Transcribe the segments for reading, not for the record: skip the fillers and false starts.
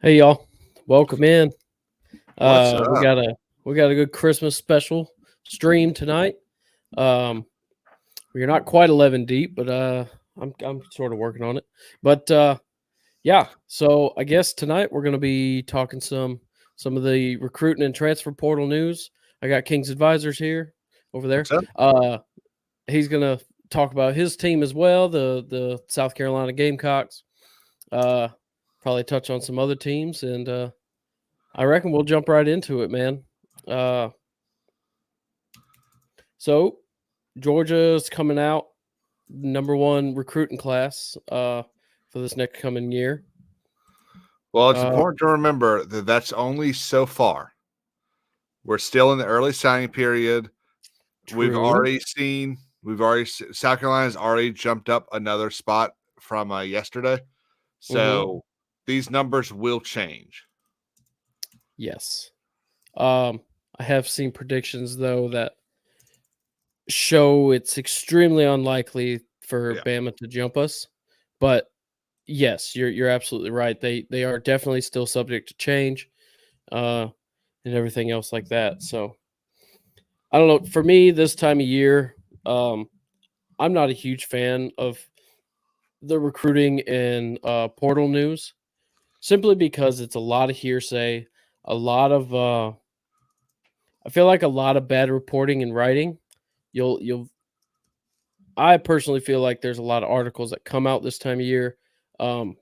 Hey y'all, welcome in. What's We up? got a good Christmas special stream tonight. Um, we're not quite 11 deep, but I'm sort of working on it. But yeah, so I guess tonight we're gonna be talking some of the recruiting and transfer portal news. I got King's Advisors here over there. What's up? He's gonna talk about his team as well, the South Carolina Gamecocks. Uh, Probably touch on some other teams and I reckon we'll jump right into it, man. Uh, so Georgia's coming out number one recruiting class for this next coming year. Well, it's Uh, important to remember that that's only so far. We're still in the early signing period. True. South Carolina's already jumped up another spot from yesterday. Mm-hmm. So these numbers will change. Yes. I have seen predictions though that show it's extremely unlikely for Yeah. Bama to jump us, but yes, you're absolutely right. They are definitely still subject to change, uh, and everything else like that. So I don't know. For me, this time of year, um, I'm not a huge fan of the recruiting and portal news, simply because it's a lot of hearsay, a lot of I feel like a lot of bad reporting and writing. You'll I personally feel like there's a lot of articles that come out this time of year um,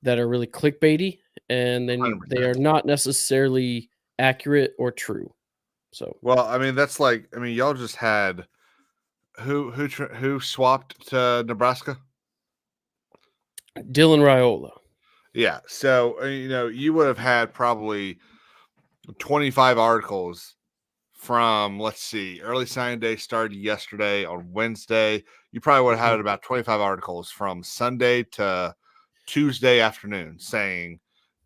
that are really clickbaity, and then they 100%. are not necessarily accurate or true. So Well, I mean, that's like, I mean, y'all just had who swapped to Nebraska? Dylan Raiola. Yeah. So, you would have had probably 25 articles from, let's see, early signing day started yesterday on Wednesday. You probably would have Mhm. had about 25 articles from Sunday to Tuesday afternoon saying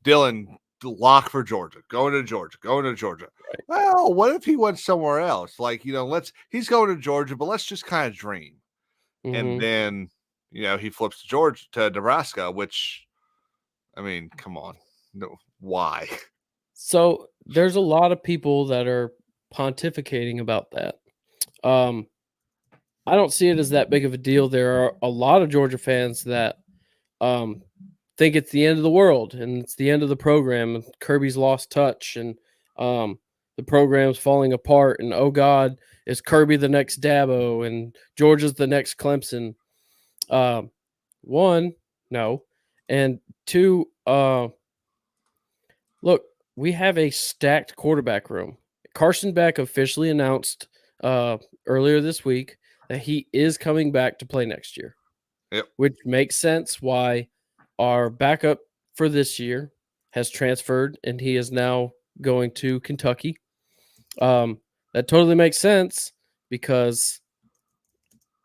Dylan lock for Georgia, going to Georgia, going to Georgia. Right. Well, what if he went somewhere else? Like, he's going to Georgia, but let's just kind of dream. And Hmm. then, he flips to Georgia to Nebraska, which, I mean, come on. No, why? So there's a lot of people that are pontificating about that. Um, I don't see it as that big of a deal. There are a lot of Georgia fans that um, think it's the end of the world and it's the end of the program. And Kirby's lost touch and um, the program's falling apart. And oh God, is Kirby the next Dabo and Georgia's the next Clemson? Um, One, no, and two, look, we have a stacked quarterback room. Carson Beck officially announced earlier this week that he is coming back to play next year, Yep. which makes sense why our backup for this year has transferred and he is now going to Kentucky. Um, that totally makes sense because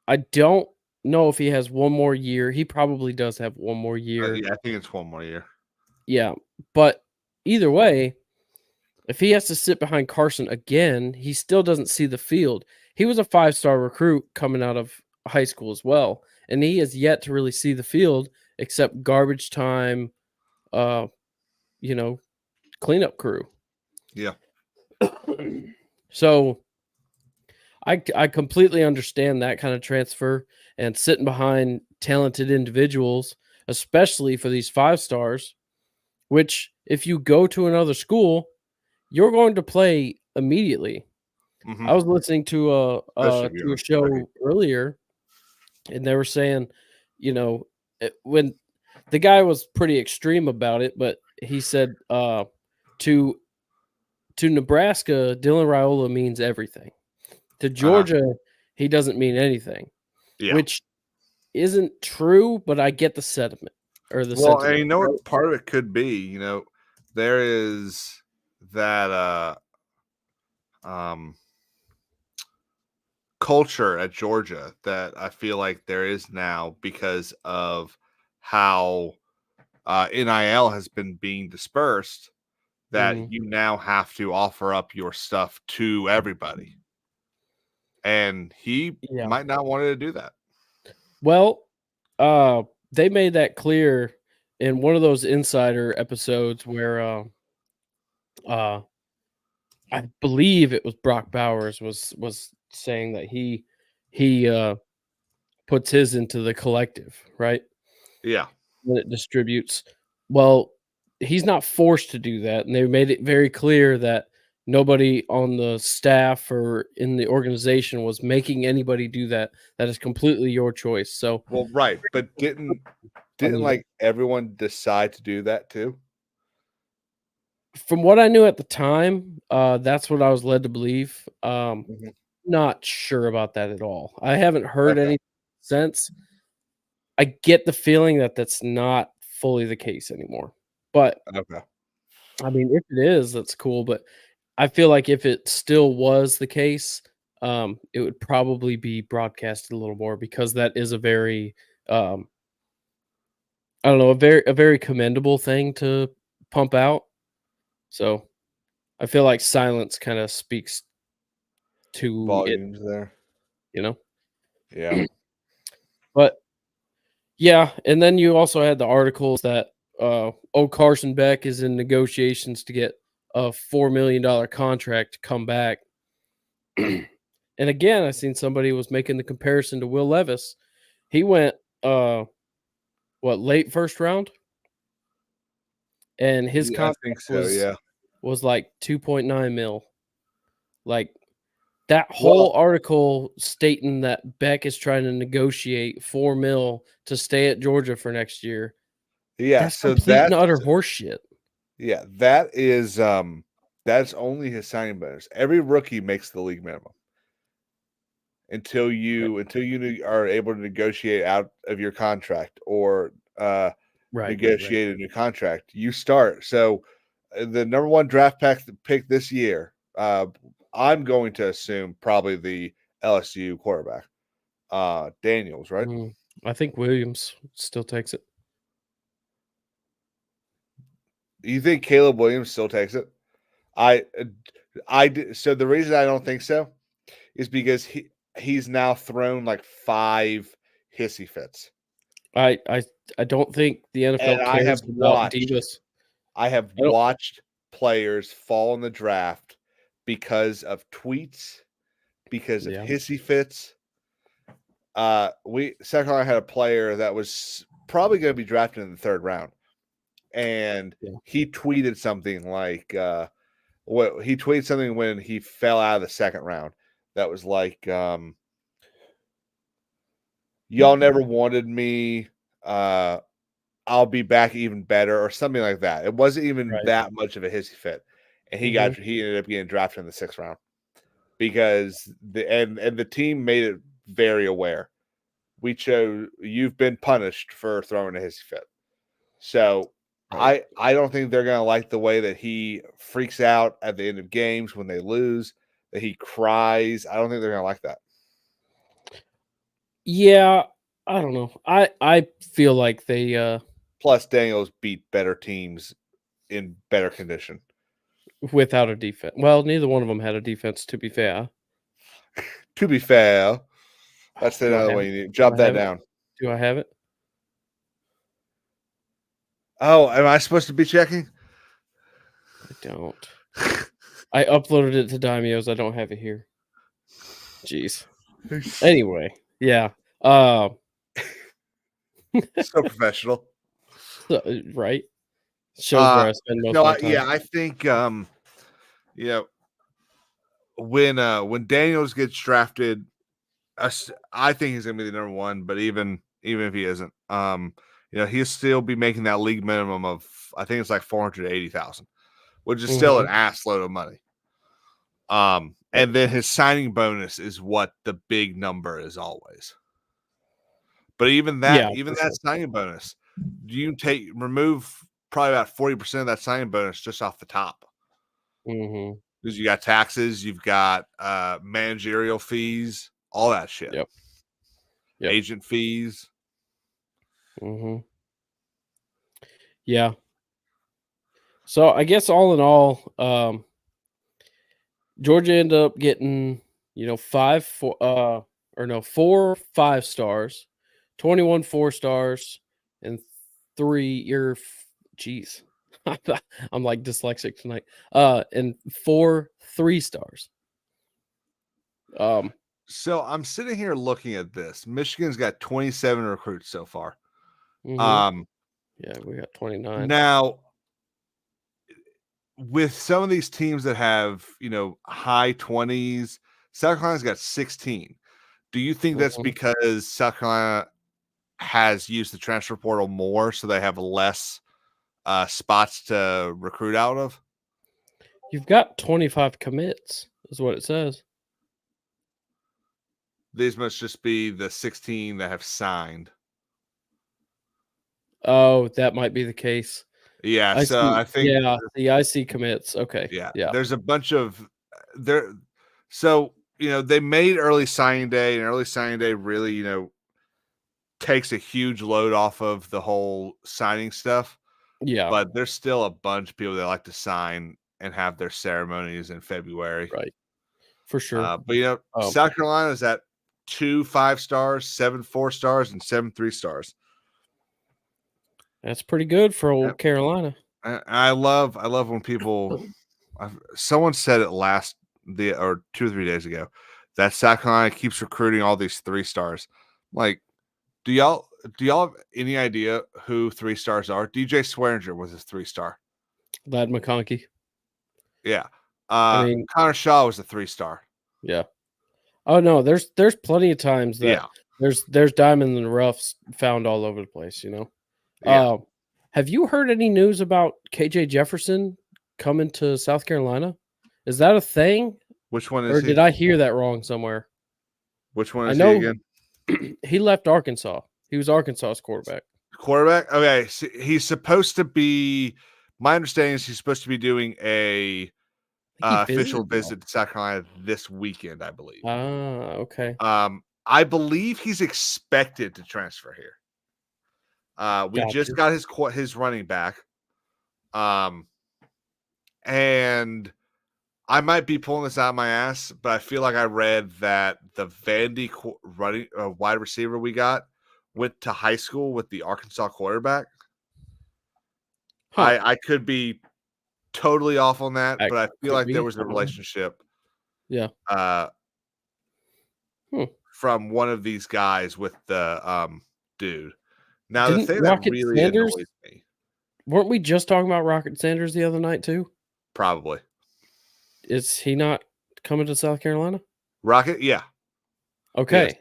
I don't know if he has one more year. He probably does have one more year. Yeah, I think it's one more year. Yeah, but either way, if he has to sit behind Carson again, he still doesn't see the field. He was a five-star recruit coming out of high school as well, and he has yet to really see the field except garbage time, uh, you know, cleanup crew. Yeah. So I completely understand that kind of transfer and sitting behind talented individuals, especially for these five stars, which if you go to another school, you're going to play immediately. Mm-hmm. I was listening Especially if you're to a in Kentucky. show earlier, and they were saying, when the guy was pretty extreme about it, but he said to Nebraska, Dylan Raiola means everything. To Uh-huh. Georgia, he doesn't mean anything, Yeah. which isn't true, but I get the sentiment or the Well, and sentiment. you know Right? what part of it could be, there is that um culture at Georgia that I feel like there is now because of how NIL has been being dispersed, that Mhm. you now have to offer up your stuff to everybody. And he Yeah. might not want to do that. Well, they made that clear in one of those insider episodes where uh I believe it was Brock Bowers was saying that he puts his into the collective, right? Yeah. When it distributes. Well, he's not forced to do that, and they made it very clear that nobody on the staff or in the organization was making anybody do that. That is completely your choice. So, Well, right, but didn't funny that like everyone decide to do that too? from what I knew at the time, that's what I was led to believe. Mhm. Not sure about that at all. I haven't heard Okay. any since. I get the feeling that that's not fully the case anymore. But Okay. I mean, if it is, that's cool. But I feel like if it still was the case, it would probably be broadcasted a little more because that is a very, I don't know, a very commendable thing to pump out. So I feel like silence kind of speaks to it, Volumes there. you know. Yeah. But yeah, and then you also had the articles that Carson Beck is in negotiations to get a $4 million contract to come back. And again, I seen somebody was making the comparison to Will Levis. He went late first round, and his Yeah, I contract think so, was yeah. was like 2.9 mil. Like that Well, whole article stating that Beck is trying to negotiate 4 mil to stay at Georgia for next year. yeah, That's so complete and utter horseshit. that is, that's only his signing bonus. Every rookie makes the league minimum until you are able to negotiate out of your contract or, Right. negotiate a new contract. You start. So, the number 1 draft pick this year, I'm going to assume probably the LSU quarterback, Daniels, right? Mm, I think Williams still takes it. You think Caleb Williams still takes it? I so the reason I don't think so is because he's now thrown like 5 hissy fits. I don't think the And NFL cares about divas. I have I don't watched players fall in the draft because of tweets, because of Yeah. hissy fits. We South Carolina had a player that was probably going to be drafted in the 3rd round, and Yeah. he tweeted something like, he tweeted something when he fell out of the 2nd round that was like, "Y'all never wanted me. Uh, I'll be back even better," or something like that. It wasn't even Right. that much of a hissy fit, and Mhm. he ended up getting drafted in the 6th round because the team made it very aware. You've been punished for throwing a hissy fit. So Right. I don't think they're gonna like the way that he freaks out at the end of games when they lose, that he cries. I don't think they're gonna like that. Yeah, I don't know. I feel like they, Plus, Daniels beat better teams in better condition. without a defense. Well, neither one of them had a defense, to be fair. To be fair, that's Do I another have way it? you need Do jot I that have it? down. Do I have it? Oh, am I supposed to be checking? I don't. I uploaded it to Daimio's. I don't have it here. Jeez. Anyway, yeah. Uh, So professional. right? Shows where I spend most No, of my time. I think you know, when Daniels gets drafted, I think he's gonna be the number 1, but even if he isn't, he'll still be making that league minimum of, I think it's like 480,000, which is still an Mhm. ass load of money. Right. And then his signing bonus is what the big number is always. But Yeah, even for that sure. signing bonus, you remove probably about 40% of that signing bonus just off the top. Mhm. Because you got taxes, you've got managerial fees, all that shit. Yep. Yep. Agent fees. Mhm. Yeah. So I guess all in all, Georgia ended up getting, 4 5 stars, 21 4 stars, and Jeez. I'm like dyslexic tonight. And 4 3-stars. So I'm sitting here looking at this. Michigan's got 27 recruits so far. Mhm. Yeah, we got 29. Now, with some of these teams that have, high 20s, South Carolina's got 16. Do you think that's Mhm. because South Carolina has used the transfer portal more, so they have less spots to recruit out of? You've got 25 commits, is what it says. These must just be the 16 that have signed. Oh, that might be the case. Yeah, I so see. I think Yeah, the IC commits. Okay. yeah, Yeah. there's a bunch of there. So they made early signing day, and early signing day really takes a huge load off of the whole signing stuff. Yeah. But there's still a bunch of people that like to sign and have their ceremonies in February. Right. For sure. But South Carolina is at 2 5-stars, 7 4-stars, and 7 3-stars. That's pretty good for old Yep. Carolina. I love when people. Someone said it or 2 or 3 days ago that South Carolina keeps recruiting all these 3-stars. Like, do y'all have any idea who 3-stars are? DJ Swearinger was a 3-star. Lad McConkey. Yeah. I mean, Connor Shaw was a 3-star. yeah. Oh no, there's plenty of times that there's diamond in the roughs found all over the place, Yeah. Have you heard any news about KJ Jefferson coming to South Carolina? Is that a thing? Which one Or is he? did I hear that wrong somewhere? Which one I is know he again? he left Arkansas. He was Arkansas's quarterback. Quarterback? Okay. So he's supposed to be, my understanding is he's supposed to be doing a official visit to South Carolina this weekend, I believe. Okay. I believe he's expected to transfer here. We just got his running back. And I might be pulling this out of my ass, but I feel like I read that the Vandy wide receiver we got went to high school with the Arkansas quarterback. Huh. I could be totally off on that, but I feel like there was a relationship. Yeah. From one of these guys with the dude. Now Didn't the thing Rocket that really Sanders, annoys me. Weren't we just talking about Rocket Sanders the other night too? Probably. Is he not coming to South Carolina? Rocket, yeah. Okay.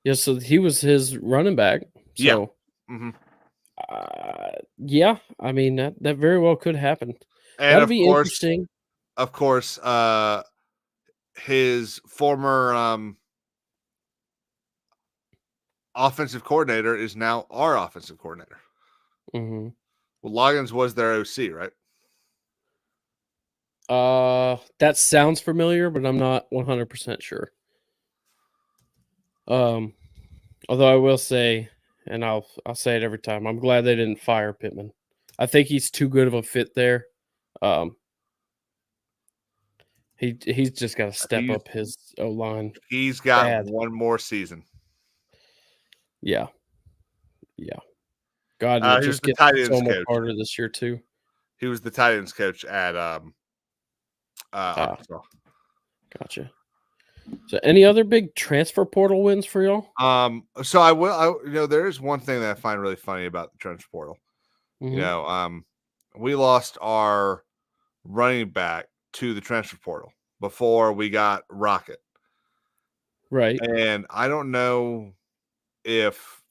Yes, so he was his running back. So yeah. Mm-hmm. Yeah, I mean that very well could happen. And that'd be interesting. Of course, his former offensive coordinator is now our offensive coordinator. Mm-hmm. Well, Loggins was their OC, right? That sounds familiar, but I'm not 100% sure. Although I will say, and I'll say it every time, I'm glad they didn't fire Pittman. I think he's too good of a fit there. He's just got to step up his O-line. He's got one more season. Yeah. God, it just gets so much harder this year too. He was the tight ends coach at Arkansas. Gotcha. So, any other big transfer portal wins for y'all? So there is one thing that I find really funny about the transfer portal. Mm-hmm. We lost our running back to the transfer portal before we got Rocket. Right. And I don't know if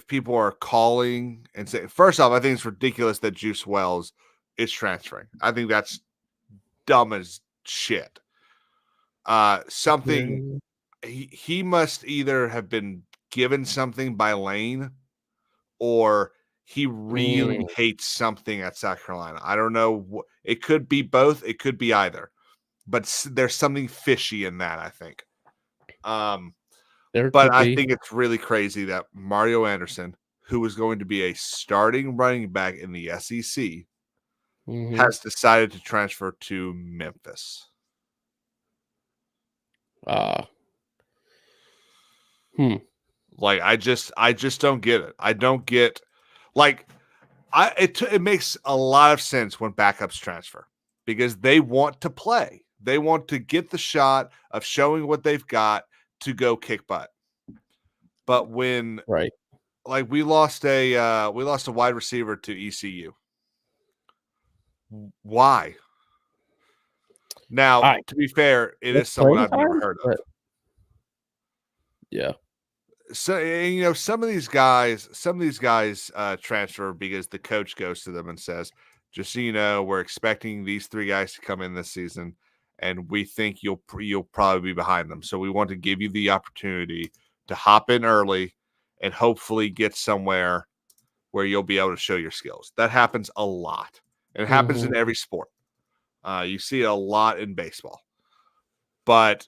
people are calling and saying, first off, I think it's ridiculous that Juice Wells is transferring. I think that's dumb as shit. He must either have been given something by Lane or he really hates something at South Carolina. I don't know. It could be both. It could be either. But there's something fishy in that, I think. But I think it's really crazy that Mario Anderson, who was going to be a starting running back in the SEC, has decided to transfer to Memphis. Like I just don't get it. I don't get, like, It makes a lot of sense when backups transfer because they want to play. They want to get the shot of showing what they've got to go kick butt. But when Right. like we lost a wide receiver to ECU. Why? Now, to be fair, it is someone I've never heard of. Yeah. So you know, some of these guys transfer because the coach goes to them and says, "Just so you know, we're expecting these 3 guys to come in this season, and we think you'll probably be behind them. So we want to give you the opportunity to hop in early and hopefully get somewhere where you'll be able to show your skills." That happens a lot. It happens in every sport. You see it a lot in baseball. But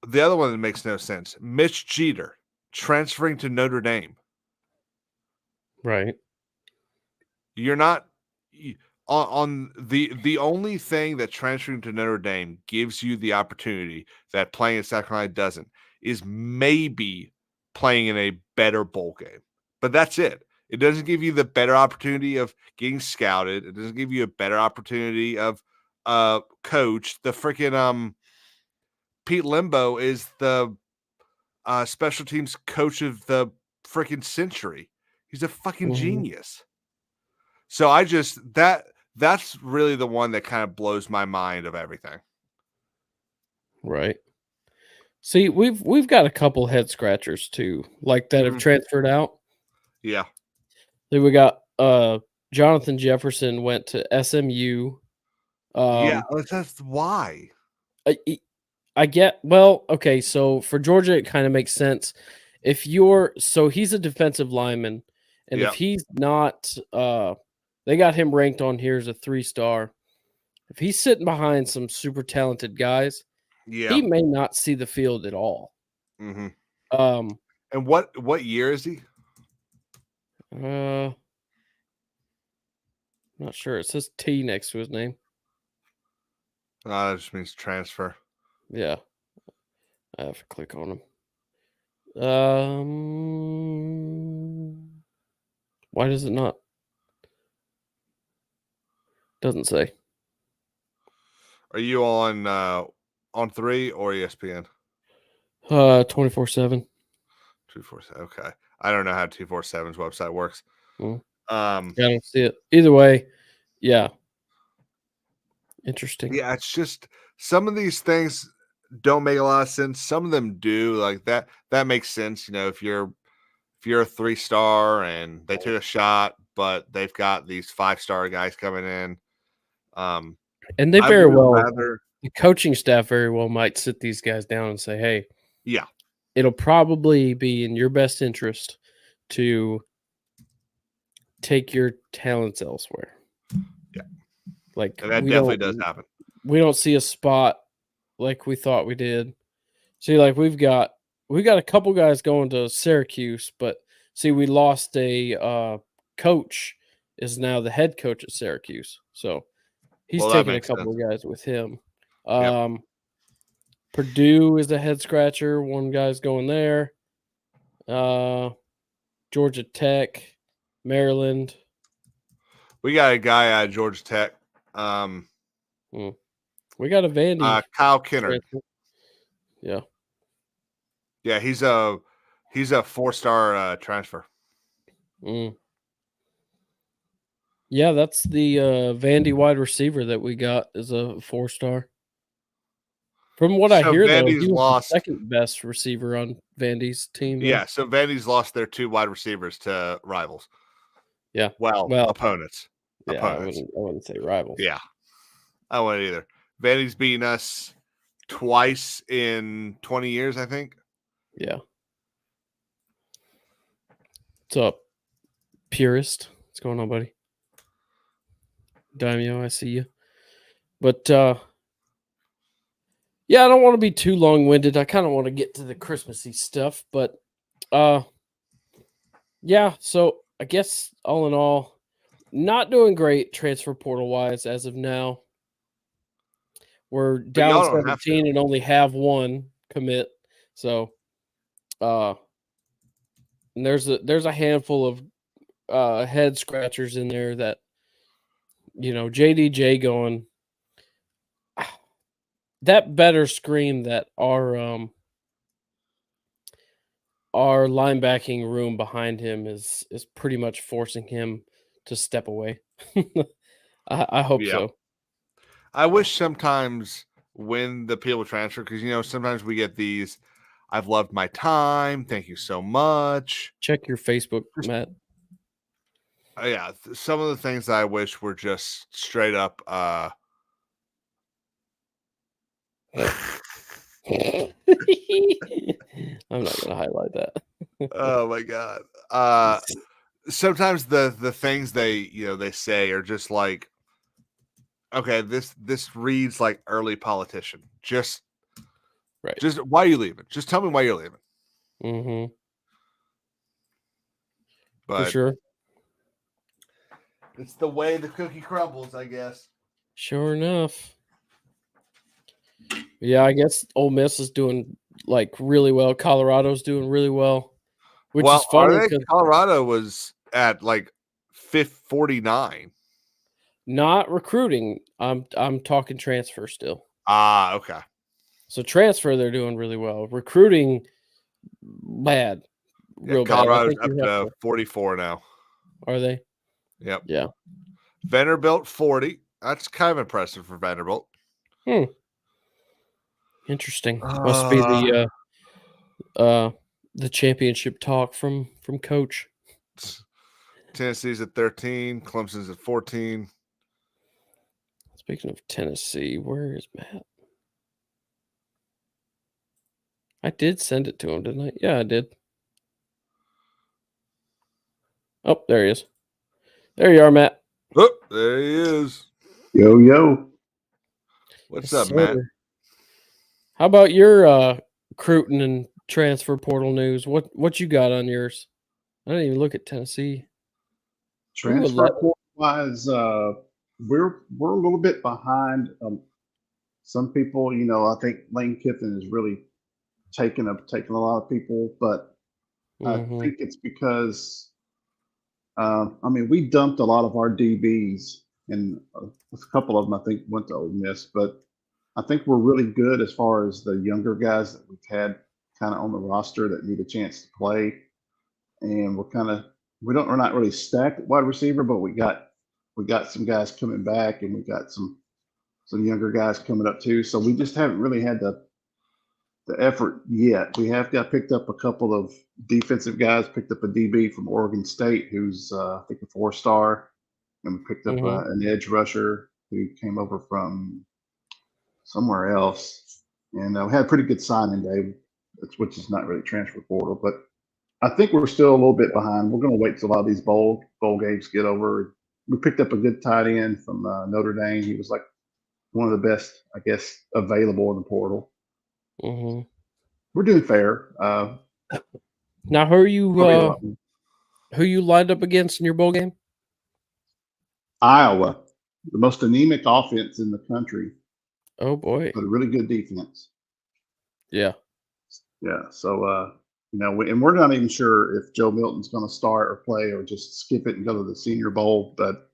the other one that makes no sense, Mitch Jeter transferring to Notre Dame. Right. You're not on the only thing that transferring to Notre Dame gives you the opportunity that playing at South Carolina doesn't is maybe playing in a better bowl game. But that's it. It doesn't give you the better opportunity of getting scouted. It doesn't give you a better opportunity of coach. The freaking Pete Limbo is the special teams coach of the freaking century. He's a fucking genius. So that's really the one that kind of blows my mind of everything. Right. See, we've got a couple head scratchers too, like that have transferred out. Yeah. Then we got Jonathan Jefferson went to SMU. Yeah, that's why. I get okay, so for Georgia it kind of makes sense. If you're he's a defensive lineman, and if he's not they got him ranked on here as a 3-star. If he's sitting behind some super talented guys, he may not see the field at all. Mm-hmm. And what year is he? Not sure. It says T next to his name. That just means transfer. Yeah. I have to click on him. Why does it not? Doesn't say. Are you on 3 or ESPN? 24/7. 247. Okay. I don't know how 247's website works. I don't see it. Either way, yeah. Interesting. Yeah, it's just some of these things don't make a lot of sense. Some of them do. Like that makes sense. You know, if you're a 3-star and they took a shot, but they've got these 5-star guys coming in. And they very well the coaching staff very well might sit these guys down and say, hey, yeah, it'll probably be in your best interest to take your talents elsewhere. Yeah. Like and that definitely does happen. We don't see a spot like we thought we did. See, like we got a couple guys going to Syracuse, but see, we lost a coach is now the head coach at Syracuse. So he's taking a couple of guys with him. Purdue is a head scratcher. One guy's going there. Georgia Tech, Maryland. We got a guy at Georgia Tech. We got a Vandy. Kyle Kennard. Yeah. Yeah, he's a 4-star transfer. Yeah, that's the Vandy wide receiver that we got is a 4-star. From what I hear, though, he was the second best receiver on Vandy's team. Though. Yeah, so Vandy's lost their 2 wide receivers to rivals. Yeah. Well opponents. Yeah, opponents. I wouldn't say rivals. Yeah, I wouldn't either. Vandy's beaten us twice in 20 years, I think. Yeah. What's up, Purist? What's going on, buddy? Daimyo, I see you. But, yeah, I don't want to be too long-winded. I kind of want to get to the Christmassy stuff. But, yeah, so I guess all in all, not doing great transfer portal-wise as of now. We're down 17 and only have 1 commit. So, and there's a handful head scratchers in there that JDJ going that better scream that our linebacking room behind him is pretty much forcing him to step away. I hope Yeah. so. I wish sometimes when the people transfer, because sometimes we get these, "I've loved my time. Thank you so much." Check your Facebook, Matt. Yeah, some of the things that I wish were just straight up. I'm not gonna highlight that. Oh my god. Sometimes the things they say are just like, okay, this reads like early politician. Just Right. why are you leaving? Just tell me why you're leaving. Mm-hmm. For But sure. it's the way the cookie crumbles, I guess. Sure enough. Yeah, I guess Ole Miss is doing like really well. Colorado's doing really well, which is Well, are funny they? because Colorado was at like 49. not recruiting. I'm talking transfer still. Ah, okay. So transfer, they're doing really well. Recruiting, bad, Yeah, real bad. I Colorado's think up you have to to. 44 now. Are they? Yep. Yeah. Vanderbilt 40. That's kind of impressive for Vanderbilt. Interesting. Must be the championship talk from coach. Tennessee's at 13. Clemson's at 14. Speaking of Tennessee, where is Matt? I did send it to him, didn't I? Yeah, I did. Oh, there he is. There you are, Matt. Oh, there he is. Yo, yo. What's Yes, up, Matt? sir. How about your recruiting and transfer portal news? What you got on yours? I didn't even look at Tennessee. Transfer portal wise, we're a little bit behind. Some people, I think Lane Kiffin is really taking a lot of people, but I think it's because we dumped a lot of our DBs, and a couple of them I think went to Ole Miss, but I think we're really good as far as the younger guys that we've had kind of on the roster that need a chance to play, and we're not really stacked at wide receiver, but we got some guys coming back, and we got some younger guys coming up too. So we just haven't really had the effort yet. We have got picked up a couple of defensive guys, picked up a DB from Oregon State who's I think a 4-star, and we picked up an edge rusher who came over from somewhere else, and we had a pretty good signing day, which is not really transfer portal, but I think we're still a little bit behind. We're going to wait till a lot of these bowl games get over. We picked up a good tight end from Notre Dame. He was like one of the best, I guess, available in the portal. We're doing fair. Now, who you lined up against in your bowl game? Iowa, the most anemic offense in the country. Oh boy, but a really good defense. Yeah. So and we're not even sure if Joe Milton's going to start or play or just skip it and go to the Senior Bowl. But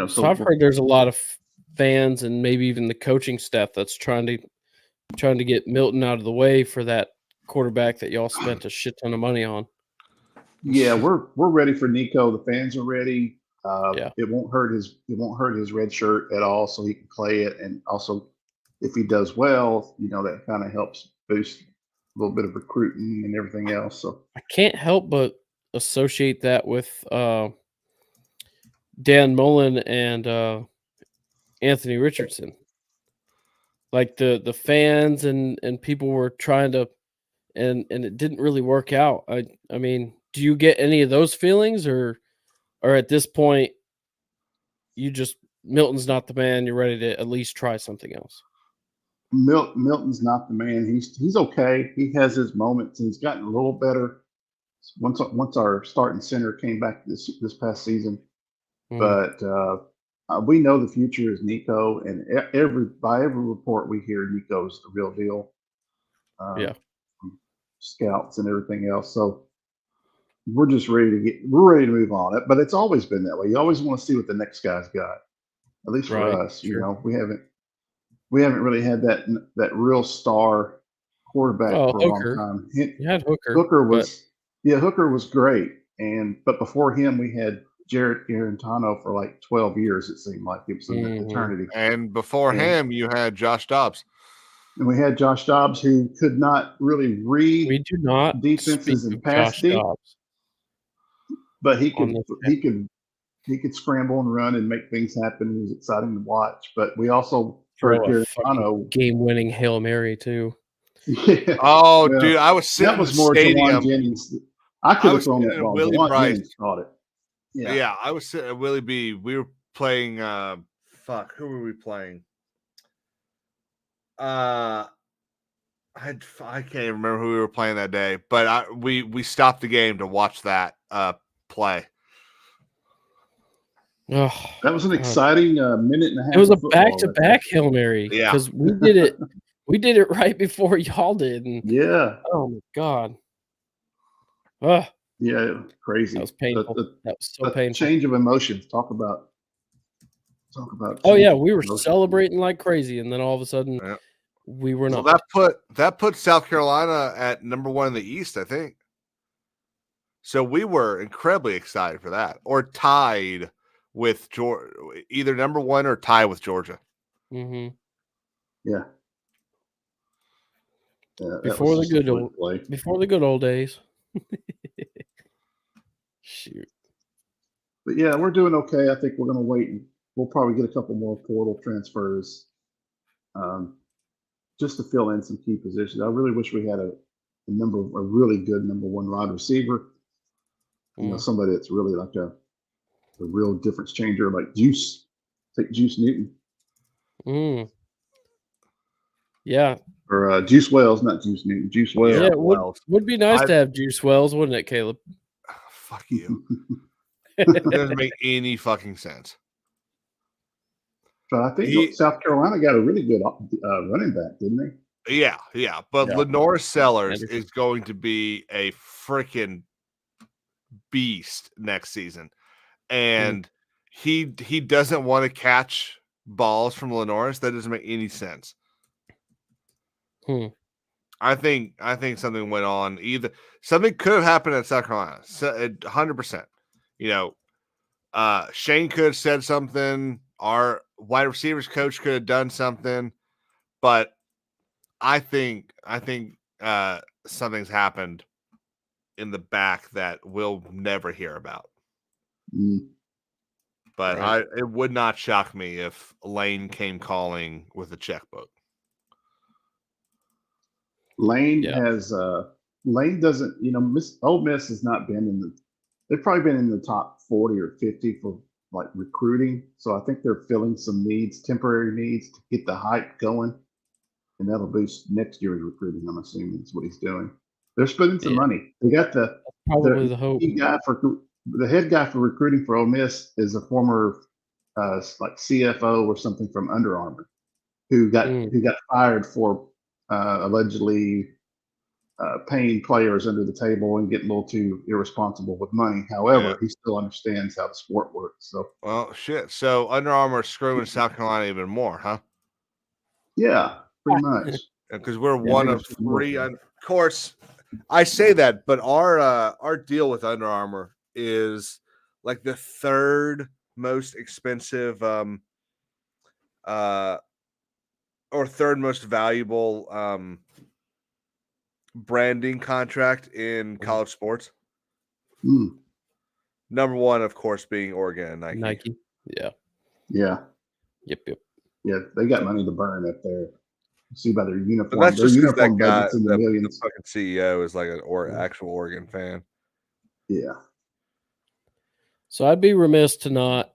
so I've heard there's a lot of fans and maybe even the coaching staff that's trying to get Milton out of the way for that quarterback that y'all spent a shit ton of money on. Yeah, we're ready for Nico. The fans are ready. It won't hurt his red shirt at all, so he can play it. And also, if he does well, that kind of helps boost a little bit of recruiting and everything else. So I can't help but associate that with Dan Mullen and Anthony Richardson. Like the fans and people were trying to, and it didn't really work out. I mean, do you get any of those feelings, or at this point, Milton's not the man? You're ready to at least try something else. Milton's not the man. He's okay. He has his moments, and he's gotten a little better once our starting center came back this past season. But we know the future is Nico, and by every report we hear, Nico's the real deal. Scouts and everything else. So we're just we're ready to move on. But it's always been that way. You always want to see what the next guy's got. At least for Right. us, Sure. we haven't really had that real star quarterback Well, for a long Hooker. time. You had Hooker, Hooker but Hooker was great, but before him we had Jared Garantano for like 12 years. It seemed like it was an eternity. And before him, you had Josh Dobbs. And we had Josh Dobbs, who could not really read we do not speak defenses and of pass Josh deep, Dobbs but on this. he could scramble and run and make things happen. It was exciting to watch. But we also Throw for a fucking Garantano. game-winning Hail Mary too. Yeah, Oh, well, dude, I was sitting that was in the more stadium. Jawan Jennings. I could have was thrown sitting that in ball. Willie Jawan Price. Jennings caught it. Yeah, I was sitting at Willie B. We were playing. Who were we playing? I can't even remember who we were playing that day, but we stopped the game to watch that play. Oh, that was an exciting minute and a half. It was a football back-to-back Hail Mary because we did it. We did it right before y'all did, and oh my god, yeah, crazy. That was painful. That was so painful. Change of emotions. Talk about. Oh yeah, we were celebrating like crazy, and then all of a sudden, we were not. That put South Carolina at number 1 in the East, I think. So we were incredibly excited for that, or tied with Georgia, either number 1 or tied with Georgia. Mm-hmm. Yeah. Before the good old days. Shoot. But yeah, we're doing okay. I think we're going to wait. And we'll probably get a couple more portal transfers, just to fill in some key positions. I really wish we had a really good number 1 wide receiver. Somebody that's really like a real difference changer, like Juice. Take Juice Newton. Yeah. Or Juice Wells, not Juice Newton. Juice Wells. Yeah, it would be nice to have Juice Wells, wouldn't it, Caleb? Fuck you. It doesn't make any fucking sense. But I think South Carolina got a really good running back, didn't they? Yeah. But Lenore Sellers is going to be a freaking beast next season. And he doesn't want to catch balls from Lenore. That doesn't make any sense. I think something went on. Either something could have happened at South Carolina. 100%. Shane could have said something. Our wide receivers coach could have done something. But I think something's happened in the back that we'll never hear about. But it would not shock me if Lane came calling with a checkbook. Lane doesn't, Ole Miss has not been they've probably been in the top 40 or 50 for like recruiting. So I think they're filling some temporary needs to get the hype going. And that'll boost next year's recruiting, I'm assuming is what he's doing. They're spending some money. They got the hope. The head guy for recruiting for Ole Miss is a former like CFO or something from Under Armour, who got fired for allegedly paying players under the table and getting a little too irresponsible with money. However, he still understands how the sport works. So, well, shit. So Under Armour is screwing South Carolina even more, huh? Yeah, pretty much. Because we're one of 3. Of course, I say that, but our deal with Under Armour is like the 3rd most expensive or 3rd most valuable branding contract in college sports. Number 1, of course, being Oregon and Nike. Yeah. Yep. Yeah, they got money to burn up there. See by their uniform. But that's just uniform that guy, budgets in the millions. The fucking CEO is like an actual Oregon fan. Yeah. So I'd be remiss to not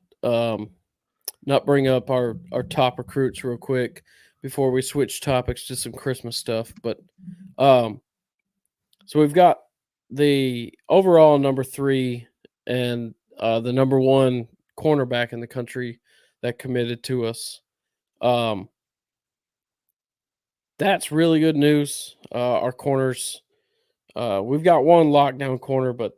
bring up our top recruits real quick before we switch topics to some Christmas stuff. But so we've got the overall number 3 and the number 1 cornerback in the country that committed to us. That's really good news. Our corners, we've got one lockdown corner, but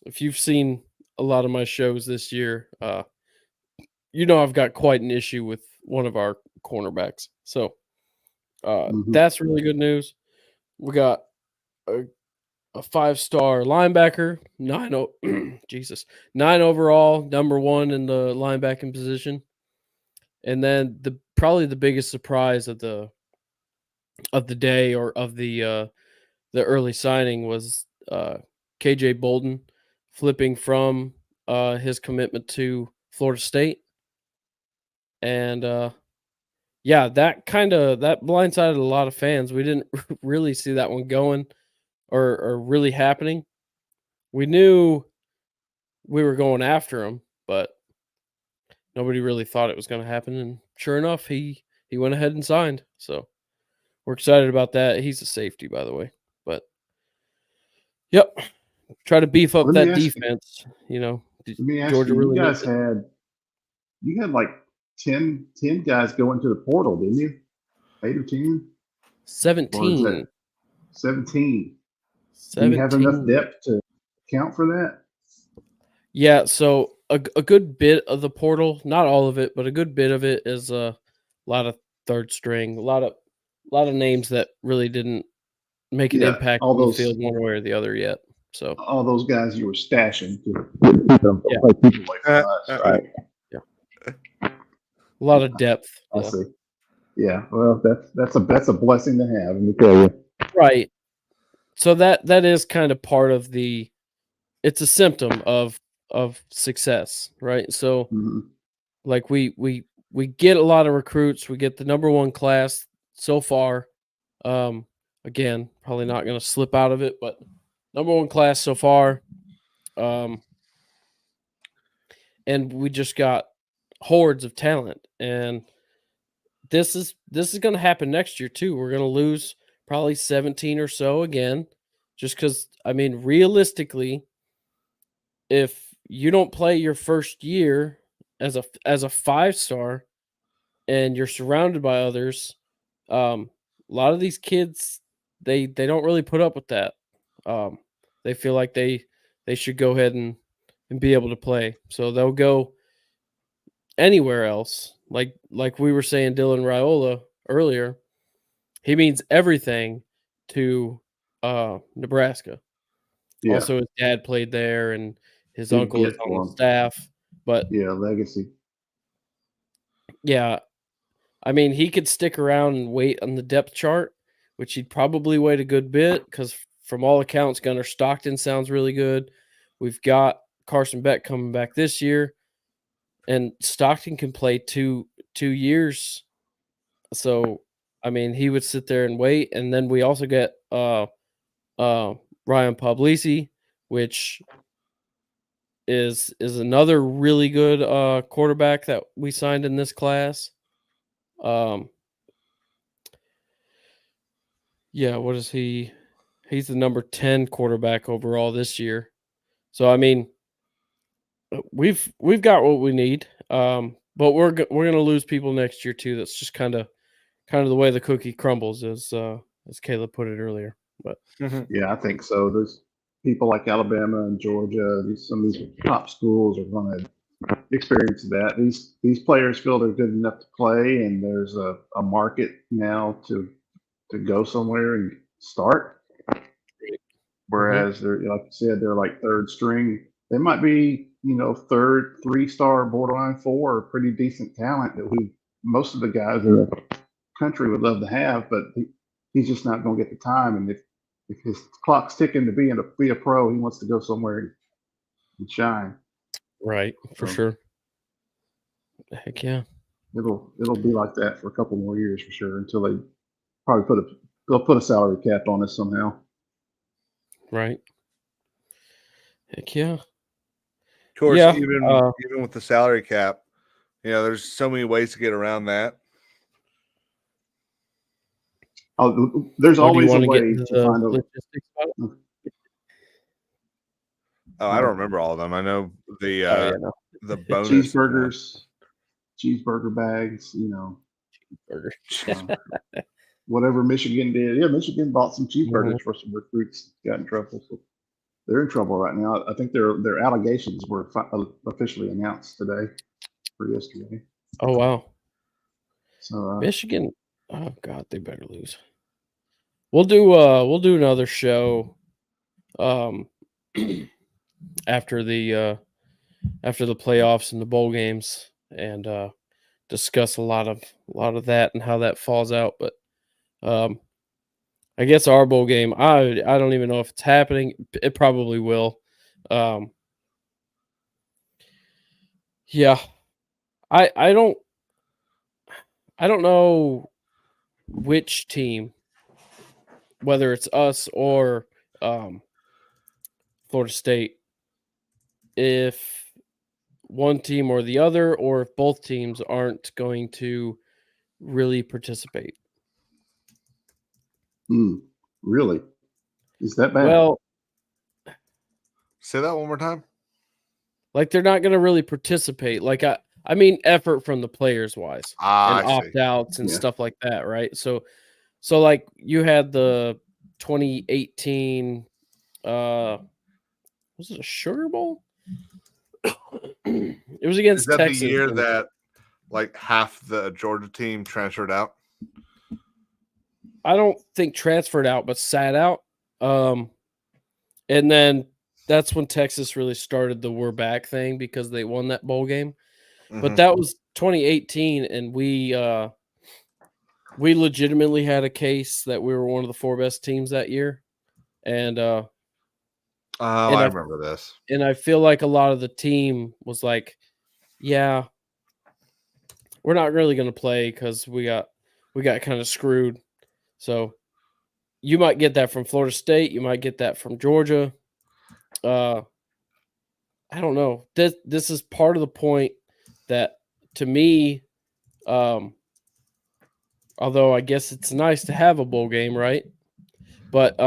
if you've seen a lot of my shows this year, I've got quite an issue with one of our cornerbacks. So that's really good news. We got a 5-star linebacker, 9 overall, number 1 in the linebacking position. And then probably the biggest surprise of the day, or of the early signing, was KJ Bolden flipping from his commitment to Florida State. And that blindsided a lot of fans. We didn't really see that one going or really happening. We knew we were going after him, but nobody really thought it was going to happen. And sure enough, he went ahead and signed. So we're excited about that. He's a safety, by the way. But yep, try to beef up that defense. Let me ask you, really you had like 10 guys go into the portal, didn't you? 8 or 10? 17. 17. Do you have enough depth to account for that? Yeah, so a good bit of the portal, not all of it, but a good bit of it is a lot of third string, a lot of names that really didn't make an impact on the field one way or the other yet. So all those guys you were stashing to people like us, right? Yeah, a lot of depth. I see. Yeah, well, that's a blessing to have. Let me tell you. Right. So that is kind of part of it's a symptom of success, right? So like we get a lot of recruits, we get the number 1 class so far. Again, probably not going to slip out of it, but number 1 class so far. And we just got hordes of talent, and this is going to happen next year too. We're going to lose probably 17 or so again, just because, I mean, realistically, if you don't play your first year as a 5-star and you're surrounded by others, a lot of these kids, they don't really put up with that. They feel like they should go ahead and be able to play. So they'll go anywhere else. Like we were saying, Dylan Raiola earlier, he means everything to Nebraska. Yeah. Also, his dad played there, and his uncle is on the staff. But legacy. Yeah, I mean, he could stick around and wait on the depth chart, which he'd probably wait a good bit, because from all accounts, Gunnar Stockton sounds really good. We've got Carson Beck coming back this year, and Stockton can play two years. So, I mean, he would sit there and wait. And then we also get Ryan Puglisi, which is another really good quarterback that we signed in this class. What is he? He's the number 10 quarterback overall this year. So, I mean, we've got what we need. But we're going to lose people next year too. That's just kind of the way the cookie crumbles, as Caleb put it earlier. But yeah, I think so. There's people like Alabama and Georgia. Some of these top schools are going to experience that. These players feel they're good enough to play, and there's a market now to go somewhere and start. Whereas they're, like you said, they're like third string. They might be, third, 3-star, borderline 4, or pretty decent talent that most of the guys in the country would love to have, but he's just not going to get the time. And if his clock's ticking to be a pro, he wants to go somewhere and shine. Right, for sure. Heck yeah. It'll be like that for a couple more years for sure, until they probably put a salary cap on us somehow. Right. Heck yeah. Of course, even with the salary cap, there's so many ways to get around that. Oh, there's always a way to find a logistics. Oh, I don't remember all of them. I know the bonus cheeseburger bags, Cheeseburger. Whatever Michigan did. Yeah, Michigan bought some cheeseburgers for some recruits, got in trouble. So they're in trouble right now. I think their allegations were officially announced today or yesterday. Oh wow, So Michigan. Oh God, they better lose. We'll do another show after the playoffs and the bowl games and discuss a lot of that and how that falls out. But I guess our bowl game, I don't even know if it's happening. It probably will. Yeah. I don't know which team, whether it's us or Florida State, if one team or the other, or if both teams aren't going to really participate. Really? Is that bad? Well, say that one more time. Like they're not going to really participate. Like I mean, effort from the players wise and opt outs and stuff like that, right? So like you had the 2018, was it a Sugar Bowl? It was against Is that Texas. the year that like half the Georgia team transferred out? I don't think transferred out, but sat out. And then that's when Texas really started the "we're back" thing because they won that bowl game. Mm-hmm. But that was 2018, and we legitimately had a case that we were one of the 4 best teams that year. And I remember this. And I feel like a lot of the team was like, yeah, we're not really going to play because we got kind of screwed. So you might get that from Florida State. You might get that from Georgia. I don't know. This is part of the point that, to me, although I guess it's nice to have a bowl game, right? But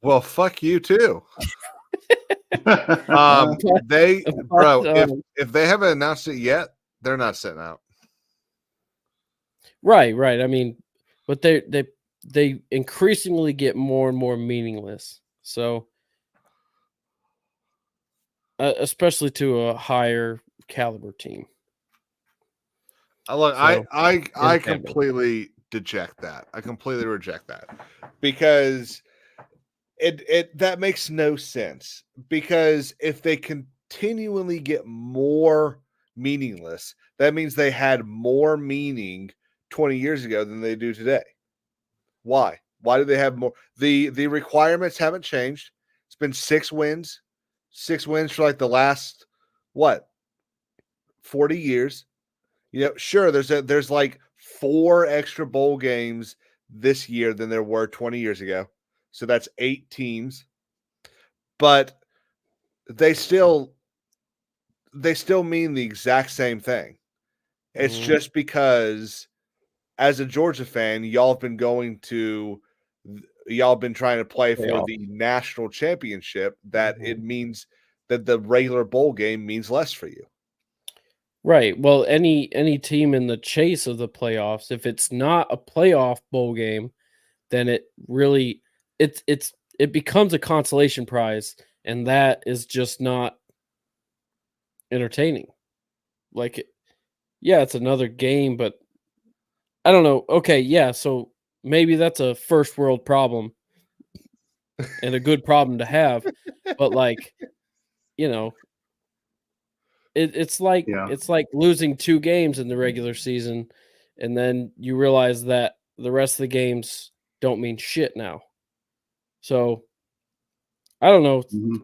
well, fuck you too. If they haven't announced it yet, they're not sitting out. Right. I mean, but they increasingly get more and more meaningless. So, especially to a higher caliber team. I completely reject that. I completely reject that because it that makes no sense. Because if they continually get more meaningless, that means they had more meaning 20 years ago than they do today. Why? Why do they have more? The requirements haven't changed. It's been 6 wins. 6 wins for like the last 40 years. You know, sure, there's like 4 extra bowl games this year than there were 20 years ago. So that's 8 teams. But they still mean the exact same thing. It's just because as a Georgia fan, y'all have been trying to play for the national championship, that it means that the regular bowl game means less for you. Right. Well, any team in the chase of the playoffs, if it's not a playoff bowl game, then it really it becomes a consolation prize, and that is just not entertaining. Like, yeah, it's another game, but I don't know. Okay, yeah, so maybe that's a first world problem and a good problem to have, but like, you know, it's like losing 2 games in the regular season, and then you realize that the rest of the games don't mean shit now. So I don't know. Mm-hmm.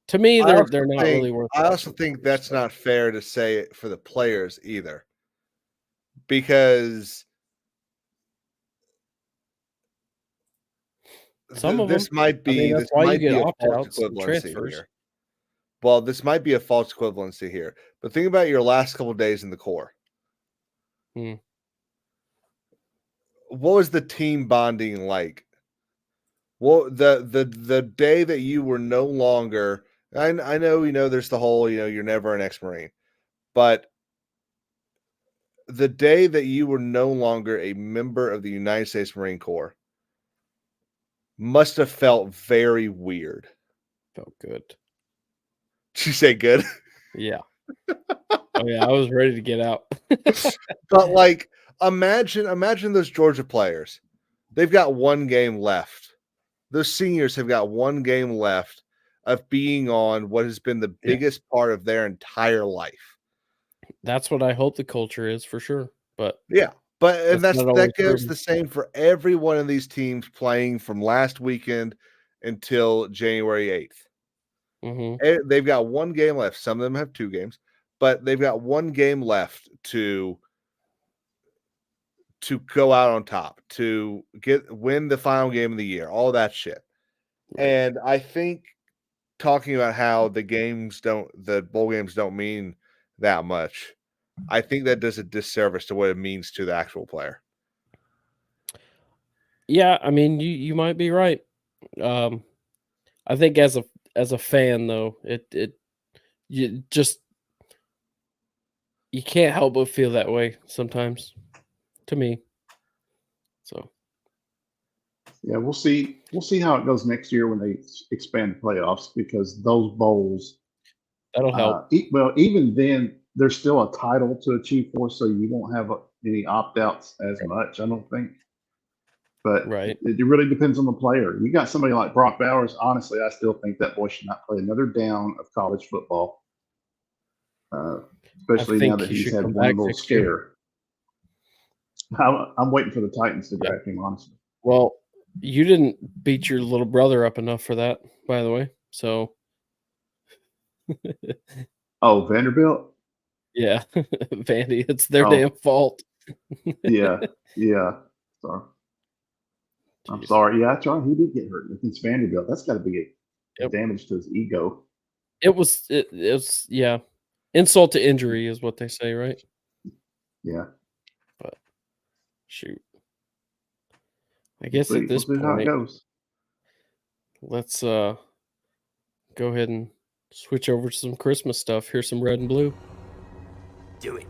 To me, they're not really worth it. I also think that's not fair to say it for the players either. Because some of this them might be that's why you get opt-outs and transfers. Well, this might be a false equivalency here. But think about your last couple of days in the core. What was the team bonding like? Well, the day that you were no longer, I know, there's the whole, you're never an ex-Marine, but the day that you were no longer a member of the United States Marine Corps, must have felt very weird. Felt good. Did you say good? Yeah. Oh yeah, I was ready to get out. But like, imagine those Georgia players. They've got one game left. Those seniors have got one game left of being on what has been the biggest part of their entire life. That's what I hope the culture is for sure. But Yeah. But and That's not always that goes proven. the same for every one of these teams playing from last weekend until January 8th. mhm. They've got one game left. Some of them have 2 games, but they've got one game left to go out on top, to win the final game of the year, all that shit. And I think talking about how the bowl games don't mean that much, I think that does a disservice to what it means to the actual player. Yeah, I mean, you might be right. I think as a fan though, you just you can't help but feel that way sometimes. To me, so Yeah, we'll see. We'll see how it goes next year when they expand the playoffs, because those bowls. that'll help. Well, even then, there's still a title to achieve for, so you won't have any opt outs as much, I don't think. But Right. it really depends on the player. You got somebody like Brock Bowers. Honestly, I still think that boy should not play another down of college football, especially now think that he he's should had come one back little next year. scare. I'm waiting for the Titans to draft him, honestly. Well, you didn't beat your little brother up enough for that, by the way. So Oh, Vanderbilt? yeah, Vandy, it's their Oh. damn fault. Yeah, yeah. Sorry. I'm Jeez. sorry. Yeah, that's right. He did get hurt against Vanderbilt. That's got to be a Yep. damage to his ego. It was yeah. Insult to injury is what they say, right? Yeah. But shoot. I guess We'll at this see how it point, goes. let's go ahead and switch over to some Christmas stuff. Here's some red and blue. Do it.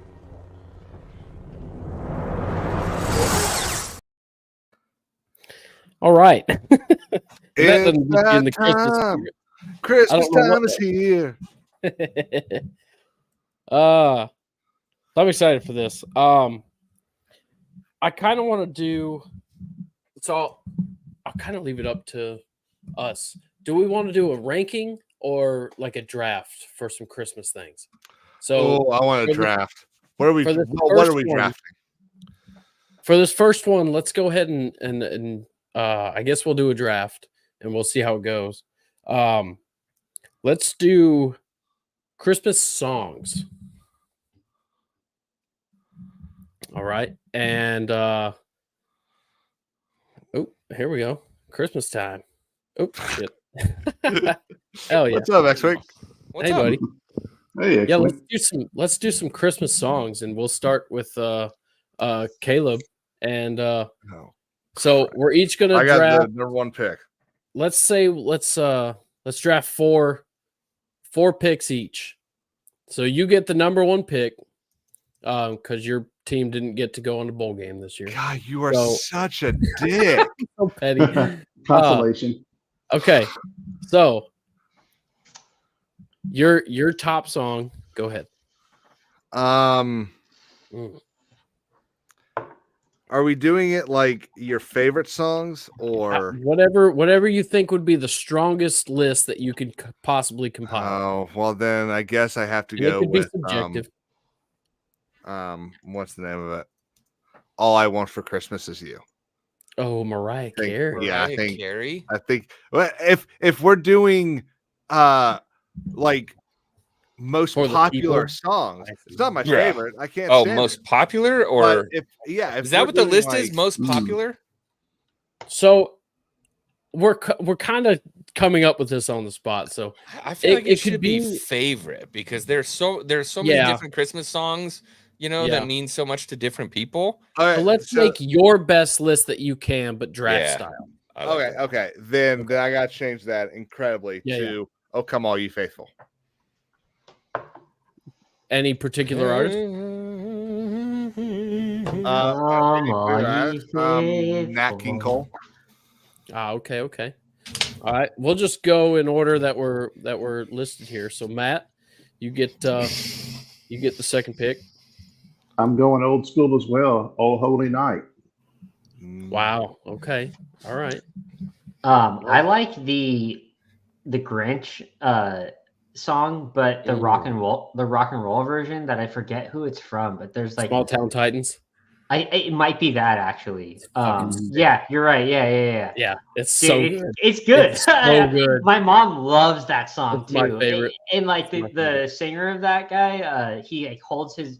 All right. That It's doesn't get you in the that Christmas time. spirit. Christmas know what time is here. I'm excited for this. I kind of want to do so. I'll kind of leave it up to us. Do we want to do a ranking or like a draft for some Christmas things? So I want for to the- draft. What are we? for the What first are we one- drafting? For this first one, let's go ahead and I guess we'll do a draft and we'll see how it goes. Let's do Christmas songs. All right. And oh, here we go. Christmas time. Oh shit. Hell yeah. What's up, next week? What's Hey up? buddy. Hey, Yeah, excellent. let's do some Christmas songs and we'll start with Caleb and Oh, so we're each gonna I got draft. the number 1 pick. Let's draft four picks each. So you get the number 1 pick because your team didn't get to go on the bowl game this year. God, you are So- such a dick. So petty. Consolation. Okay, so your top song. Go ahead. Mm. Are we doing it like your favorite songs or Whatever you think would be the strongest list that you could possibly compile. Oh, well then I guess I have to And it go could be with subjective. What's the name of it? All I Want for Christmas Is You. Oh, Mariah think- Carey. Yeah, I Mariah think- Carey. I think well, if we're doing like most For the popular people? songs, I it's not my Yeah. favorite. I can't Oh, stand most it. popular, But or if is that we're what the doing, list is? like- Most popular? So we're kind of coming up with this on the spot. So I feel It- like it it could should be be- favorite because there's so many Yeah. different Christmas songs, Yeah. that mean so much to different people. All right, So let's so- make your best list that you can, but draft Yeah. style. I like Okay, it. okay. Then I got to change that incredibly Yeah, to "Oh Come All You Faithful." Any particular artist? Nat King Cole. Okay, okay. All right, we'll just go in order that we're listed here. So Matt, you get the second pick. I'm going old school as well. Old Holy Night. Wow. Okay. All right. I like the Grinch song, but the rock and roll version that I forget who it's from, but there's like Small Town Titans. it might be that actually. fucking sick. Yeah, you're right. Yeah. Yeah, it's Dude, so good. it's good. It's so good. My mom loves that song It's too. my favorite. And like It's my the singer of that guy, he like, holds his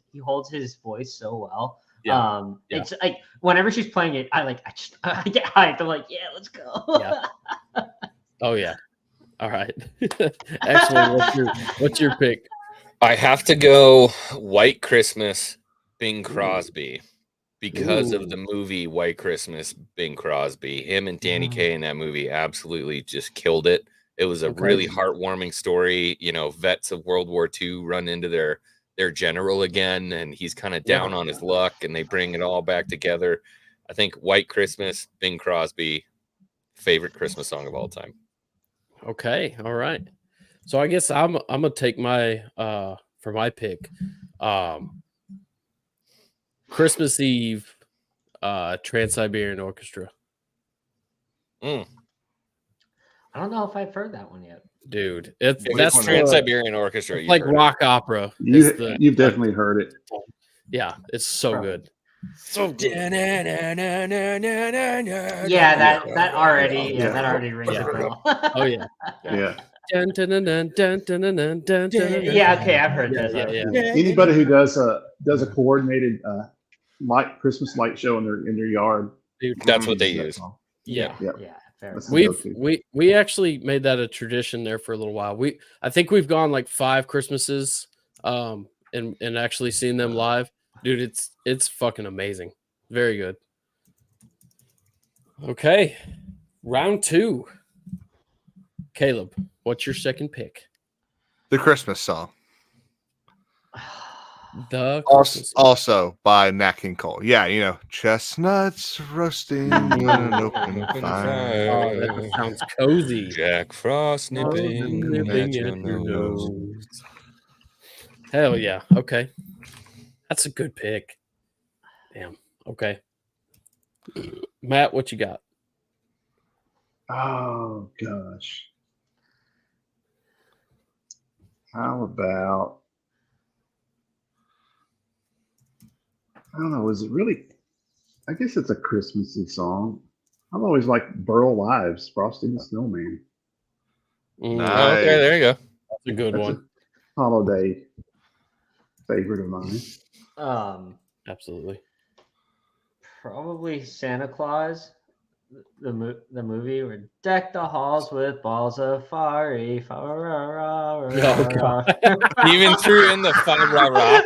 voice so well. Yeah. Yeah. It's like whenever she's playing it, I get hyped. I'm like, yeah, let's go. Yeah. Oh yeah. All right. Actually, what's your pick? I have to go White Christmas, Bing Crosby, because of the movie White Christmas, Bing Crosby. Him and Danny Kaye in that movie absolutely just killed it. It was a really heartwarming story. You know, vets of World War II run into their general again, and he's kind of down on his luck, and they bring it all back together. I think White Christmas, Bing Crosby, favorite Christmas song of all time. Okay. All right. So I guess I'm gonna take my for my pick, Christmas Eve, Trans-Siberian Orchestra. I don't know if I've heard that one yet. Dude, If that's it's Trans-Siberian Orchestra. it's you've like heard it. rock opera. You've definitely heard it. Yeah, it's so good. So good. Yeah, that already rings a bell. Oh yeah. Yeah. Dun, dun, dun, dun, dun, dun, dun, dun, dun, dun. Yeah, okay, I've heard Yeah, that. yeah. Anybody who does a coordinated Christmas light show in their yard. Dude, That's what they uses that use. song. yeah. Yeah. Fair. That's the go-to. We actually made that a tradition there for a little while. I think we've gone like 5 Christmases and actually seen them live. Dude, it's fucking amazing. Very good. Okay. Round 2. Caleb, what's your second pick? The Christmas song. The Also, Christmas- also by Nat King Cole. Yeah, you know, chestnuts roasting on an open fire. Oh, that sounds cozy. Jack Frost nipping, Nipping at your at your nose. nose. Hell yeah. Okay. That's a good pick. Damn. Okay. Matt, what you got? Oh gosh. How about, I don't know, is it really, I guess it's a Christmassy song. I've always liked Burl Ives, Frosty the Snowman. Nice. Oh, okay, there you go. That's a good That's one. a holiday favorite of mine. Absolutely. Probably Santa Claus, the movie where deck the halls with balls of fire. Oh, God. Even threw in the 5 rah rah.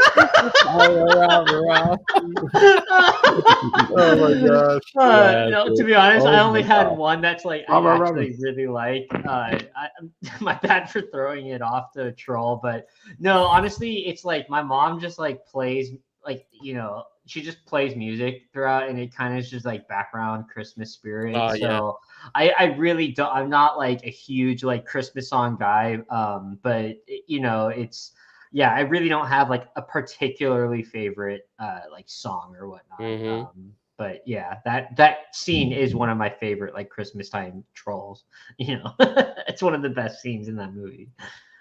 Oh my gosh. Yeah, To be honest, oh I only my had God. one that's like Oh, I right, actually really like. My bad for throwing it off the troll, but no, honestly, it's like my mom just like plays like she just plays music throughout, and it kind of is just like background Christmas spirit. Oh, So I really don't. I'm not like a huge like Christmas song guy, but it's. Yeah, I really don't have like a particularly favorite like song or whatnot. Mhm. But yeah, that scene is one of my favorite like Christmas time trolls. It's one of the best scenes in that movie.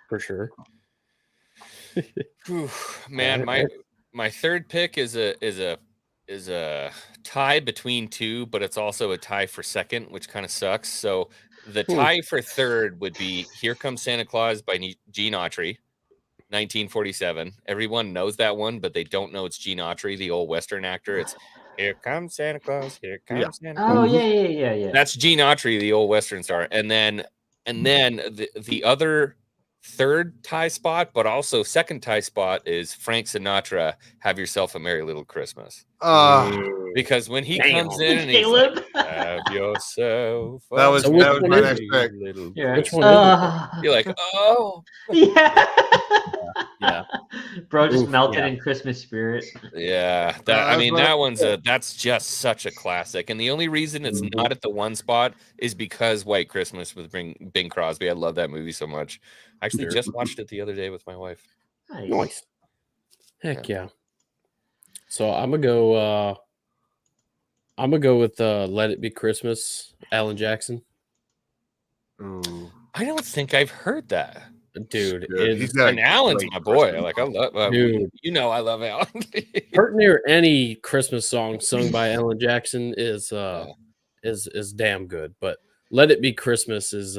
For sure. Whew, man, my third pick is a tie between 2, but it's also a tie for second, which kind of sucks. So the tie for third would be "Here Comes Santa Claus" by Gene Autry, 1947. Everyone knows that one, but they don't know it's Gene Autry, the old Western actor. It's "Here Comes Santa Claus, here comes Santa Claus." Oh yeah. That's Gene Autry, the old Western star. And then the other third tie spot, but also second tie spot is Frank Sinatra, "Have Yourself a Merry Little Christmas." Because when he Damn. comes in and he's like, Caleb. have yourself That was- a that was my merry next pick. little Yeah. Which one is it? You're like, oh, Yeah. Yeah. Bro just Oof, melted yeah. in Christmas spirit. yeah. I That's mean, what- that one's that's just such a classic. And the only reason it's not at the one spot is because White Christmas with Bing Crosby. I love that movie so much. I actually Sure. just watched it the other day with my wife. Nice. Nice. Heck yeah. So I'm gonna go. I'm gonna go with "Let It Be Christmas," Alan Jackson. Ooh. I don't think I've heard that. Dude, Good. it's He's got a And Alan's great my boy. Christmas Like I song. love, Dude. you know, I love Alan. hurt near any Christmas song sung by Alan Jackson is damn good. But "Let It Be Christmas" is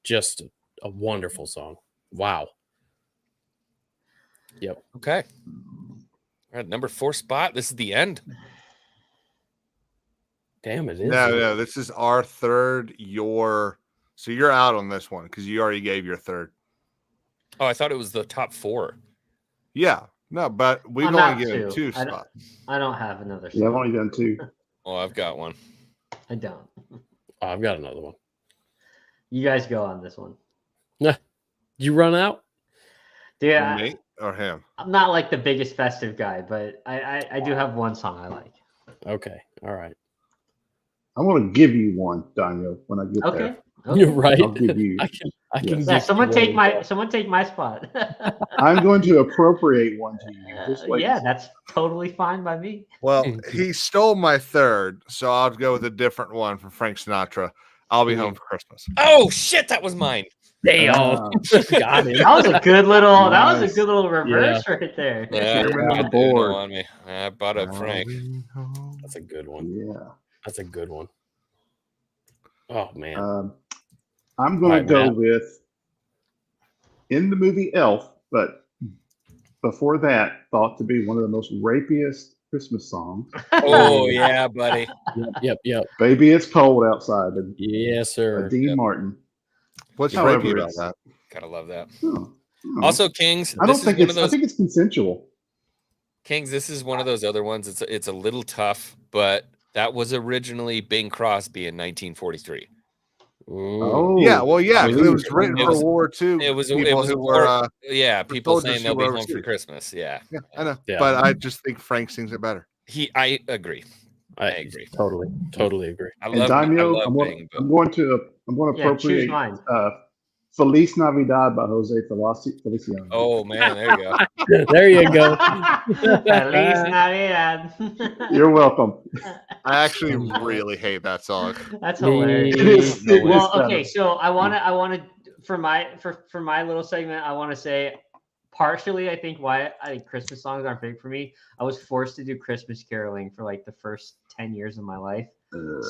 just a wonderful song. Wow. Yep. Okay. All right, number 4 spot. This is the end. Damn, it is. No, this is our third. So you're out on this one because you already gave your third. Oh, I thought it was the top 4. Yeah, no, but we've I'm only out given two. 2 I don't- spots. I don't have another Yeah, I've song. only done 2. Oh, I've got one. I don't. Oh, I've got another one. You guys go on this one. You run out? Dude, Nate or him? I'm not like the biggest festive guy, but I do have one song I like. Okay. All right. I'm going to give you one, Daniel, when I get Okay. there. Okay. You're right. I'll give you. I can Yes. Yeah, give someone you take one. someone take my spot. I'm going to appropriate one to you. Just wait. Yeah, that's totally fine by me. Well, he stole my third, so I'll go with a different one from Frank Sinatra. I'll be home for Christmas. Oh shit, that was mine. Damn. Ah. Got it. That was a good little Nice. reverse right there. Yeah, You're on the I board. on me. I bought up Frank. That's a good one. Yeah. That's a good one. Oh man. I'm going Right, to go Matt. with in the movie Elf, but before that, thought to be one of the most rapiest Christmas songs. Oh yeah, buddy. Yep. Baby, It's Cold Outside, by Yes, sir. Dean Yep. Martin. What's However, rapey about it's- that? Gotta love that. Oh, oh. Also, Kings. I don't This is think one it's. of I those think it's consensual. Kings. This is one of those other ones. It's a little tough, but that was originally Bing Crosby in 1943. Oh, Yeah, well, yeah, 'cause it was It written It for was- World War II. it was a- people it was a who were. war- Yeah, For people soldiers saying they'll who be were home for overseas. Christmas. Yeah, Yeah, I know, Yeah. but I just think Frank sings it better. I agree. I I agree. totally agree. I and love, I Daniel, love I'm Bing, but going to Yeah, choose appropriate mine. Feliz Navidad by Jose Feliciano. oh man, there you go. There you go. Feliz Navidad. You're welcome. I actually really hate that song. That's hilarious. It is- it Well, is kind okay, of- so I want to for my little segment, I want to say partially I think why Christmas songs aren't big for me. I was forced to do Christmas caroling for like the first 10 years of my life.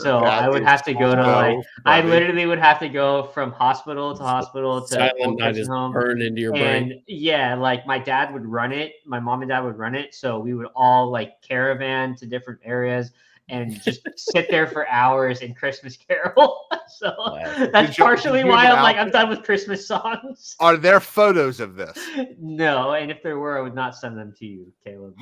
So That I would is have to go to so like I funny. literally would have to go from hospital to hospital to Silent old Night person is home. burned into your And brain. yeah, like my dad would run it, my mom and dad would run it. So we would all like caravan to different areas and just sit there for hours and Christmas carol. So Wow. that's Did you partially have why an I'm like, I'm outfit? done with Christmas songs. Are there photos of this? No, and if there were, I would not send them to you, Caleb.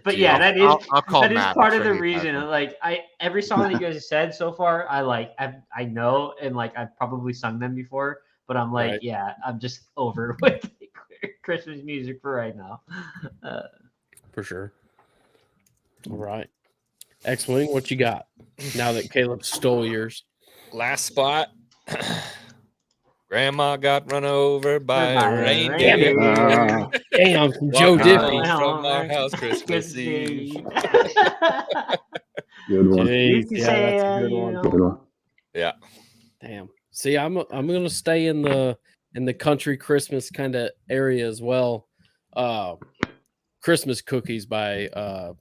But Gee, yeah, I'll- that is I'll call that is Matt. part I'm of sure the he has reason. one. Like every song that you guys have said so far, I know, and like I've probably sung them before, but I'm like, Right. yeah, I'm just over with Christmas music for right now. For sure. All right. X-Wing, what you got? Now that Caleb stole yours. Last spot. Grandma got run over by By a a reindeer. reindeer. Damn, from Joe Walking Diffie. home from our house Christmas Eve. Good one. Jeez, You yeah, say, that's a good you one. know. Good one. Yeah. Damn. See, I'm gonna stay in the country Christmas kind of area as well. Christmas Cookies by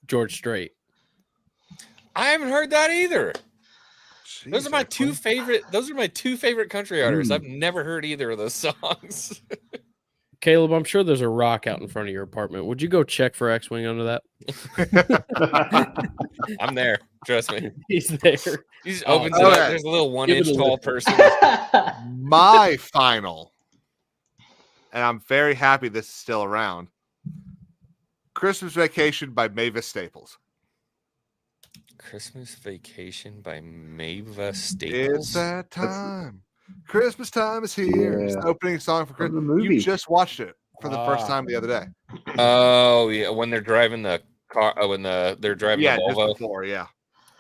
George Strait. I haven't heard that either. Those Jeez, are my X-Wing. two favorite country artists. I've never heard either of those songs. Caleb, I'm sure there's a rock out in front of your apartment. Would you go check for X-Wing under that? I'm there. Trust me. He's there. He just Oh, opens it okay. up. There's a little Give it 1-inch a tall look. person. My final, and I'm very happy this is still around. Christmas Vacation by Mavis Staples. Christmas Vacation by Mavis It's Staples. that time. Christmas time is here. It's Yeah. the opening song for From the Christmas. You movie. just watched it for the first Ah. time the other day. Oh yeah, when they're driving the car, when they're driving Yeah, the just Volvo, before. Yeah.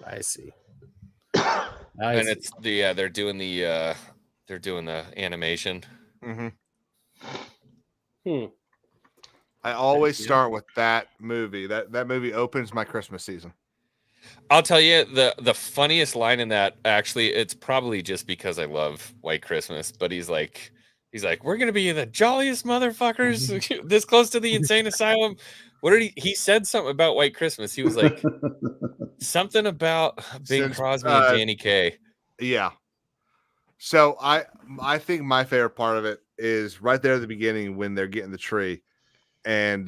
I see. and it's they're doing the animation. Mm-hmm. Hmm. I always Yeah. start with that movie. That movie opens my Christmas season. I'll tell you the funniest line in that, actually, it's probably just because I love White Christmas, but he's like, we're gonna be the jolliest motherfuckers this close to the insane asylum. What did he said something about White Christmas? He was like something about Bing Since, Crosby and Danny Kaye. Yeah. So I think my favorite part of it is right there at the beginning when they're getting the tree, and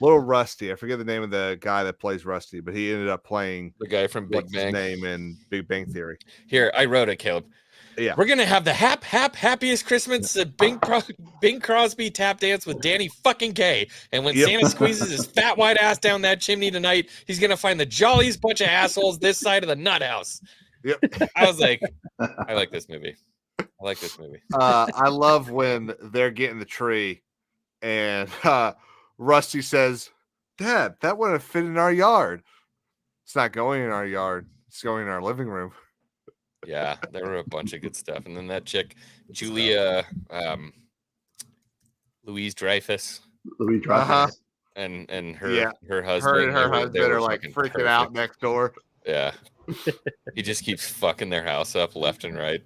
little Rusty. I forget the name of the guy that plays Rusty, but he ended up playing The guy from Big what's Bang. his name in Big Bang Theory. Here, I wrote it, Caleb. Yeah. We're gonna have the happiest Christmas Bing Crosby tap dance with Danny fucking Kaye. And when Yep. Santa squeezes his fat white ass down that chimney tonight, he's gonna find the jolliest bunch of assholes this side of the nut house. Yep. I was like, I like this movie. I love when they're getting the tree, and Rusty says, "Dad, that wouldn't fit in our yard." It's not going in our yard. It's going in our living room. Yeah, there were a bunch of good stuff. And then that chick, Julia Louise Dreyfus, Louis Dreyfus. and her Yeah. her Her husband, and her husband are like fucking freaking out perfect. next door. Yeah. He just keeps fucking their house up left and right.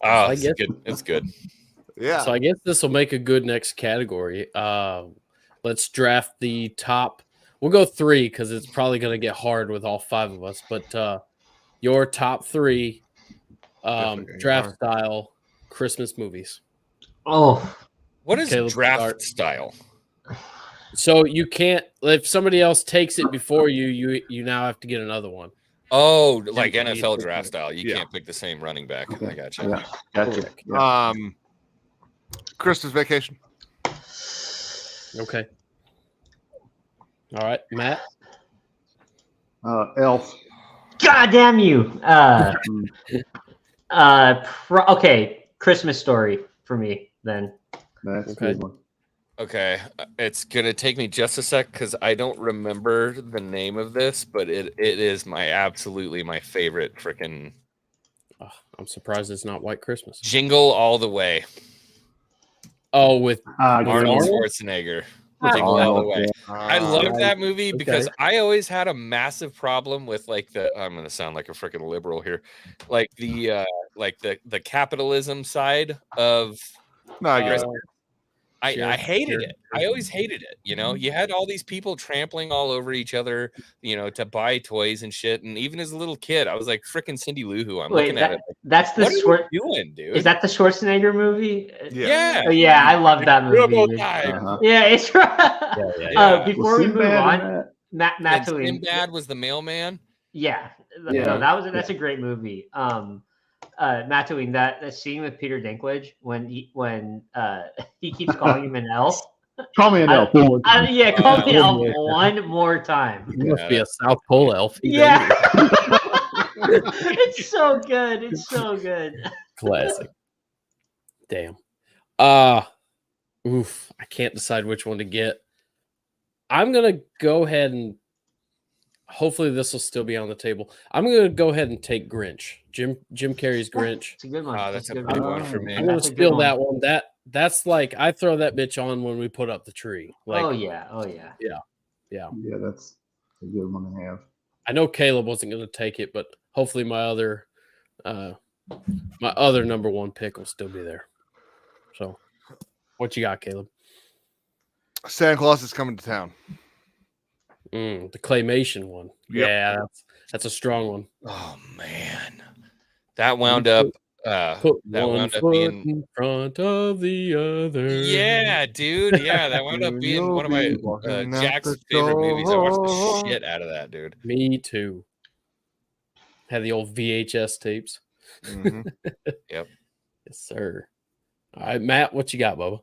Oh, I it's guess- good. It's good. Yeah. So I guess this will make a good next category. Let's draft the top. We'll go 3 because it's probably going to get hard with all 5 of us. But your top 3 Definitely getting draft hard. style Christmas movies. Oh, What is Caleb, draft start. style? So you can't, if somebody else takes it before you now have to get another one. Oh, like Yeah, NFL yeah. draft style. You Yeah. can't pick the same running back. Okay. I gotcha. Yeah, gotcha. Correct. Yeah. Christmas Vacation. Okay. All right, Matt. Elf. God damn you. Okay, Christmas Story for me then. That's Okay. a good one. Okay, it's gonna take me just a sec because I don't remember the name of this, but it is absolutely my favorite freaking Oh, I'm surprised it's not White Christmas. Jingle All the Way. Oh, with Arnold Arnold? Schwarzenegger. Jingle All the Arnold, Way. yeah. I love that movie okay. because I always had a massive problem with like I'm gonna sound like a freaking liberal here, like the capitalism side of. No, I guess. I hated sure, it. I always hated it. You know, you had all these people trampling all over each other, you know, to buy toys and shit. And even as a little kid, I was like, freaking Cindy Lou Who. I'm Wait, looking at it. that's the What are you doing, dude? Is that the Schwarzenegger movie? Yeah. Oh, yeah, I love that movie. Durable guy. Uh-huh. Yeah, it's right. Yeah. Before we move Sinbad in on, that? And Mattoline. Sinbad was the mailman. Yeah, Yeah. no, that's a great movie. Mattoline, that scene with Peter Dinklage when he keeps calling him an elf. Call me an elf. one more time. Yeah, call me Yeah. elf one more time. He must be a South Pole elf. He Yeah. does. It's so good. It's so good. Classic. Damn. Oof. I can't decide which one to get. I'm gonna go ahead and hopefully this will still be on the table. I'm gonna go ahead and take Grinch. Jim Carrey's Grinch. It's a good one. That's a good big one. one for me. I'm gonna That's a good steal one. that one. That's like I throw that bitch on when we put up the tree. Like Oh yeah. Yeah, that's a good one to have. I know Caleb wasn't gonna take it, but hopefully my other number one pick will still be there. So what you got, Caleb? Santa Claus is coming to town. The claymation one. Yep. Yeah, that's a strong one. Oh man, that wound up. Put That one wound up foot being. in front of the other. Yeah, dude. Yeah, that wound up being one of my Walking out Jack's the favorite movies. I watched door. the shit out of that, dude. Me too. Had the old VHS tapes. Mhm. Yes, sir. All right, Matt, what you got, Bubba?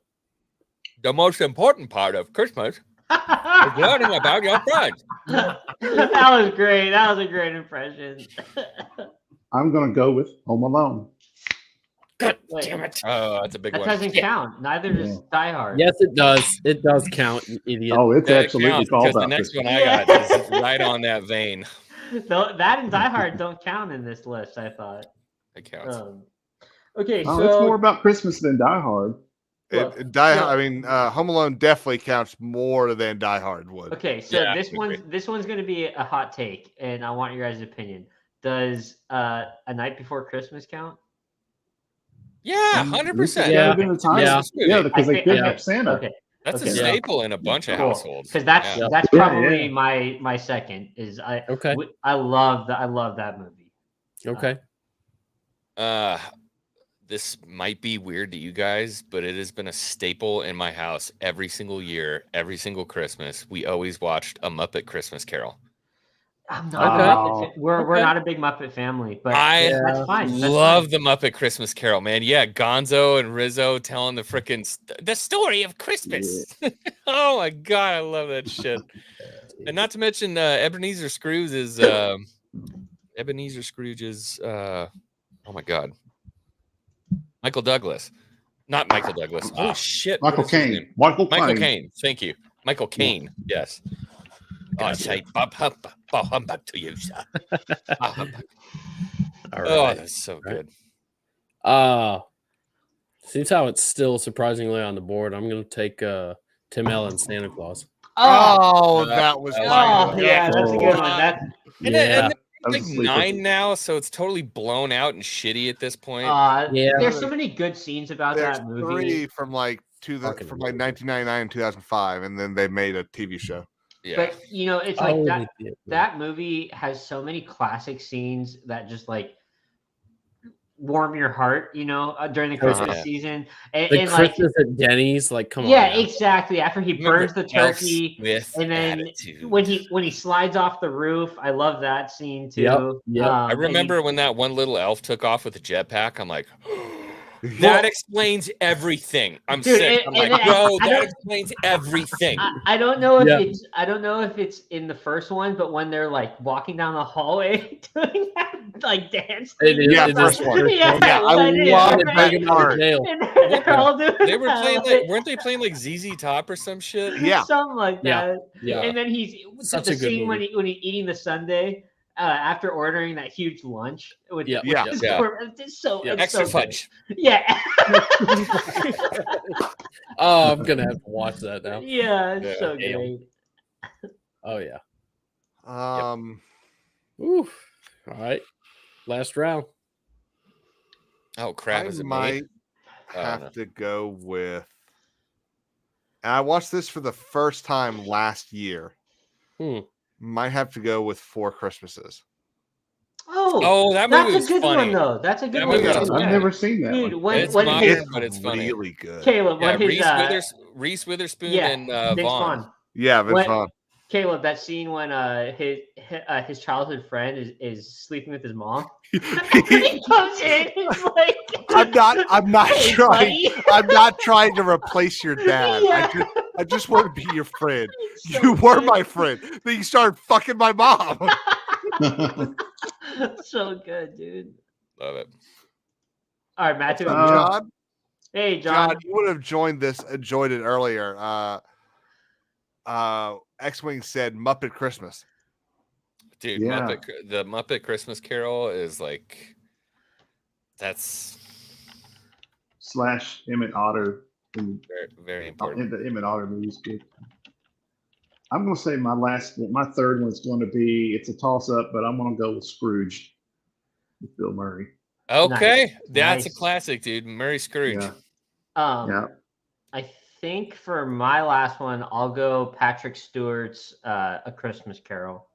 The most important part of Christmas is learning about your friends. That was great. That was a great impression. I'm gonna go with Home Alone. Wait, Damn it. Oh, that's a big that one. doesn't count. Neither does Die Hard. Yes, it does. It does count, you idiot. Oh, it's Yeah, it absolutely counts all because the about next Christmas. one I got is right on that vein. That and Die Hard don't count in this list, I thought. It counts. Okay, Oh, so it's more about Christmas than Die Hard. Look, I mean, Home Alone definitely counts more than Die Hard would. okay, so Yeah, this I agree. one's going to be a hot take, and I want your guys' opinion. Does A Night Before Christmas count? Yeah, This 100%. has Yeah. gotta be the time. Yeah. Yeah, because they think- kidnapped Santa. Okay, That's Okay. a Yeah. staple in a bunch of households. because that's Yeah. that's Yeah, probably yeah. my second. Is Okay. I love that movie. Okay. This might be weird to you guys, but it has been a staple in my house every single year, every single Christmas. We always watched A Muppet Christmas Carol. I'm not. Okay. We're Okay. not a big Muppet family, but I that's fine. That's love fine. the Muppet Christmas Carol, man. Yeah, Gonzo and Rizzo telling the freaking the story of Christmas. Oh my god, I love that shit. And not to mention Ebenezer Scrooge is Ebenezer Scrooge is oh my god, Michael Douglas, not Michael Douglas. Oh shit, what Michael is his Caine. name? Michael Michael Caine. Caine. Thank you, Michael Caine. Yes. I say Bob humbug to you, sir. Bob humbug. All Oh, right. that's so Right. good. Seems how it's still surprisingly on the board. I'm going to take Tim Allen's Santa Claus. Oh, that was Oh, my yeah, that's a good one. Oh. That's And, Yeah. and That it's was a like sleeper. 9 now, so it's totally blown out and shitty at this point. Yeah. There's so many good scenes about There's that movie. 3 from like Fucking from like 1999 and 2005, and then they made a TV show. Yeah. But it's like Oh, that. they did. That movie has so many classic scenes that just like warm your heart, during the Christmas Yeah. season. And, The and like, Christmas at Denny's, like, come on. yeah, now. exactly. After he Remember burns the Elf turkey, with and then attitude. when he slides off the roof, I love that scene too. Yep, yep. I and he- remember when that one little elf took off with a jetpack. I'm like, that explains everything. I'm Dude, sick. and- I'm and like, I bro, that don't- explains everything. I don't know if Yeah. it's in the first one, but when they're like walking down the hallway doing that like dance. It thing. is. Yeah, it first is. one. Yeah, Yeah, I it is. love They that bring him out of part. jail. And they're all doing They were that, playing like, weren't they playing like ZZ Top or some shit? Yeah. something like Yeah. that. Yeah. And then he's Such the a good scene when movie. he's eating the sundae after ordering that huge lunch. With, Yeah. with Yeah. his Yeah. It's so Yeah. it's Extra so good. fudge. Yeah. Oh, I'm going to have to watch that now. Yeah, it's Yeah. so Damn. great. Oh, yeah. Um, All right. Last round. Oh crap! I Is it me? might Oh, have no. to go with. And I watched this for the first time last year. Hmm. Might have to go with Four Christmases. Oh, that movie that's was a good funny. one though. That's a good That one. movie though. was I've Yeah. never seen that Dude, one. when It's when modern, his but it's funny. Really good. Caleb, Yeah, when his Reese Witherspoon yeah, and Vince Vaughn. Vaughn. Yeah, Vince What- Vaughn. Caleb, that scene when his childhood friend is sleeping with his mom. he comes in, he's like, I'm not "Hey, trying. buddy." I'm not trying to replace your dad. Yeah. I just want to be your friend. So You were good. my friend. Then you started fucking my mom. So good, dude. Love it. All right, Matthew. John, Hey, John. you would have enjoyed it earlier. X-Wing said Muppet Christmas. Dude, Yeah. the Muppet Christmas Carol is like that's / Emmett Otter. And very, very important. the Emmett Otter movie is good. I'm going to say my third one's going to be, it's a toss up, but I'm going to go with Scrooge with Bill Murray. Okay, that's a Nice. classic, dude. Murray Scrooge. Yeah. Um, Yeah. I think for my last one, I'll go Patrick Stewart's A Christmas Carol.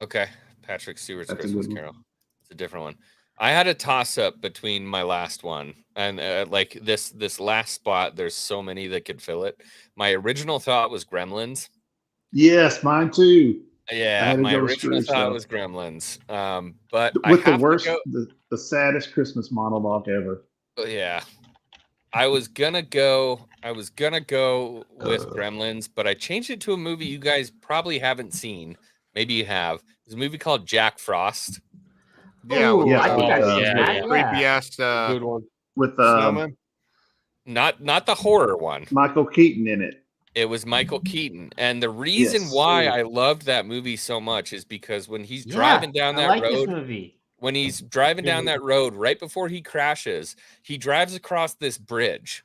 Okay, Patrick Stewart's That's a Christmas good one. Carol. It's a different one. I had a toss up between my last one and like this last spot. There's so many that could fill it. My original thought was Gremlins. Yes, mine too. Yeah, had to my go with original Scrooge, thought though. was Gremlins. But I With the have to worst, go- the saddest Christmas monologue ever. Yeah. I was gonna go with Gremlins, but I changed it to a movie you guys probably haven't seen. Maybe you have. It's a movie called Jack Frost. Yeah, Ooh, yeah, I think I've yeah, seen yeah. that. creepy Yeah. ass Good one. with snowman. Not the horror one. Michael Keaton in it. It was Michael Keaton. And the reason Yes. why I loved that movie so much is because when he's Yeah, driving down I that like this road, movie. when he's driving Good down movie. that road right before he crashes, he drives across this bridge,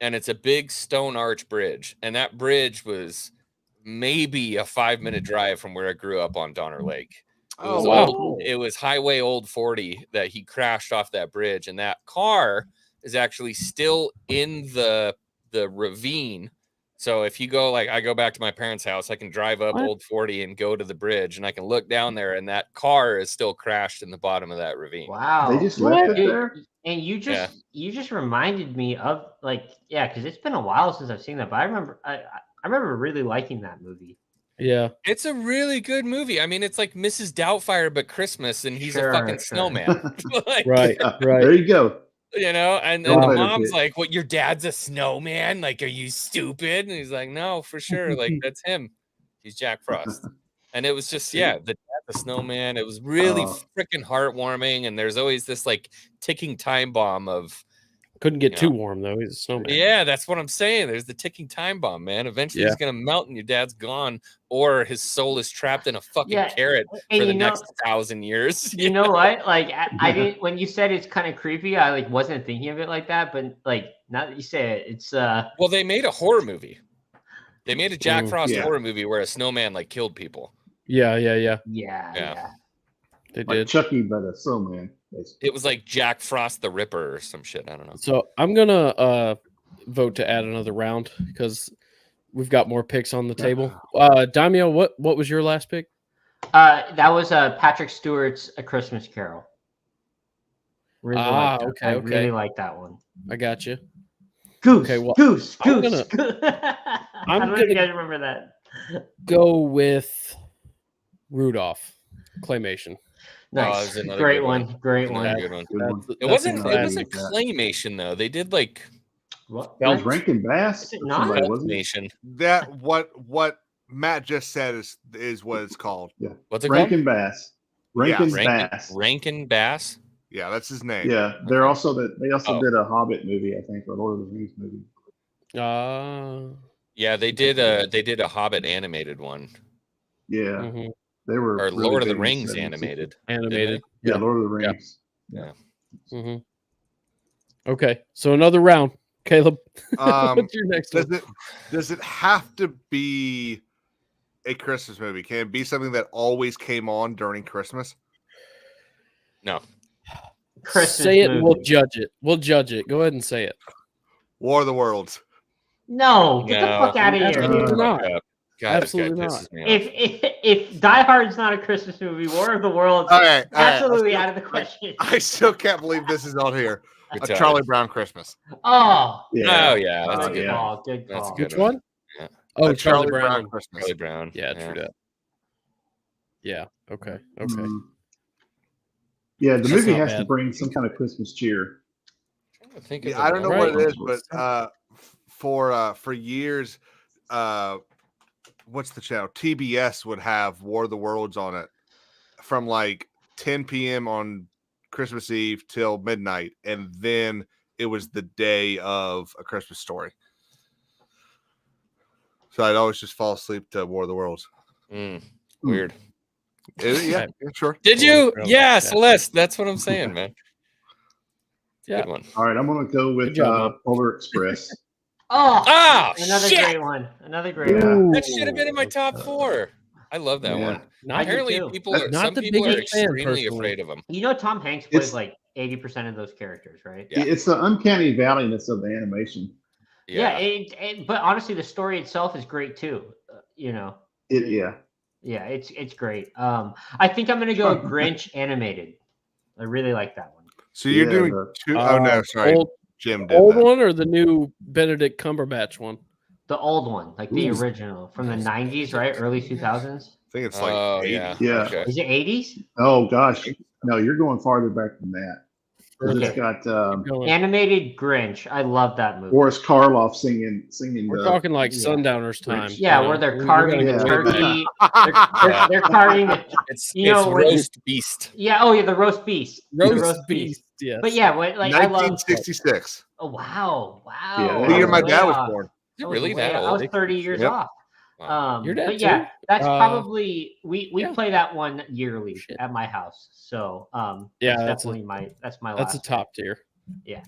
and it's a big stone arch bridge. And that bridge was maybe a 5-minute drive from where I grew up on Donner Lake. It was Oh, wow. old, it was Highway Old 40 that he crashed off that bridge, and that car is actually still in the ravine. So if you go, like, I go back to my parents' house, I can drive up What? Old 40 and go to the bridge, and I can look down there, and that car is still crashed in the bottom of that ravine. Wow. They just left it Dude, there. and you just reminded me of, like, yeah, because it's been a while since I've seen that, but I remember really liking that movie. Yeah. It's a really good movie. I mean, it's like Mrs. Doubtfire but Christmas, and he's Sure, a fucking sure. snowman. Like, Right. Yeah, Right. There you go. you know, and the Elevator mom's pitch. like, "What? Your dad's a snowman? Like, are you stupid?" And he's like, "No, for sure. Like, that's him. He's Jack Frost." And it was just, yeah, the snowman. It was really freaking heartwarming. And there's always this like ticking time bomb of, Couldn't get You too know. warm though. He's a snowman. yeah, that's what I'm saying. There's the ticking time bomb, man. Eventually, Yeah. he's gonna melt, and your dad's gone, or his soul is trapped in a fucking Yeah, carrot and for the you know- next 1,000 years. You know what? Like, I didn't, when you said it's kind of creepy, I like wasn't thinking of it like that, but like now that you say it, it's Well, they made a horror movie. They made a Jack Frost yeah. horror movie where a snowman like killed people. Yeah. yeah. They Like did. Chucky, but a snowman. basically. It was like Jack Frost the Ripper or some shit. I don't know. So I'm gonna vote to add another round because we've got more picks on the table. Daimio, what was your last pick? That was Patrick Stewart's A Christmas Carol. Really liked that. okay, I okay. really like that one. I got you. Goose, Okay, well, goose, I'm goose. I don't know if you guys remember that. Go with Rudolph claymation. Nice, there's another great good one, great Another one. good one. Good one. It wasn't. another It wasn't classic. claymation though. They did like What? It was Rankin Bass. Is it or not? somebody, wasn't it? claymation. That what Matt just said is what it's called. What's it called? Rankin Bass. Rankin Bass. Rankin Bass. Yeah, that's his name. Yeah, they're also they also Oh. did a Hobbit movie, I think, or Lord of the Rings movie. Yeah, they did a Hobbit animated one, Yeah, Mhm. they were or really Lord of the big in Rings 70s. animated. Animated. Yeah, Yeah. Lord of the Rings. hmm Okay, so another round. Caleb, what's your next Does one? it have to be a Christmas movie? Can it be something that always came on during Christmas? No, Christmas Say it and we'll movie. judge it. We'll judge it. Go ahead and say it. War of the Worlds. No, get the No. fuck out of here. Absolutely not. God, Absolutely this guy not. pisses me off. If Die Hard's not a Christmas movie, War of the Worlds Okay, absolutely out of the question. I still can't believe this is on here. Good A time. Charlie Brown Christmas. Oh, Oh yeah, that's a Oh, good yeah. call, good That's call. good. Which one? Yeah. Oh, A Charlie Brown. Christmas. Charlie Brown. Yeah, true that. Yeah. Okay. Okay. Yeah, the That's movie not has to bad. bring some kind of Christmas cheer. I think Yeah, I don't know Right. what it is, but for years, what's the channel? TBS would have War of the Worlds on it from like 10 p.m. on Christmas Eve till midnight, and then it was the day of A Christmas Story. So I'd always just fall asleep to War of the Worlds. Weird. Yeah, sure. Did you? Really? Yeah, Yeah. Celeste. That's what I'm saying, man. Yeah. Good one. All right, I'm gonna go with Good job, man. Polar Express. Oh, Ah, another shit! great one. Another great Yeah. one. That should have been in my top 4. I love that Yeah. one. Not, I do Apparently, too. people are Not some the people are biggest fan, extremely personally. afraid of him. You know, Tom Hanks plays It's- like 80% of those characters, right? Yeah. It's the uncanny valleyness of the animation. Yeah. Yeah, But honestly, the story itself is great too. You know. Yeah. Yeah, it's great. I think I'm gonna go Grinch animated. I really like that one. So you're Yeah, doing the- two oh no, sorry. Old, Jim did old that. one or the new Benedict Cumberbatch one? The old one, like the Ooh. original from the 90s, right? Early 2000s. I think it's like oh 80. yeah, Yeah. Okay. Is it 80s? Oh gosh, no, you're going farther back than that. 'Cause further. it's got Going. Animated Grinch. I love that movie. Boris Karloff singing. We're the talking like yeah. Sundowners time. Yeah, you where know? they're We carving gotta the get way back. turkey. Yeah. They're carving the. It's when- roast beast. Yeah. Oh yeah, the roast beast. The Roast beast. Yes. But yeah, like I love. 1966. Oh wow, wow. Yeah, The I year was my way dad was off. born. Is it I was really way that off. I old? was 30 years Yep. off. Wow. Your dad But yeah, too? that's probably we yeah. play that one yearly Shit. at my house. So Yeah, that's that's a- definitely that's my That's a last top tier. Yeah.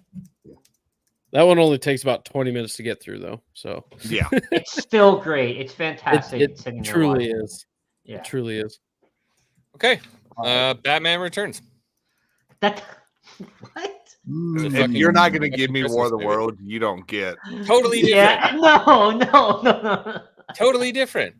That one only takes about 20 minutes to get through, though. So Yeah. It's still great. It's fantastic. it sitting there truly watching. is. Yeah. It truly is. Okay. Batman Returns. That what? Mm. It's If fucking- you're not going to fucking give me Christmas War of the movie. World, you don't get. Totally different. Yeah. No. Totally different.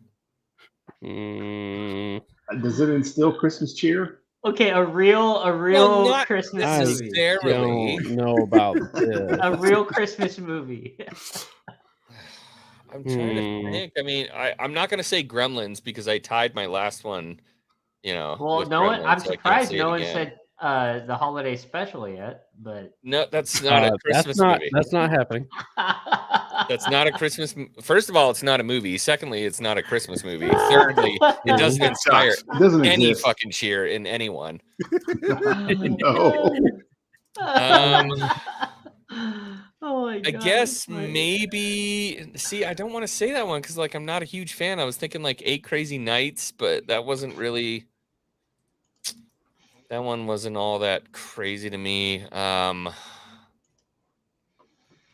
Mm, Does it instill Christmas cheer? Okay, a real not Christmas I movie. necessarily. don't know about this. A real Christmas movie. I'm trying to Hmm. think. I mean, I'm not going to say Gremlins because I tied my last one. You know. Well, with no one. Gremlins, I'm so I can't surprised say it no one again. said the holiday special yet. But No, that's not a Christmas movie. That's not happening. That's not a Christmas. First of all, it's not a movie. Secondly, it's not a Christmas movie. Thirdly, it doesn't It inspire sucks. It doesn't any exist. fucking cheer in anyone. No. Oh my god. I guess my- maybe. See, I don't want to say that one because, like, I'm not a huge fan. I was thinking like 8 Crazy Nights, but that wasn't really. That one wasn't all that crazy to me.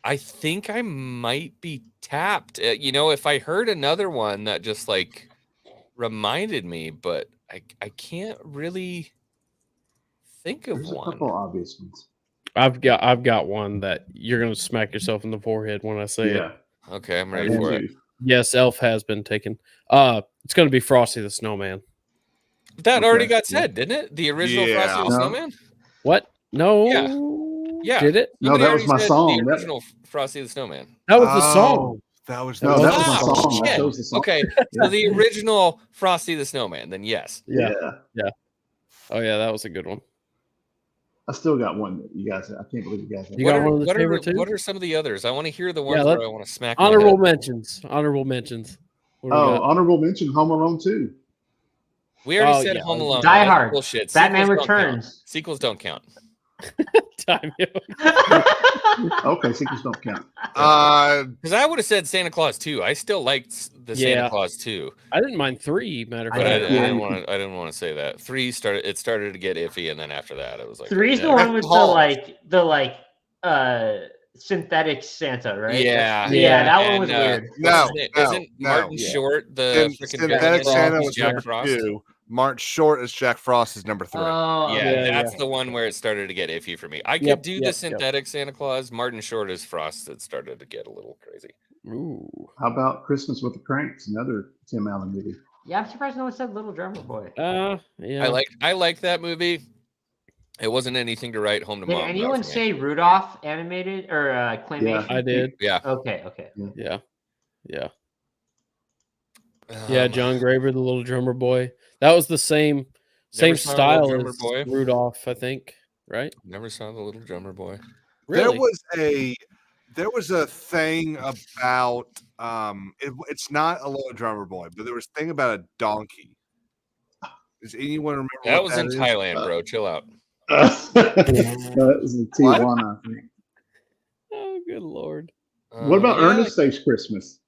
I think I might be tapped. You know, if I heard another one that just like reminded me, but I can't really think of There's a one. couple obvious ones. I've got one that you're gonna smack yourself in the forehead when I say it. Yeah. Okay, I'm I ready do for it. too. Yes, Elf has been taken. It's gonna be Frosty the Snowman. That already Okay, got yeah. said, didn't it? The original Yeah. Frosty the No. Snowman? What? No. Yeah. Did it? No, Somebody that was already my said song. The That- original Frosty the Snowman. That was the song. Oh, That was No, that was my Ah, song. I shit. chose the song. Okay, Yeah. so the original Frosty the Snowman, then yes. Yeah. Yeah. Oh yeah, that was a good one. I still got one that you guys. I can't believe you guys. You got one of the what favorite too? What are some of the others? I want to hear the ones let- where I want to smack my Honorable head. mentions. Honorable mentions. What do we Oh, got? honorable mention: Home Alone 2. We already Oh, said yeah. Home Alone. Die That's Hard. Bullshit. Batman Sequels don't count. Returns. Sequels don't count. Time. Okay, sequels don't count. Because I would have said Santa Claus 2. I still liked the Santa Yeah. Claus 2, I didn't mind 3. Matter of but I, fact. Yeah. didn't want to say that. 3 started to get iffy, and then after that, it was like Three's the yeah. one with the Balls. synthetic Santa, right? Yeah, Yeah, that one and, was weird. what's No, his name? no, Isn't no. Martin Yeah. Short the freaking Synthetic Batman? Santa He's was Jack number Frost? 2. March Short is Jack Frost is number 3. Oh, Yeah, Yeah, that's yeah. the one where it started to get iffy for me. I could Yep, do yep, the yep. synthetic Santa Claus. Martin Short is Frost that started to get a little crazy. Ooh. How about Christmas with the Cranks? Another Tim Allen movie. yeah. I'm surprised no one said Little Drummer Boy. Yeah. I like that movie. It wasn't anything to write home to Did mom. about anyone for me. say Rudolph animated or claymation? I did. Yeah. Okay. Yeah. Yeah. Yeah, John Graver, the Little Drummer Boy. That was the same Never saw the Little style Drummer as Boy. Rudolph, I think. Right? Never saw the Little Drummer Boy. Really? There was a thing about it's not a Little Drummer Boy, but there was a thing about a donkey. Does anyone remember That what was in is? Thailand, bro. Chill out. No, that was in What? Tijuana, I think. Oh, good lord. What about yeah, Ernest Saves Christmas?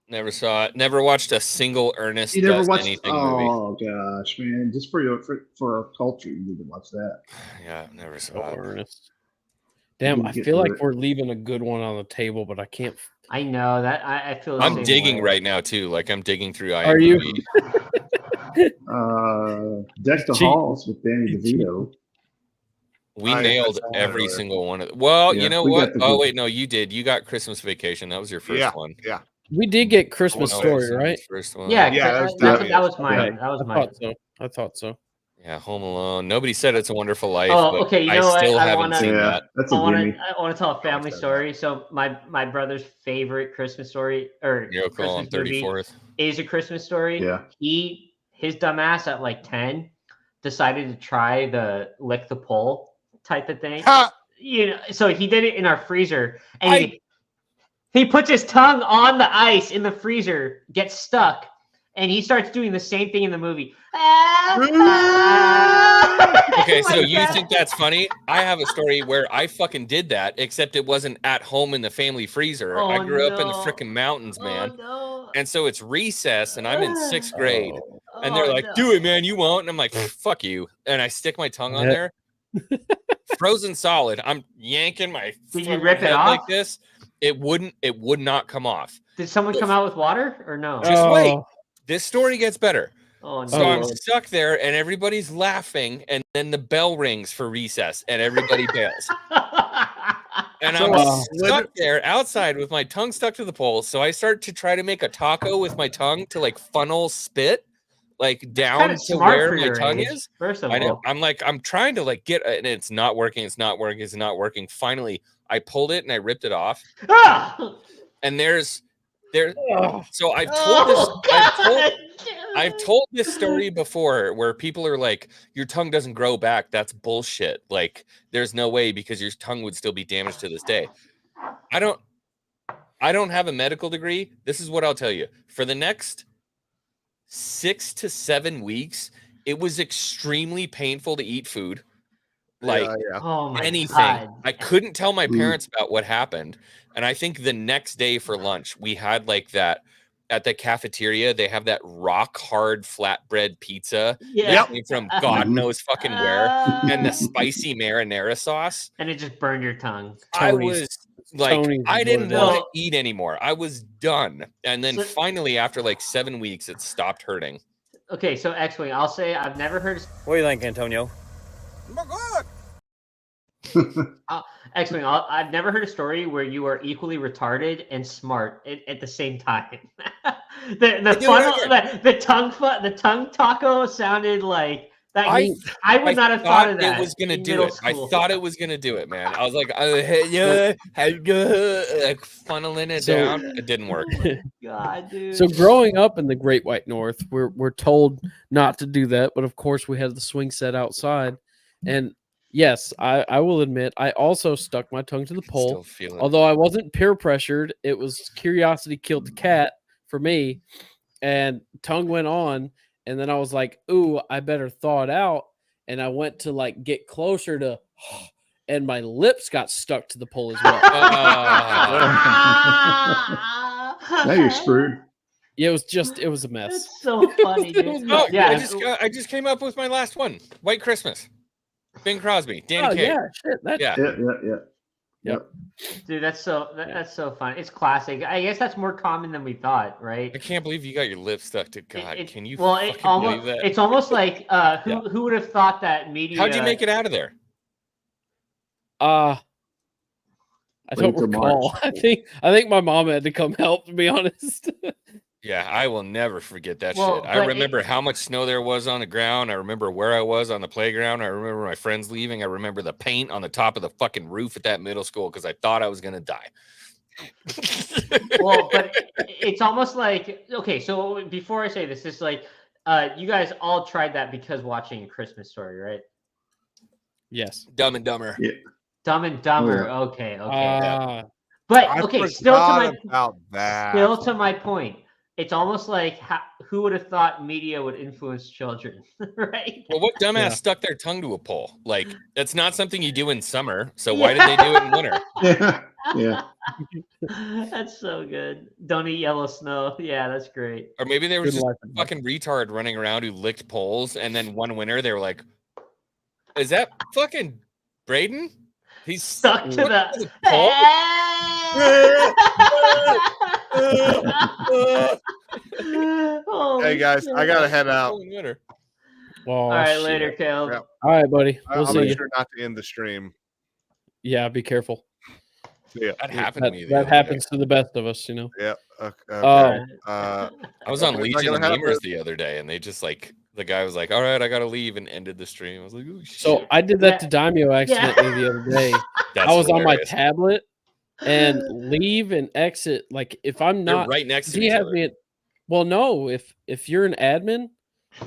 Never saw it. Never watched a single Ernest You never Does watched? Anything movie. Oh gosh, man! Just for our culture, you need to watch that. Yeah, never Oh, saw it. Ernest. Damn, Didn't I get feel through like it. we're leaving a good one on the table, but I can't. I know that. I feel. The I'm same digging way. right now too. Like I'm digging through IMDb. Are you? Dexter Cheat. Halls with Danny DeVito. We I nailed saw that every earlier. single one of. Well, Yeah, you know we got what? the Oh good- wait, no, you did. You got Christmas Vacation. That was your first Yeah, one. yeah. We did get Christmas Oh, Story, That was right? First one. Yeah, Yeah, that, that was that, definitely that was mine. Okay. That was I mine. thought so. I thought so. Yeah, Home Alone. Nobody said It's a Wonderful Life. Oh, but okay, you know I what? still I haven't wanna- seen Yeah, that. that's a I want gimme. to tell a family story. So my brother's favorite Christmas story or Miracle on Christmas movie 34th. is A Christmas Story. Yeah. His dumbass at like 10 decided to try the lick the pole type of thing. Ha! So he did it in our freezer, and he puts his tongue on the ice in the freezer, gets stuck, and he starts doing the same thing in the movie. Okay, so Like you that. think that's funny? I have a story where I fucking did that, except it wasn't at home in the family freezer. I Oh, grew up in the no. freaking mountains, man. Oh, no. And so it's recess, and I'm in 6th grade. Oh, And they're Oh, like, no. do it, man, you won't. And I'm like, fuck you. And I stick my tongue on Yeah. there. Frozen solid. I'm yanking my Did you fucking rip it head like off? this. It would not come off. Did someone come out with water or no? Just wait. Oh, This story gets better. Oh, no. So I'm Lord. stuck there, and everybody's laughing, and then the bell rings for recess, and everybody bails. And I'm So, stuck there outside with my tongue stuck to the pole. So I start to try to make a taco with my tongue to like funnel spit like down Kinda to smart where for my your tongue age, is. First of I know. all, I'm trying to like get, and it's not working. It's not working. It's not working. Finally, I pulled it and I ripped it off. Ah! And there's oh, so I've told this. Oh, I've told this story before where people are like, your tongue doesn't grow back. That's bullshit. Like, there's no way, because your tongue would still be damaged to this day. I don't have a medical degree. This is what I'll tell you. For the next 6 to 7 weeks, it was extremely painful to eat food. Like yeah. Oh my anything. God. I couldn't tell my Mm. parents about what happened. And I think the next day for lunch, we had like that at the cafeteria. They have that rock hard flatbread pizza Yeah. that came from God Mhm. knows fucking where, and the spicy marinara sauce. And it just burned your tongue. I Tony's. was like, Tony's I is didn't what it want is. to eat anymore. I was done. And then So- finally, after like 7 weeks, it stopped hurting. Okay, so X-Wing, I'll say I've never heard What do you think, Antonio? X-Wing. I've never heard a story where you are equally retarded and smart at the same time. the tongue taco sounded like that. I would not have thought of that. It was gonna in do middle it. I school. thought it was gonna do it, man. I was like, yeah, like funneling it So- down. It didn't work. God, dude. So growing up in the Great White North, we're told not to do that, but of course we had the swing set outside. And yes, I will admit I also stuck my tongue to the pole. Still feel it. Although I wasn't peer pressured, it was curiosity killed the cat for me. And tongue went on, and then I was like, "Ooh, I better thaw it out." And I went to like get closer to, and my lips got stuck to the pole as well. now you're screwed. Yeah, it was a mess. That's so funny, dude. Oh, Yeah. I just came up with my last one. White Christmas. Bing Crosby, Danny Oh Kaye. yeah, shit. That, Yeah. Yeah. Dude, that's so fun. It's classic. I guess that's more common than we thought, right? I can't believe you got your lips stuck to God. Can you Well, fucking almost, believe that? it's almost like who Yeah. who would have thought that media? How'd you make it out of there? I Wait don't till recall. March. I think my mom had to come help, to be honest. Yeah, I will never forget that Well, shit. I but remember how much snow there was on the ground. I remember where I was on the playground. I remember my friends leaving. I remember the paint on the top of the fucking roof at that middle school because I thought I was gonna die. Well, but it's almost like, okay, so before I say this, it's like you guys all tried that because watching A Christmas Story, right? Yes. Dumb and Dumber. Dumb and Dumber. Okay. But I okay, forgot about that. still to my point, it's almost like who would have thought media would influence children, right? Well, what dumbass Yeah. stuck their tongue to a pole? Like, that's not something you do in summer. So why did they do it in winter? Yeah. That's so good. Don't eat yellow snow. Yeah, that's great. Or maybe there was Good just life a advice. fucking retard running around who licked poles, and then one winter they were like, "Is that fucking Braden? He's Stuck to the pole." Holy Hey guys, I gotta shit. head out. In winter. Oh, All right, shit. later, Caleb. Yeah. All right, buddy. I'll We'll see make you. sure not to end the stream. Yeah, be careful. Yeah. That happened to me. the That other day. happens to the best of us, you know. Yeah. Okay. Oh, Uh, I was on It's not Legion of gonna happen. Lemurs the other day, and they just like the guy was like, "All right, I gotta leave," and ended the stream. I was like, "Oh shit!" so I did that to Daimyo accidentally the other day. That's I was on my hilarious. tablet and leave and exit. Like if I'm They're not, right next to he each has other. me at, well, no. If you're an admin,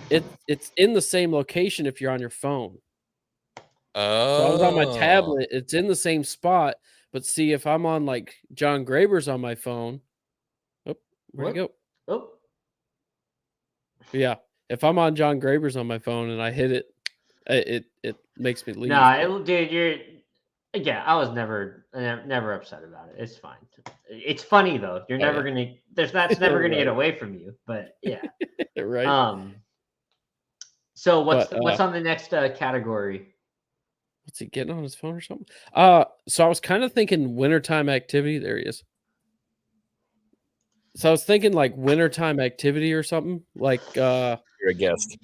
it's in the same location if you're on your phone. Oh, So I was on my tablet. It's in the same spot, but see if I'm on like John Graber's on my phone. Oh, where'd it go? Oh, Yeah, if I'm on John Graber's on my phone and I hit it, it makes me leave. no, dude, I was never upset about it. It's fine. It's funny though. You're never gonna. That's never gonna get away from you. But yeah, right. So what's on the next category? What's he getting on his phone or something? So I was kind of thinking wintertime activity. There he is. So I was thinking like wintertime activity or something. Like you're a guest.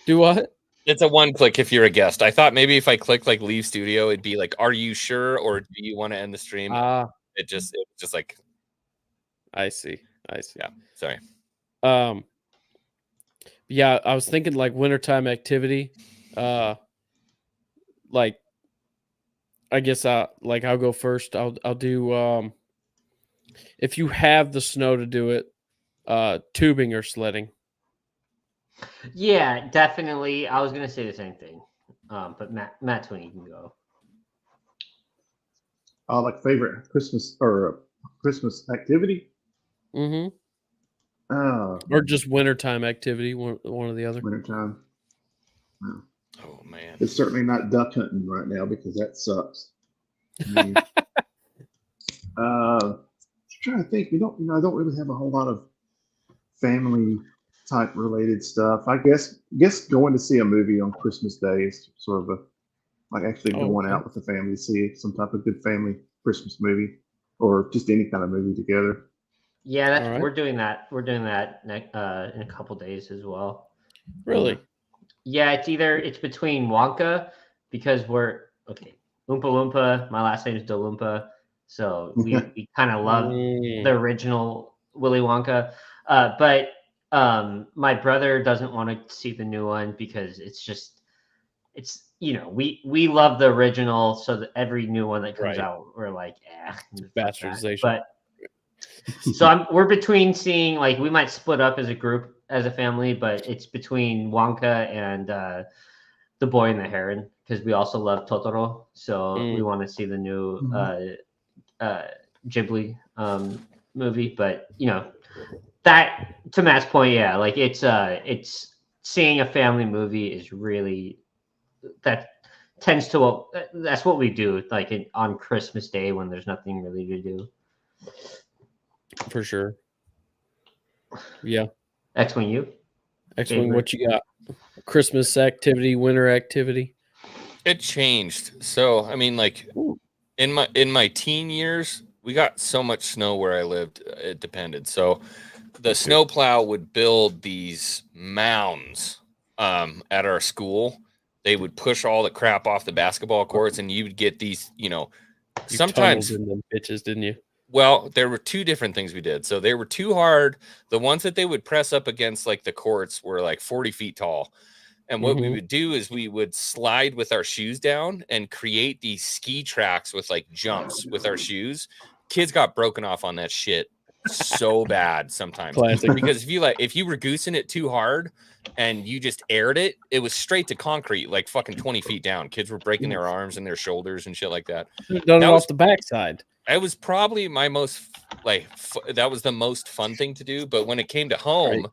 Do what? It's a one click if you're a guest. I thought maybe if I click like leave studio, it'd be like, are you sure or do you want to end the stream? It was just like I see. Yeah, sorry. Yeah, I was thinking like wintertime activity. Like I guess I'll go first. I'll do if you have the snow to do it, tubing or sledding. Yeah, definitely. I was gonna say the same thing. But Matt Twin, you can go. Like favorite Christmas or Christmas activity? Mm-hmm. Or just wintertime activity, one or the other. Wintertime. Oh man. It's certainly not duck hunting right now because that sucks. I mean, I'm trying to think. I don't really have a whole lot of family type related stuff. I guess going to see a movie on Christmas Day is sort of like actually going out with the family to see some type of good family Christmas movie or just any kind of movie together. Yeah, we're doing that. We're doing that in a couple days as well. Really? Yeah, it's between Wonka because we're Oompa Loompa. My last name is DeLoompa, so we kind of love the original Willy Wonka. But my brother doesn't want to see the new one because it's we love the original, so that every new one that comes out we're like bastardization. But so we're between seeing, like, we might split up as a group as a family, but it's between Wonka and The Boy and the Heron because we also love Totoro, so we want to see the new Ghibli movie. But that, to Matt's point, yeah, like it's seeing a family movie is really that's what we do, like on Christmas Day when there's nothing really to do. For sure. Yeah. X-Wing, X-Wing, what you got? Christmas activity, winter activity? It changed. So, I mean, like in my teen years, we got so much snow where I lived, it depended. So the snowplow would build these mounds at our school. They would push all the crap off the basketball courts, and you would get these, sometimes in them bitches, didn't you? Well, there were two different things we did. So they were too hard. The ones that they would press up against like the courts were like 40 feet tall. And what we would do is we would slide with our shoes down and create these ski tracks with like jumps with our shoes. Kids got broken off on that shit so bad sometimes. Classic. Because if you were goosing it too hard and you just aired it, it was straight to concrete, like fucking 20 feet down. Kids were breaking their arms and their shoulders and shit like that. Done it off the backside. It was probably my most that was the most fun thing to do. But when it came to home,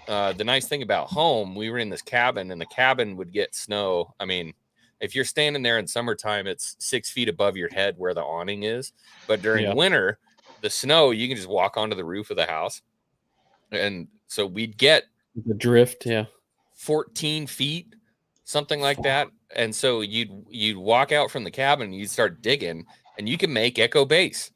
the nice thing about home, we were in this cabin and the cabin would get snow. I mean, if you're standing there in summertime, it's 6 feet above your head where the awning is. But during winter, the snow, you can just walk onto the roof of the house. And so we'd get the drift, 14 feet, something like that. And so you'd walk out from the cabin and you'd start digging. And you can make Echo Base.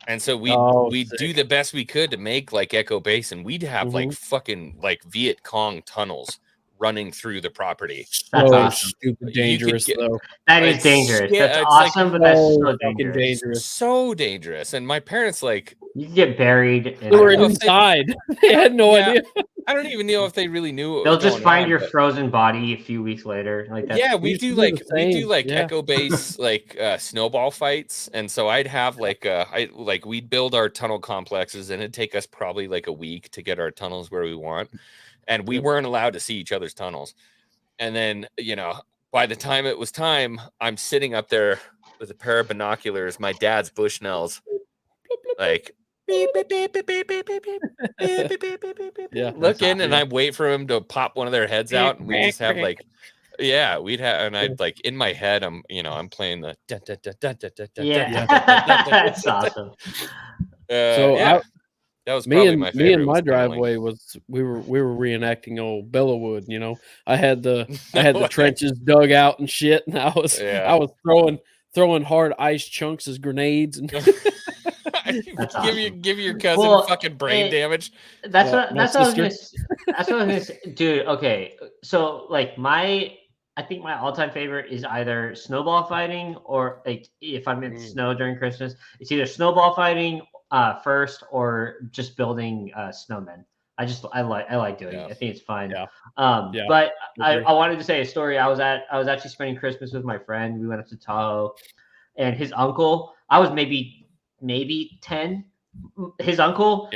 And so we'd do the best we could to make like Echo Base, and we'd have like fucking like Viet Cong tunnels running through the property. That's awesome. Stupid dangerous though. That is dangerous. That's awesome, but that's so dangerous. So dangerous. And my parents you can get buried. They were inside. They had no idea. I don't even know if they really knew. They'll just find your frozen body a few weeks later. Like that. We do Echo Base like snowball fights, and so I'd have we'd build our tunnel complexes, and it'd take us probably like a week to get our tunnels where we want, and we weren't allowed to see each other's tunnels. And then by the time it was time, I'm sitting up there with a pair of binoculars, my dad's Bushnells, like beep, beep, beep, beep, beep, beep, beep, beep, beep, beep, beep, beep, beep, beep, Yeah, looking, and yeah. I wait for him to pop one of their heads out, and we just have like, yeah, we'd have, and I'd like in my head, I'm playing the Yeah, that's awesome. So yeah, that was me probably and my me favorite. and my was tunneling. driveway was we were reenacting old Bellawood. You know, I had the trenches dug out and shit, and I was throwing hard ice chunks as grenades and. That's give your cousin fucking brain damage. That's what I was gonna say. Dude, okay. So like I think my all-time favorite is either snowball fighting or like if I'm in the snow during Christmas, it's either snowball fighting first or just building snowmen. I like doing it. I think it's fun. Yeah. But I wanted to say a story. I was actually spending Christmas with my friend. We went up to Tahoe, and his uncle. I was maybe 10. His uncle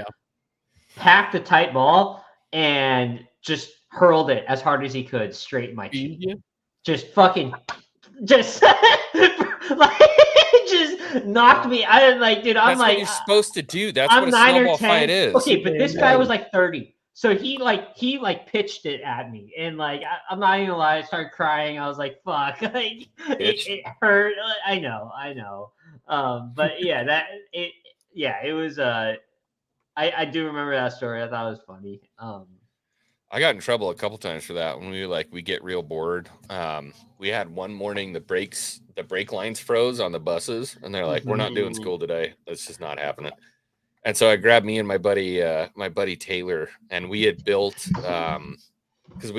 packed a tight ball and just hurled it as hard as he could straight in my cheek. Just fucking just like just knocked me. I like, dude, I'm That's like what you're supposed to do. That's I'm what a 9 or snowball 10. fight is. Okay, but this guy was like 30. So he pitched it at me, and like I'm not even gonna lie, I started crying. I was like, "Fuck!" Like it hurt. I know. But yeah, it was. I do remember that story. I thought it was funny. I got in trouble a couple times for that when we get real bored. We had one morning the brake lines froze on the buses, and they're like, "We're not doing school today. That's just not happening." And so I grabbed me and my buddy Taylor, and we had built because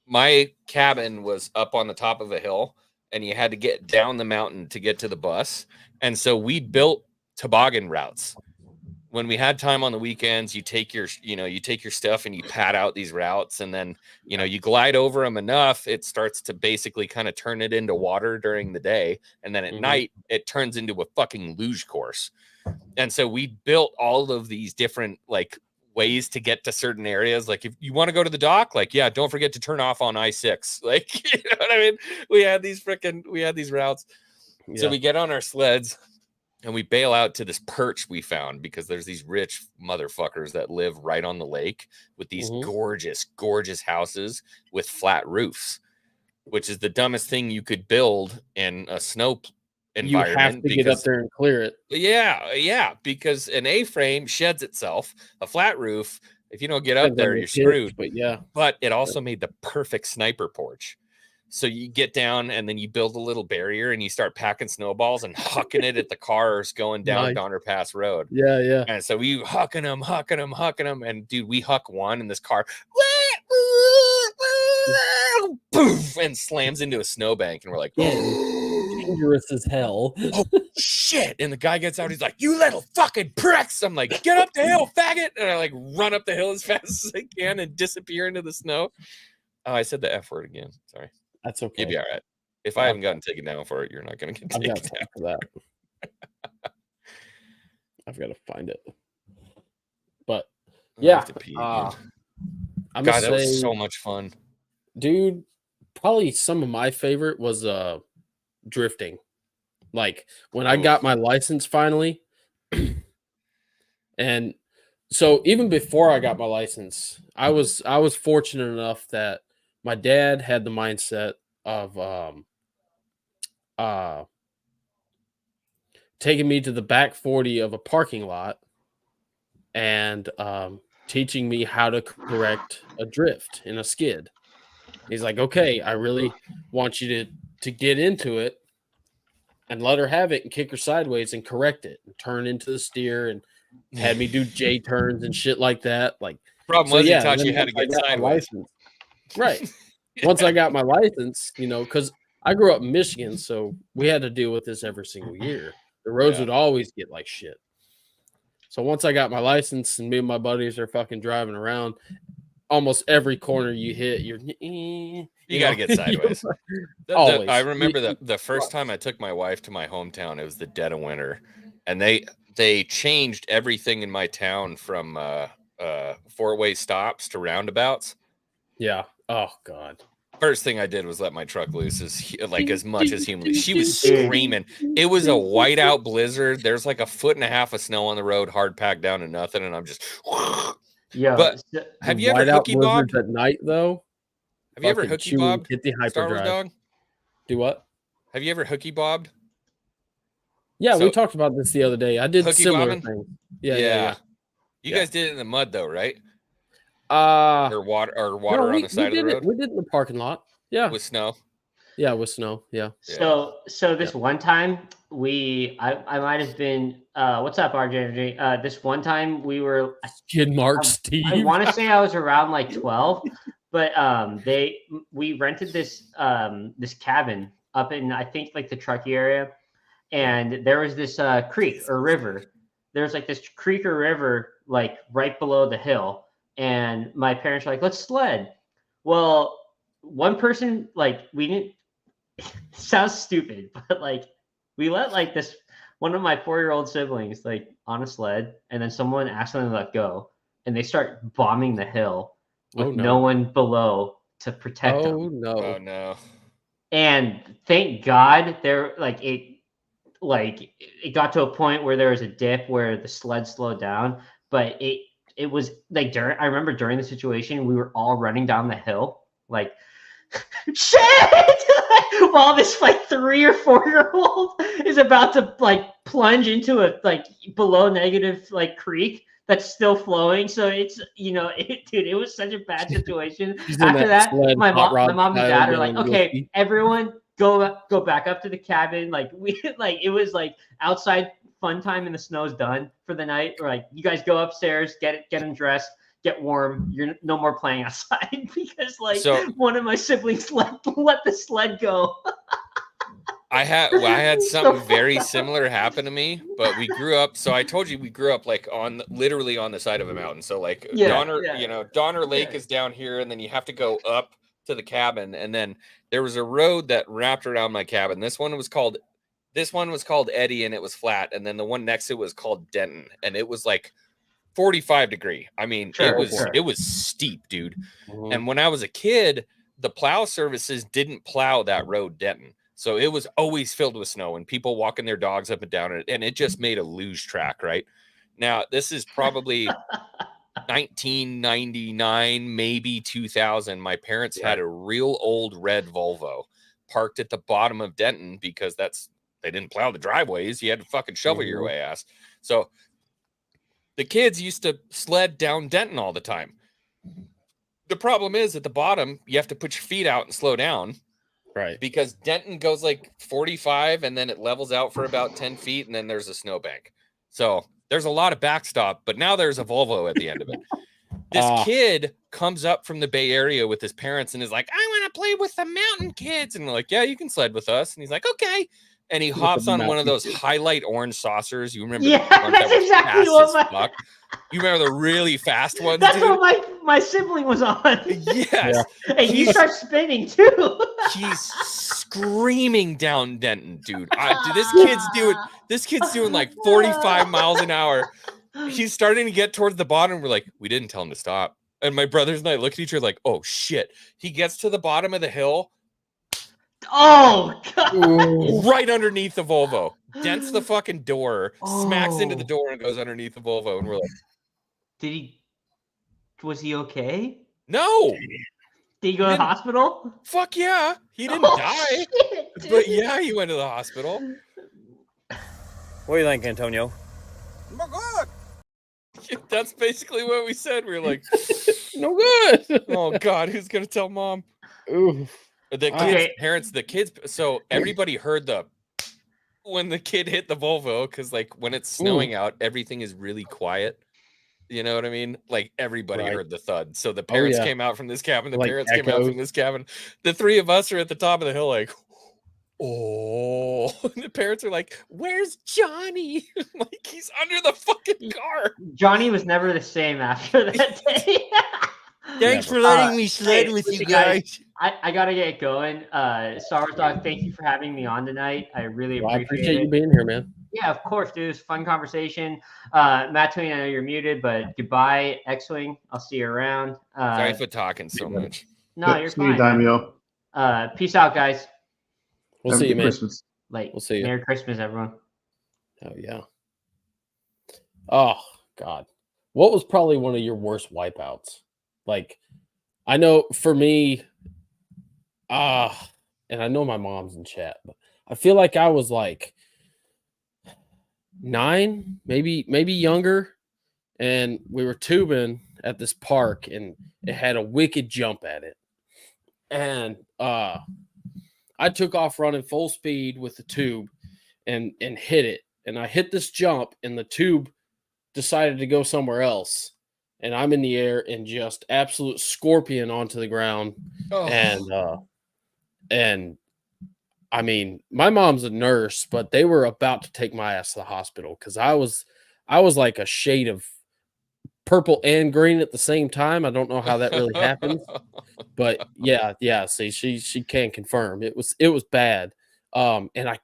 my cabin was up on the top of a hill, and you had to get down the mountain to get to the bus, and so we built toboggan routes. When we had time on the weekends, you take your stuff and you pad out these routes, and then you glide over them enough, it starts to basically kind of turn it into water during the day, and then at night it turns into a fucking luge course. And so we built all of these different like ways to get to certain areas. Like if you want to go to the dock, like, yeah, don't forget to turn off on I-6. Like, you know what I mean? We had these routes. Yeah. So we get on our sleds and we bail out to this perch we found because there's these rich motherfuckers that live right on the lake with these gorgeous, gorgeous houses with flat roofs, which is the dumbest thing you could build in a snow environment. You have to get up there and clear it. Yeah, because an A-frame sheds itself. A flat roof, if you don't get up there, you're screwed. But it also made the perfect sniper porch. So you get down and then you build a little barrier and you start packing snowballs and hucking it at the cars going down Donner Pass Road. Yeah. And so we hucking them. And dude, we huck one and this car poof, and slams into a snowbank. And we're like, dangerous as hell. Oh shit. And the guy gets out, he's like, "You little fucking pricks." I'm like, "Get up the hill, faggot." And I like run up the hill as fast as I can and disappear into the snow. Oh, I said the F word again. Sorry. That's okay. You'll be all right. If I haven't gotten taken down for it, you're not going to get taken down for that. I've got to find it. But yeah, I'm God, that was so much fun, dude. Probably some of my favorite was drifting. Like when I got my license finally, and so even before I got my license, I was fortunate enough that my dad had the mindset of taking me to the back 40 of a parking lot and teaching me how to correct a drift in a skid. He's like, "Okay, I really want you to get into it and let her have it and kick her sideways and correct it and turn into the steer," and had me do J turns and shit like that. Like, problem was he taught you how to get sideways. Right. Once I got my license, because I grew up in Michigan, so we had to deal with this every single year. The roads would always get like shit. So once I got my license and me and my buddies are fucking driving around, almost every corner you hit, you got to get sideways. I remember the first time I took my wife to my hometown, it was the dead of winter, and they changed everything in my town from four-way stops to roundabouts. Yeah. Oh God. First thing I did was let my truck loose as much as humanly. She was screaming. It was a whiteout blizzard. There's like 1.5 feet of snow on the road, hard packed down to nothing, and I'm just. Yo, But have you ever hooky bobbed at night though? Have you ever hooky bobbed? Hit the Star Wars hyperdrive. dog. Do what? Have you ever hooky bobbed? Yeah, So- we talked about this the other day. I did Hooky similar bobbing? things. Yeah. You Yeah. guys did it in the mud though, right? Or Or water on the side of the road We did it in the parking lot. Yeah. with snow. With snow. Yeah. So this one time I might have been what's up, RJ Energy? This one time we were Skid mark Steve. I want to say I was around like 12, but we rented this this cabin up in I think like the Truckee area, and there was this creek or river. There's like this creek or river like right below the hill, and my parents were like, "Let's sled." Well, one person like we didn't. Sounds stupid, but like we let like this one of my 4-year-old siblings like on a sled, and then someone accidentally let go, and they start bombing the hill with no one below to protect them. Oh no. And thank God there it got to a point where there was a dip where the sled slowed down, but it was like I remember during the situation we were all running down the hill like shit while this like 3 or 4-year-old is about to like plunge into a like below negative like creek that's still flowing. So it's dude, it was such a bad situation. After that, my mom and dad are like, okay, everyone go back up to the cabin. Like we like it was like outside fun time and the snow's done for the night. We're like, you guys go upstairs, get them dressed, get warm. You're no more playing outside because one of my siblings let the sled go. I had something very similar happen to me, but we grew up. So I told you we grew up like literally on the side of a mountain. So like Donner Lake is down here, and then you have to go up to the cabin, and then there was a road that wrapped around my cabin. This one was called Eddie, and it was flat, and then the one next to it was called Denton, and it was like 45 degree. I mean, it was steep, dude. Mm-hmm. And when I was a kid, the plow services didn't plow that road Denton. So it was always filled with snow and people walking their dogs up and down it. And it just made a luge track, right? Now, this is probably 1999, maybe 2000. My parents had a real old red Volvo parked at the bottom of Denton because they didn't plow the driveways. You had to fucking shovel your way ass. So the kids used to sled down Denton all the time. The problem is at the bottom, you have to put your feet out and slow down. Right. Because Denton goes like 45 and then it levels out for about 10 feet and then there's a snowbank. So there's a lot of backstop, but now there's a Volvo at the end of it. This kid comes up from the Bay Area with his parents and is like, I want to play with the mountain kids. And we're like, yeah, you can sled with us. And he's like, okay. And he hops on one of those highlight orange saucers. You remember? Yeah, that's exactly what you remember the really fast ones? That's what my sibling was on. Yes. And you start spinning too. He's screaming down Denton, dude. This kid's doing like 45 miles an hour. He's starting to get towards the bottom. We're like, we didn't tell him to stop. And my brothers and I look at each other like, oh shit. He gets to the bottom of the hill. Oh God. Right underneath the Volvo. Dents the fucking door, smacks into the door and goes underneath the Volvo. And we're like, was he okay? No. Did he go to the hospital? Fuck yeah. He didn't die. Shit, but yeah, he went to the hospital. What do you think, Antonio? Oh, good. That's basically what we said. We were like, no good. Oh God, who's gonna tell mom? Ooh. The kids. So everybody heard when the kid hit the Volvo, because like when it's snowing out, everything is really quiet. You know what I mean? Like everybody heard the thud. So the parents came out from this cabin. The parents came out from this cabin. The three of us are at the top of the hill, like, oh. And the parents are like, "Where's Johnny?" Like he's under the fucking car. Johnny was never the same after that day. Thanks for letting me sled with you guys. I gotta get going. Star Wars Dog, thank you for having me on tonight. I really appreciate you being here, man. Yeah, of course, dude. It was a fun conversation. Matt Twain, I know you're muted, but goodbye, X-Wing. I'll see you around. Sorry for talking so much. No, you're See you, fine. Daimyo. Peace out, guys. We'll Have a see you, good man. Christmas. Like, We'll see you. Merry Christmas, everyone. Oh yeah. Oh God. What was probably one of your worst wipeouts? Like, I know for me, and I know my mom's in chat, but I feel like I was like 9, maybe younger, and we were tubing at this park, and it had a wicked jump at it, and I took off running full speed with the tube, and hit it, and I hit this jump, and the tube decided to go somewhere else, and I'm in the air and just absolute scorpion onto the ground, and I mean, my mom's a nurse, but they were about to take my ass to the hospital because I was like a shade of purple and green at the same time. I don't know how that really happened, but yeah. See, she can confirm it was bad. And I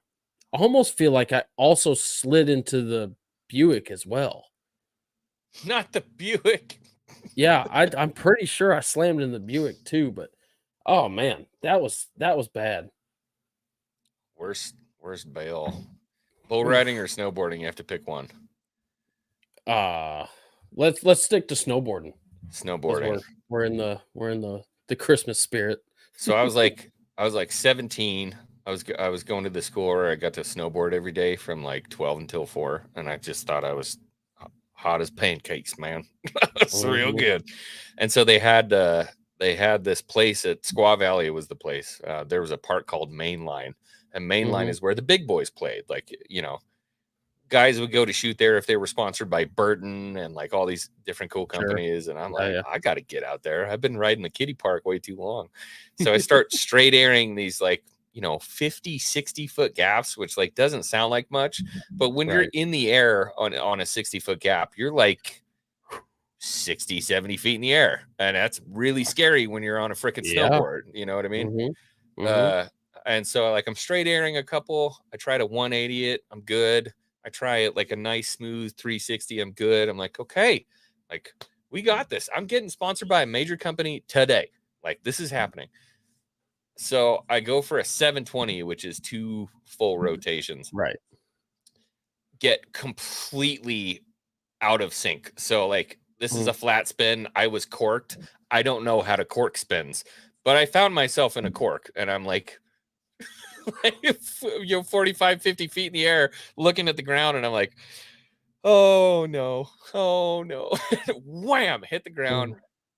almost feel like I also slid into the Buick as well. Not the Buick. Yeah, I'm pretty sure I slammed in the Buick too, but oh man, that was bad. Worst bail. Bull riding or snowboarding, you have to pick one. Let's stick to snowboarding. Snowboarding. We're in the Christmas spirit. So I was like 17. I was going to the school where I got to snowboard every day from like 12 until 4, and I just thought I was hot as pancakes, man. It's real good. And so they had this place at Squaw Valley. It was the place. There was a park called Mainline, and Mainline is where the big boys played. Like, you know, guys would go to shoot there if they were sponsored by Burton and like all these different cool companies. Sure. And I'm like, I got to get out there. I've been riding the kiddie park way too long. So I start straight airing these like, you know, 50, 60 foot gaps, which like doesn't sound like much, but when you're in the air on a 60-foot gap, you're like 60, 70 feet in the air. And that's really scary when you're on a freaking snowboard. You know what I mean? And so like I'm straight airing a couple. I try to 180 it. I'm good. I try it like a nice smooth 360. I'm good. I'm like, okay, like we got this. I'm getting sponsored by a major company today. Like this is happening. So I go for a 720, which is 2 full rotations. Right. Get completely out of sync. So like this is a flat spin. I was corked. I don't know how to cork spins, but I found myself in a cork, and I'm like, 45, 50 feet in the air looking at the ground, and I'm like, oh no. Wham, hit the ground.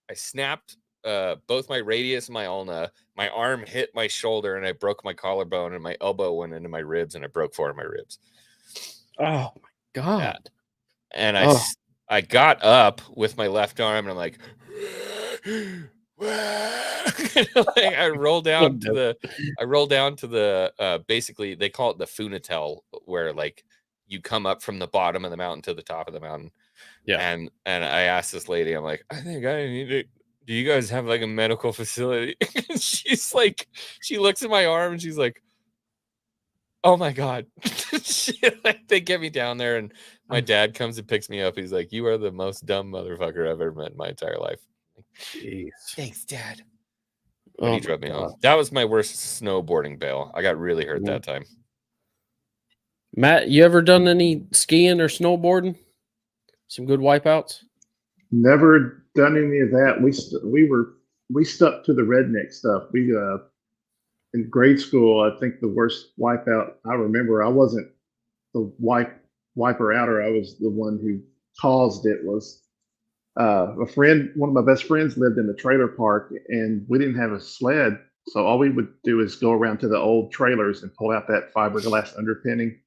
I snapped both my radius and my ulna. My arm hit my shoulder, and I broke my collarbone, and my elbow went into my ribs, and I broke 4 of my ribs. Oh my God. And I got up with my left arm, and I'm like, like I roll down to the basically they call it the Funatel, where like you come up from the bottom of the mountain to the top of the mountain. Yeah. And I asked this lady, I'm like, I think I need to, do you guys have like a medical facility? She's like, she looks at my arm and she's like, oh my God. They get me down there, and my dad comes and picks me up. He's like, you are the most dumb motherfucker I've ever met in my entire life. Jeez. Thanks, Dad. He drove me home. That was my worst snowboarding bail. I got really hurt that time. Matt, you ever done any skiing or snowboarding? Some good wipeouts? Never done any of that. We stuck to the redneck stuff. We in grade school, I think the worst wipeout I remember, I wasn't the wiper outer. I was the one who caused it. Was a friend, one of my best friends lived in the trailer park, and we didn't have a sled. So all we would do is go around to the old trailers and pull out that fiberglass underpinning.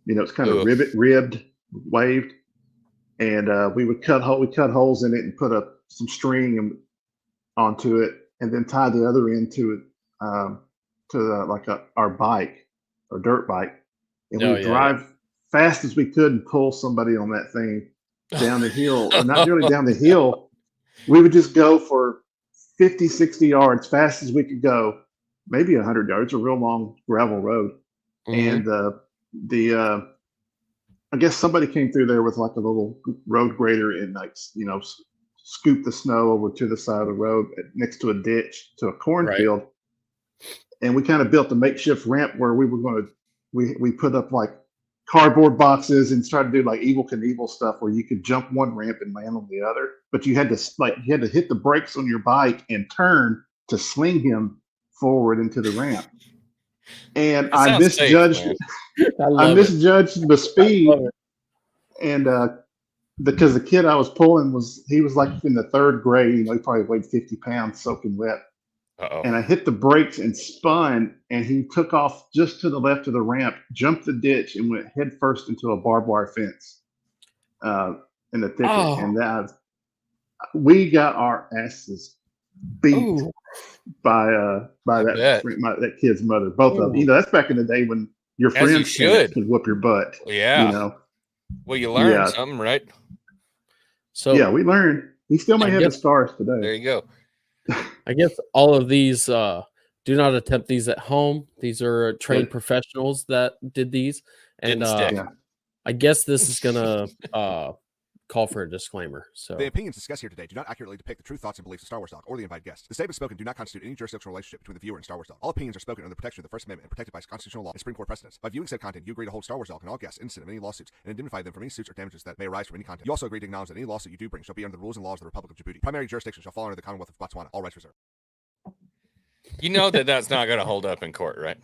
You know, it's kind of ribbed, waved. And we would cut holes in it and put some string onto it, and then tie the other end to it, our bike or dirt bike. And we would drive fast as we could and pull somebody on that thing down the hill, or not really down the hill. We would just go for 50, 60 yards, fast as we could go, maybe 100 yards, a real long gravel road. And I guess somebody came through there with like a little road grader and like, you know, scoop the snow over to the side of the road next to a ditch to a cornfield. and we kind of built a makeshift ramp where we were going to we put up like cardboard boxes and tried to do like Evel Knievel stuff where you could jump one ramp and land on the other, but you had to hit the brakes on your bike and turn to sling him forward into the ramp. And That I sounds misjudged safe, I I love it. misjudged the I speed, love it. and because the kid I was pulling was like in the third grade, he probably weighed 50 pounds soaking wet. Uh-oh. And I hit the brakes and spun, and he took off just to the left of the ramp, jumped the ditch, and went head first into a barbed wire fence in the thicket. Oh. And we got our asses beat Ooh. by bet. that kid's mother. Both of them. That's back in the day when your As you friends should. could whoop your butt. Yeah. Well, you learned Yeah. something, right? So Yeah, we learned. He still may I have the guess- scars today. There you go. I guess all of these do not attempt these at home. These are trained professionals that did these, and Didn't stick. Yeah. I guess this is gonna call for a disclaimer. So The opinions discussed here today do not accurately depict the true thoughts and beliefs of Star Wars Talk or the invited guests. The statements spoken do not constitute any jurisdictional relationship between the viewer and Star Wars Talk. All opinions are spoken under the protection of the First Amendment and protected by constitutional law and Supreme Court precedents. By viewing said content, you agree to hold Star Wars Talk and all guests innocent of any lawsuits and indemnify them from any suits or damages that may arise from any content. You also agree to acknowledge that any lawsuit you do bring shall be under the rules and laws of the Republic of Djibouti. Primary jurisdiction shall fall under the Commonwealth of Botswana. All rights reserved. You know that's not going to hold up in court, right?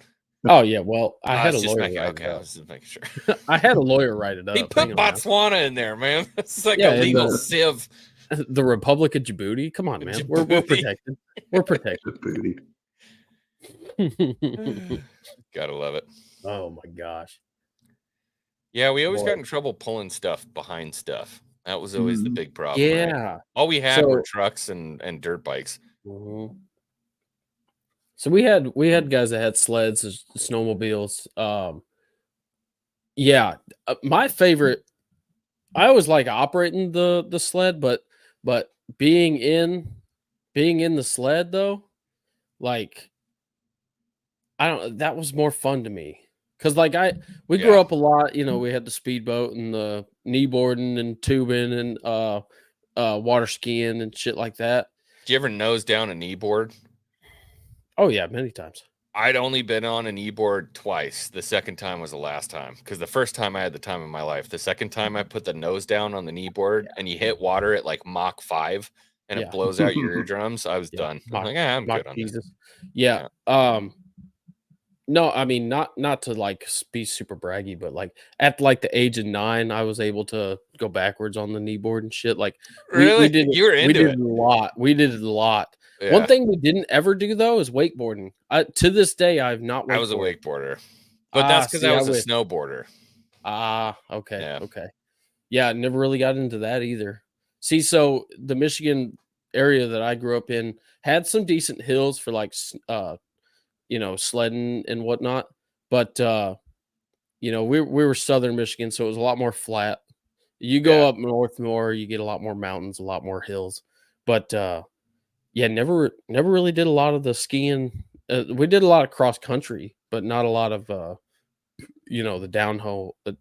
oh yeah, well I had a was just lawyer making- write okay, it I up. was just making sure. I had a lawyer write it up. He Hang put on now. Botswana in there, man. It's like Yeah, a and legal the- sieve. The Republic of Djibouti. Come on, man. We're Djibouti. protected. We're protected. Booty. Gotta love it. Oh my gosh. Yeah, we always Boy. got in trouble pulling stuff behind stuff. That was always the Mhm. big problem. right? Yeah. All we had were So- trucks and dirt bikes. Mhm. So we had guys that had sleds, snowmobiles. Yeah, my favorite. I always like operating the sled, but being in the sled though, like I don't. That was more fun to me because we grew Yeah. up a lot. We had the speedboat and the kneeboarding and tubing and water skiing and shit like that. Did you ever nose down a kneeboard? Oh yeah, many times. I'd only been on an e-board twice. The second time was the last time because the first time I had the time of my life. The second time I put the nose down on the kneeboard and you hit water at like Mach 5 and Yeah. it blows out your eardrums. I was Yeah, done. Mach- I'm like, I'm Mach good on this. Jesus. Yeah. No, I mean not to like be super braggy, but like at like the age of 9, I was able to go backwards on the kneeboard and shit. Like Really? we did You were we into did it. a lot. We did it a lot. Yeah. One thing we didn't ever do though is wakeboarding. To this day, I've not. I was a wakeboarded. wakeboarder, but that's because see, I I was a wish. snowboarder. Okay. Yeah. Okay. Yeah, I never really got into that either. See, so the Michigan area that I grew up in had some decent hills for like sledding and whatnot, but we were southern Michigan, so it was a lot more flat. You go Yeah. up north more, you get a lot more mountains, a lot more hills. But yeah, never really did a lot of the skiing. We did a lot of cross country, but not a lot of the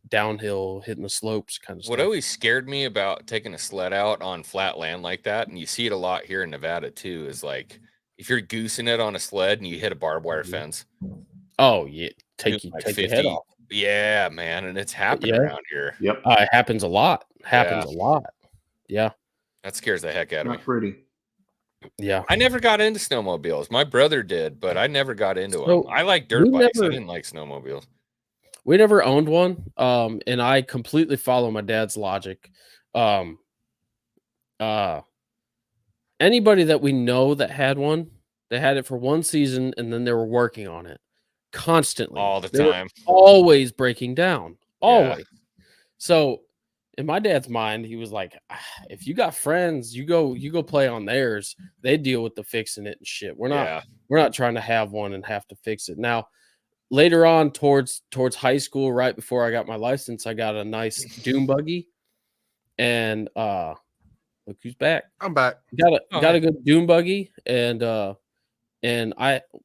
downhill hitting the slopes kind of What stuff. always scared me about taking a sled out on flat land like that, and you see it a lot here in Nevada too, is like if you're goosing it on a sled and you hit a barbed wire Mhm. fence. Oh yeah, take like your head 50. off. Yeah, man, and it's happening Yeah. around here. Yep. It happens a lot. Happens a lot. Yeah, That scares the heck out of me. Not pretty. yeah. I never got into snowmobiles. My brother did, but I never got into them. So, I like dirt we bikes. I never- didn't like snowmobiles. We never owned one, and I completely follow my dad's logic. Anybody that we know that had one, they had it for one season, and then they were working on it constantly, All the They were time. always breaking down, Yeah. always. So, in my dad's mind, he was like, "If you got friends, you go play on theirs. They deal with the fixing it and shit. We're not trying to have one and have to fix it." Now, later on towards high school, right before I got my license, I got a nice dune buggy, and look who's back. I'm back. Got Oh, a hey. good dune buggy, and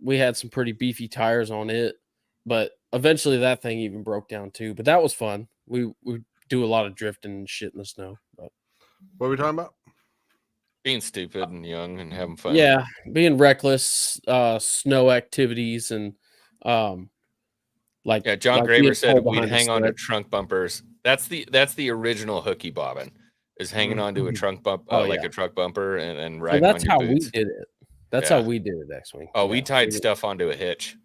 we had some pretty beefy tires on it, but eventually that thing even broke down too. But that was fun. We do a lot of drifting and shit in the snow. But What are we talking about? Being stupid and young and having fun. Yeah, being reckless, snow activities, and like Yeah, John like being Graber said pulled we'd behind a hang on to sled. trunk bumpers. That's the original hooky bobbin, is hanging onto a trunk bump Oh, like yeah. a truck bumper and So riding that's on your how boots. we did it. That's Yeah. how we did it, X-Wing. Oh, we Yeah. tied stuff onto a hitch.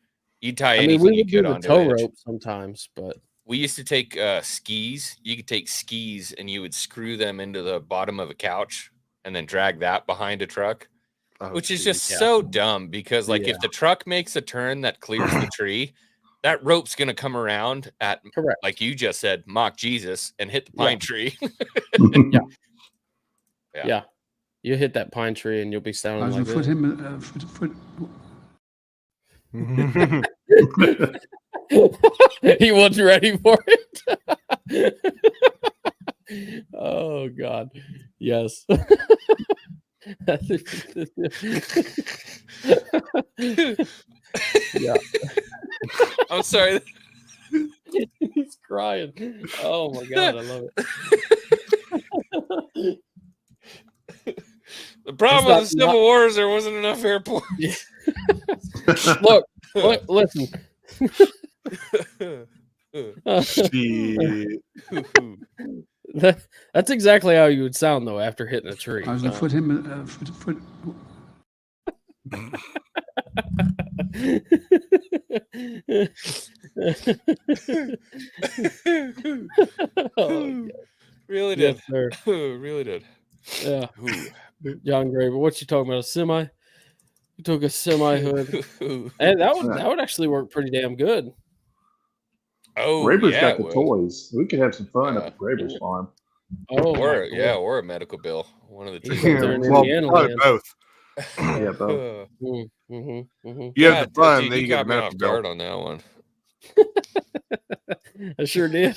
You tie I anything mean, we you would do could the onto a tow hitch. rope sometimes, but We used to take skis. You could take skis and you would screw them into the bottom of a couch and then drag that behind a truck, Oh, which is geez. just yeah. so dumb because, like, Yeah. if the truck makes a turn that clears the tree, that rope's going to come around at, correct. like you just said, mock Jesus and hit the Yeah. pine tree. Yeah. Yeah. You hit that pine tree and you'll be sounding like this. He wasn't ready for it. Oh God. Yes. Yeah. I'm sorry. He's crying. Oh my God, I love it. The problem It's with the not- Civil War is there wasn't enough airports. Look, listen. Shit. That's exactly how you would sound though after hitting a tree. Oh, Really did. yes, sir. Really did. Yeah, Ooh. John Graber. What you talking about? A semi? You took a semi hood, and that would actually work pretty damn good. Oh, Graber's yeah, got the it would. toys. We could have some fun Yeah. up at Graber's farm. Oh, Or my yeah, God. or a medical bill. One of the two. Yeah. They're in Well, Indiana probably land. both. Yeah, both. You have the fun, dude, then you get got the me medical off bill. guard on that one. I sure did.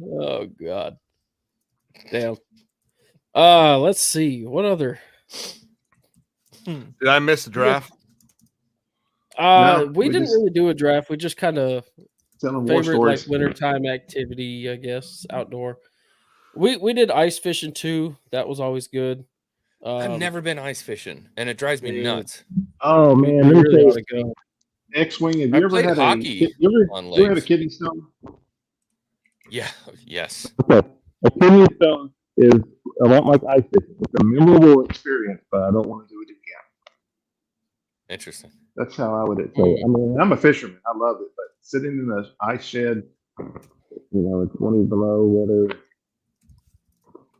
Oh God. Damn. Let's see. What other? Did I miss the draft? No, we we didn't just- really do a draft. We just kind of Telling war favorite like stories. wintertime activity, I guess, outdoor. We did ice fishing too. That was always good. I've never been ice fishing, and it drives me dude. nuts. Oh we man, let me really tell ought you, to go. X-wing. Have I you ever played had hockey you on ever had a lakes. kidney stone? Yeah. Yes. Okay, a kidney stone is a lot like ice fishing. It's a memorable experience, but I don't want to do it again. Interesting. That's how I would say it. I mean, I'm a fisherman. I love it, but sitting in the ice shed, it's 20 below weather.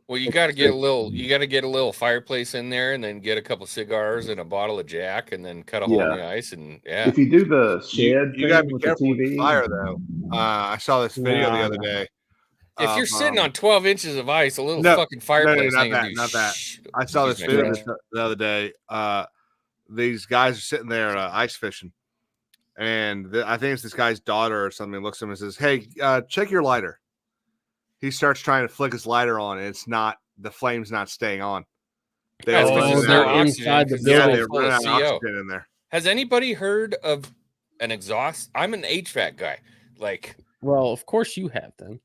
Well, you got to get a little. You got to get a little fireplace in there, and then get a couple cigars and a bottle of Jack, and then cut a hole in Yeah. the ice. And yeah, If you do the shed, You gotta thing be with careful the with TV, the fire, though. I saw this video the other Nah. day. if you're of, sitting um, on 12 inches of ice, a little no, fucking fireplace not ain't gonna that, do not that. sh- I saw this excuse me, video French. the other day. These guys are sitting there ice fishing, and I think it's this guy's daughter or something looks at him and says, "Hey, check your lighter." He starts trying to flick his lighter on, and it's not, the flame's not staying on. They That's all because run there's out no of they're oxygen, inside the 'cause yeah, it's they all full run of out of CO. oxygen in there. Has anybody heard of an exhaust? I'm an HVAC guy. Like, Well, of course you have then.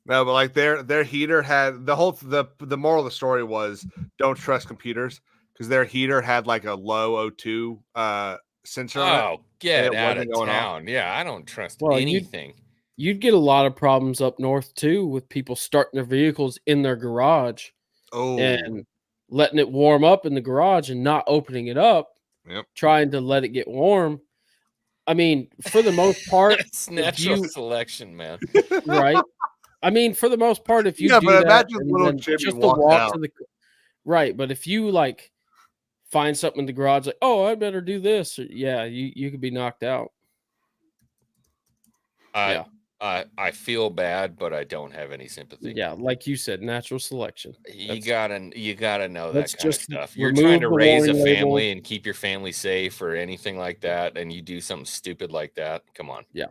No, but like their heater had the moral of the story was don't trust computers because their heater had like a low O2 sensor on it. oh, get it out of wasn't going off. town. Yeah, I don't trust Well, anything. You'd get a lot of problems up north too with people starting their vehicles in their garage Oh, and letting it warm up in the garage and not opening it up, Yep. trying to let it get warm. I mean, for the most part, It's natural you- selection, man. right? I mean, for the most part, if you Yeah, do but that, imagine and little then Jimmy just to walked walk out. to the right, but if you like find something in the garage, like, oh, I better do this, or, yeah, you could be knocked out. Yeah. I feel bad, but I don't have any sympathy. Yeah, like you said, natural selection. You gotta know that let's kind of just stuff. You're remove trying to the raise a warning label. family and keep your family safe or anything like that, and you do something stupid like that. Come on, yeah.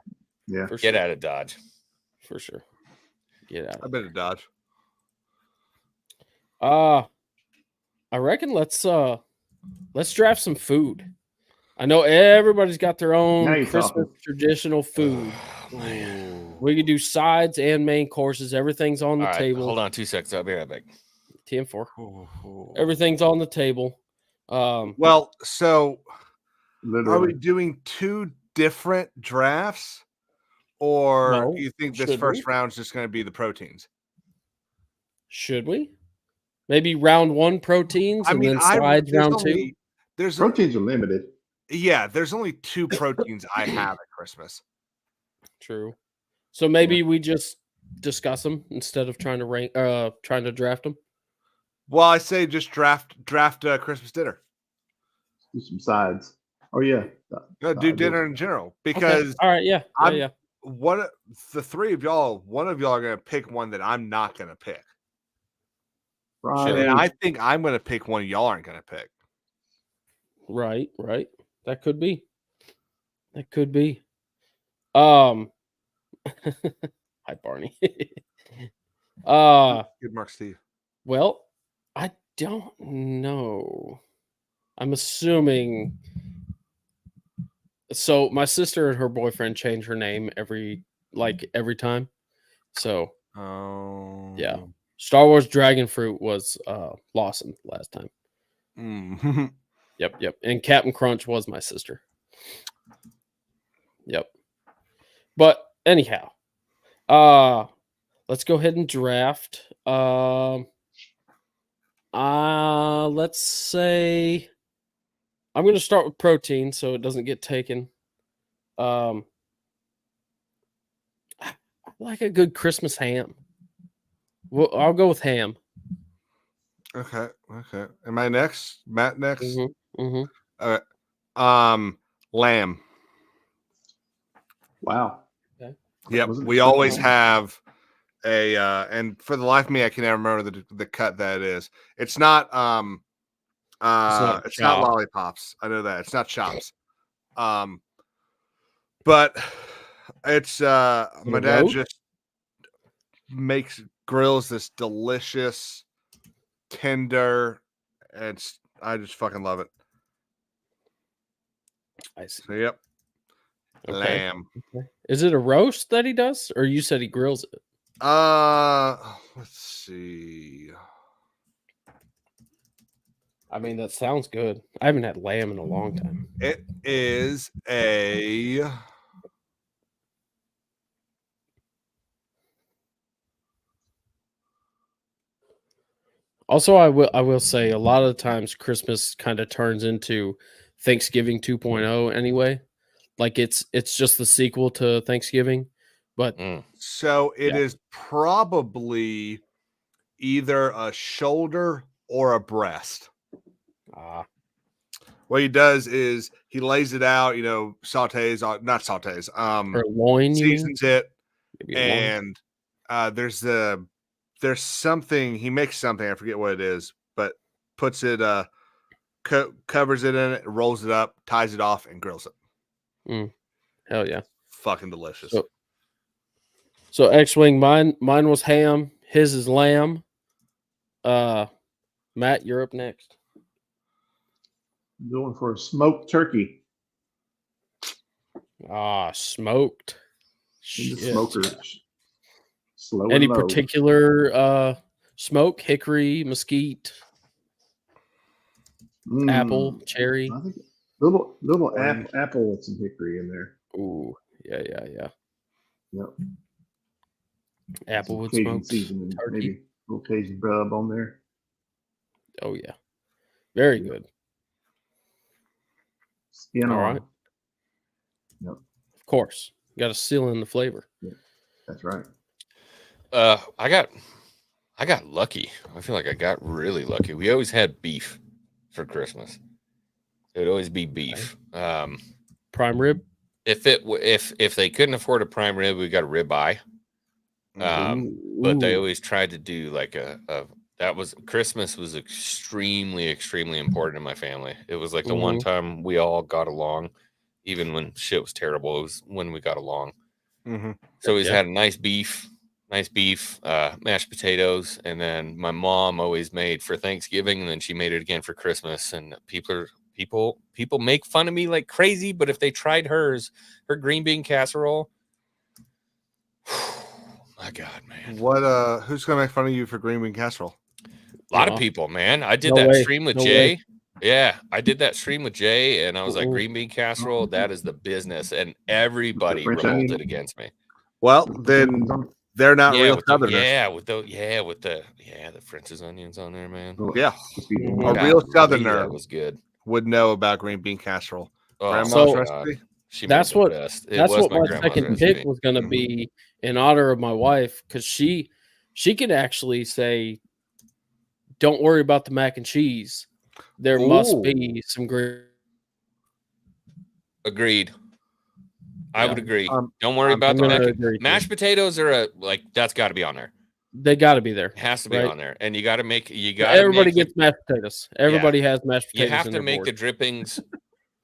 For get sure. out of Dodge. For sure. Get out. I've been to Dodge. I reckon let's draft some food. I know everybody's got their Now own you're Christmas talking. traditional food. Oh, man. We could do sides and main courses. Everything's on the All right, table. hold on 2 seconds. I'll be right back. TM4. Ooh. Everything's on the table. Well, so are we Literally. doing 2 different drafts, or No, you think this should first we? round is just going to be the proteins? Should we? Maybe round 1 proteins and then sides there's round only 2. Proteins are limited. there's only 2 proteins I have at Christmas. True. So maybe we just discuss them instead of trying to draft them. Well, I say just draft Christmas dinner. Do some sides. Oh yeah. No, do dinner in general Okay. because All right, yeah. the 3 of y'all, one of y'all are going to pick one that I'm not going to pick. Right. And I think I'm going to pick one y'all aren't going to pick. Right. That could be. Hi Barney. Good Mark Steve. Well, I don't know. I'm assuming. So my sister and her boyfriend change her name every time. So Oh. yeah. Star Wars Dragon Fruit was Lawson last time. Mm. Yep. And Captain Crunch was my sister. Yep. But anyhow, let's go ahead and draft. Let's say I'm going to start with protein so it doesn't get taken. I like a good Christmas ham. Well, I'll go with ham. Okay. Am I next? Matt next? Mm-hmm. Lamb. Wow. Yep. Wasn't We expecting always that. have a and for the life of me, I can never remember the cut that is. It's not it's not chopped. lollipops. I know that. It's not chops. But it's my dad roast? just grills this delicious tender, and I just fucking love it. I see. So yep. Okay. Lamb. Is it a roast that he does, or you said he grills it? Let's see. I mean, that sounds good. I haven't had lamb in a long time. It is a Also, I will say a lot of the times Christmas kind of turns into Thanksgiving 2.0 anyway. Like it's just the sequel to Thanksgiving, but so it is probably either a shoulder or a breast. What he does is he lays it out, sautés, not sautés, or loin, seasons it, Maybe a loin. and there's something he makes something, I forget what it is, but puts it covers it in it, rolls it up, ties it off, and grills it. Hell yeah, fucking delicious. So X-Wing, mine was ham, his is lamb. Matt, you're up next. Going for a smoked turkey. Smoked. In the Shit. smoker. Slow Any and low. particular smoke? Hickory, mesquite, apple, cherry. I think little apple with some hickory in there. Ooh, yeah. Yep. Apple with Cajun smoked seasoning, turkey. maybe a little Cajun rub on there. Oh yeah, very good. Skin All on. right. Yep. Of course, got to seal in the flavor. Yeah, that's right. I got lucky. I feel like I got really lucky. We always had beef for Christmas. It would always be beef. Prime rib. If they couldn't afford a prime rib, we got a ribeye. But they always tried to do like Christmas was extremely important in my family. It was like the one time we all got along, even when shit was terrible. It was when we got along. So he's had a nice beef, mashed potatoes, and then my mom always made for Thanksgiving, and then she made it again for Christmas. And people make fun of me like crazy, but if they tried her green bean casserole, my God, man. What who's gonna make fun of you for green bean casserole? A lot of Uh-uh. people, man. I did No that way. stream with No Jay. way. Yeah, I did that stream with Jay, and I was like, Mm-mm. green bean casserole, that is the business. And everybody French revolted onion. against me. Well, then they're not Yeah, real with the, Southerners. the French's onions on there, man. Yeah. Mhm. A Golly, real Southerner that was good. would know about green bean casserole. Oh, Grandma's So- recipe. She That's made the what- best. It That's was what my grandma's second recipe. pick was going to Mhm. be in honor of my wife, because she can actually say, "Don't worry about the mac and cheese. There must Ooh. be some green." Agreed. I would Yeah. agree. Um, Don't worry about I'm the gonna mac. agree too. Mashed potatoes are that's got to be on there. They got to be there. It has to be Right. on there, and you got to make. You got Everybody gets mashed potatoes. Everybody has mashed You potatoes. have in to their make board. the drippings.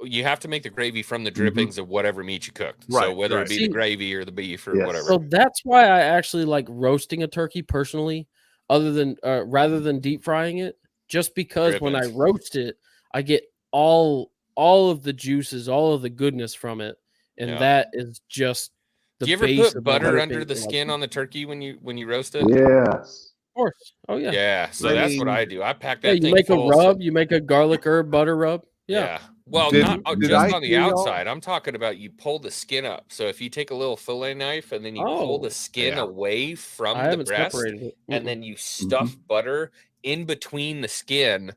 You have to make the gravy from the drippings of whatever meat you cooked. So Right, whether right. it be See- the gravy or the beef or Yes. whatever. So that's why I actually like roasting a turkey personally, other than rather than deep frying it. Just because when I Drippings. roast it, I get all of the juices, all of the goodness from it, and Yeah. that is just the Do you ever base put of butter everything under the I like. skin on the turkey when you roast it? Yes. Of course. Oh yeah. Yeah. So I that's what mean, I do. I pack Yeah, that you thing make a full. so- rub. You make a garlic herb butter rub. Yeah. Well, Did- not did just I on the hear y'all- outside. I'm talking about you pull the skin up. So if you take a little fillet knife and then you pull Oh, the skin yeah. away from I the haven't breast, separated it. and then you stuff butter in between the skin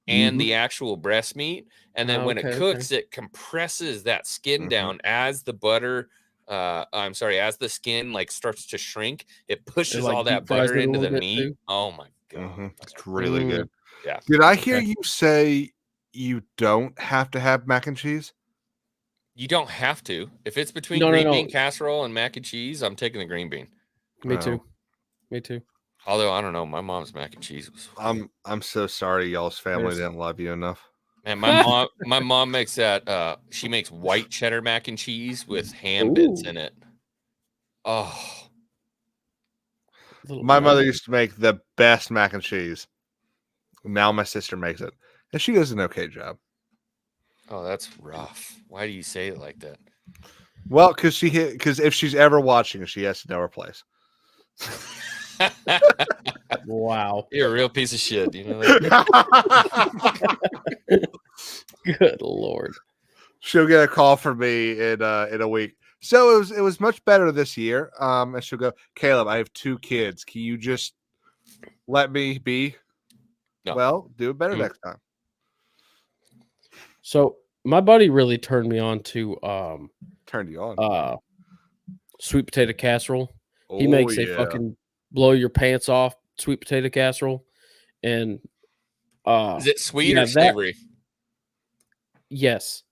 and the actual breast meat, and then when it Okay, cooks, it compresses that skin Mhm. down as the butter. As the skin like starts to shrink, it pushes like, all that deep fries butter it a into the little bit, meat. too? Oh my god, Mhm. It's really Mm. good. Yeah. Did I hear Okay. you say you don't have to have mac and cheese? You don't have to. If it's between No, no, green no. bean casserole and mac and cheese, I'm taking the green bean. Me Oh. too. Me too. Although I don't know, my mom's mac and cheese was. I'm so sorry y'all's family There's- didn't love you enough. And my mom makes that. She makes white cheddar mac and cheese with ham bits Ooh. in it. Oh, Little My mother nugget. used to make the best mac and cheese. Now my sister makes it, and she does an okay job. oh, that's rough. Why do you say it like that? Well, because if she's ever watching, she has to know her place. Wow. You're a real piece of shit. You know that? Good Lord. She'll get a call from me in a week. So it was much better this year. And she'll go, Caleb, I have 2 kids. Can you just let me be? No. Well, do it better Mm. next time. So my buddy really turned me on to Turned you on. sweet potato casserole. He Oh, makes a yeah. fucking blow your pants off sweet potato casserole. And Is it sweet yeah, or savory? yes.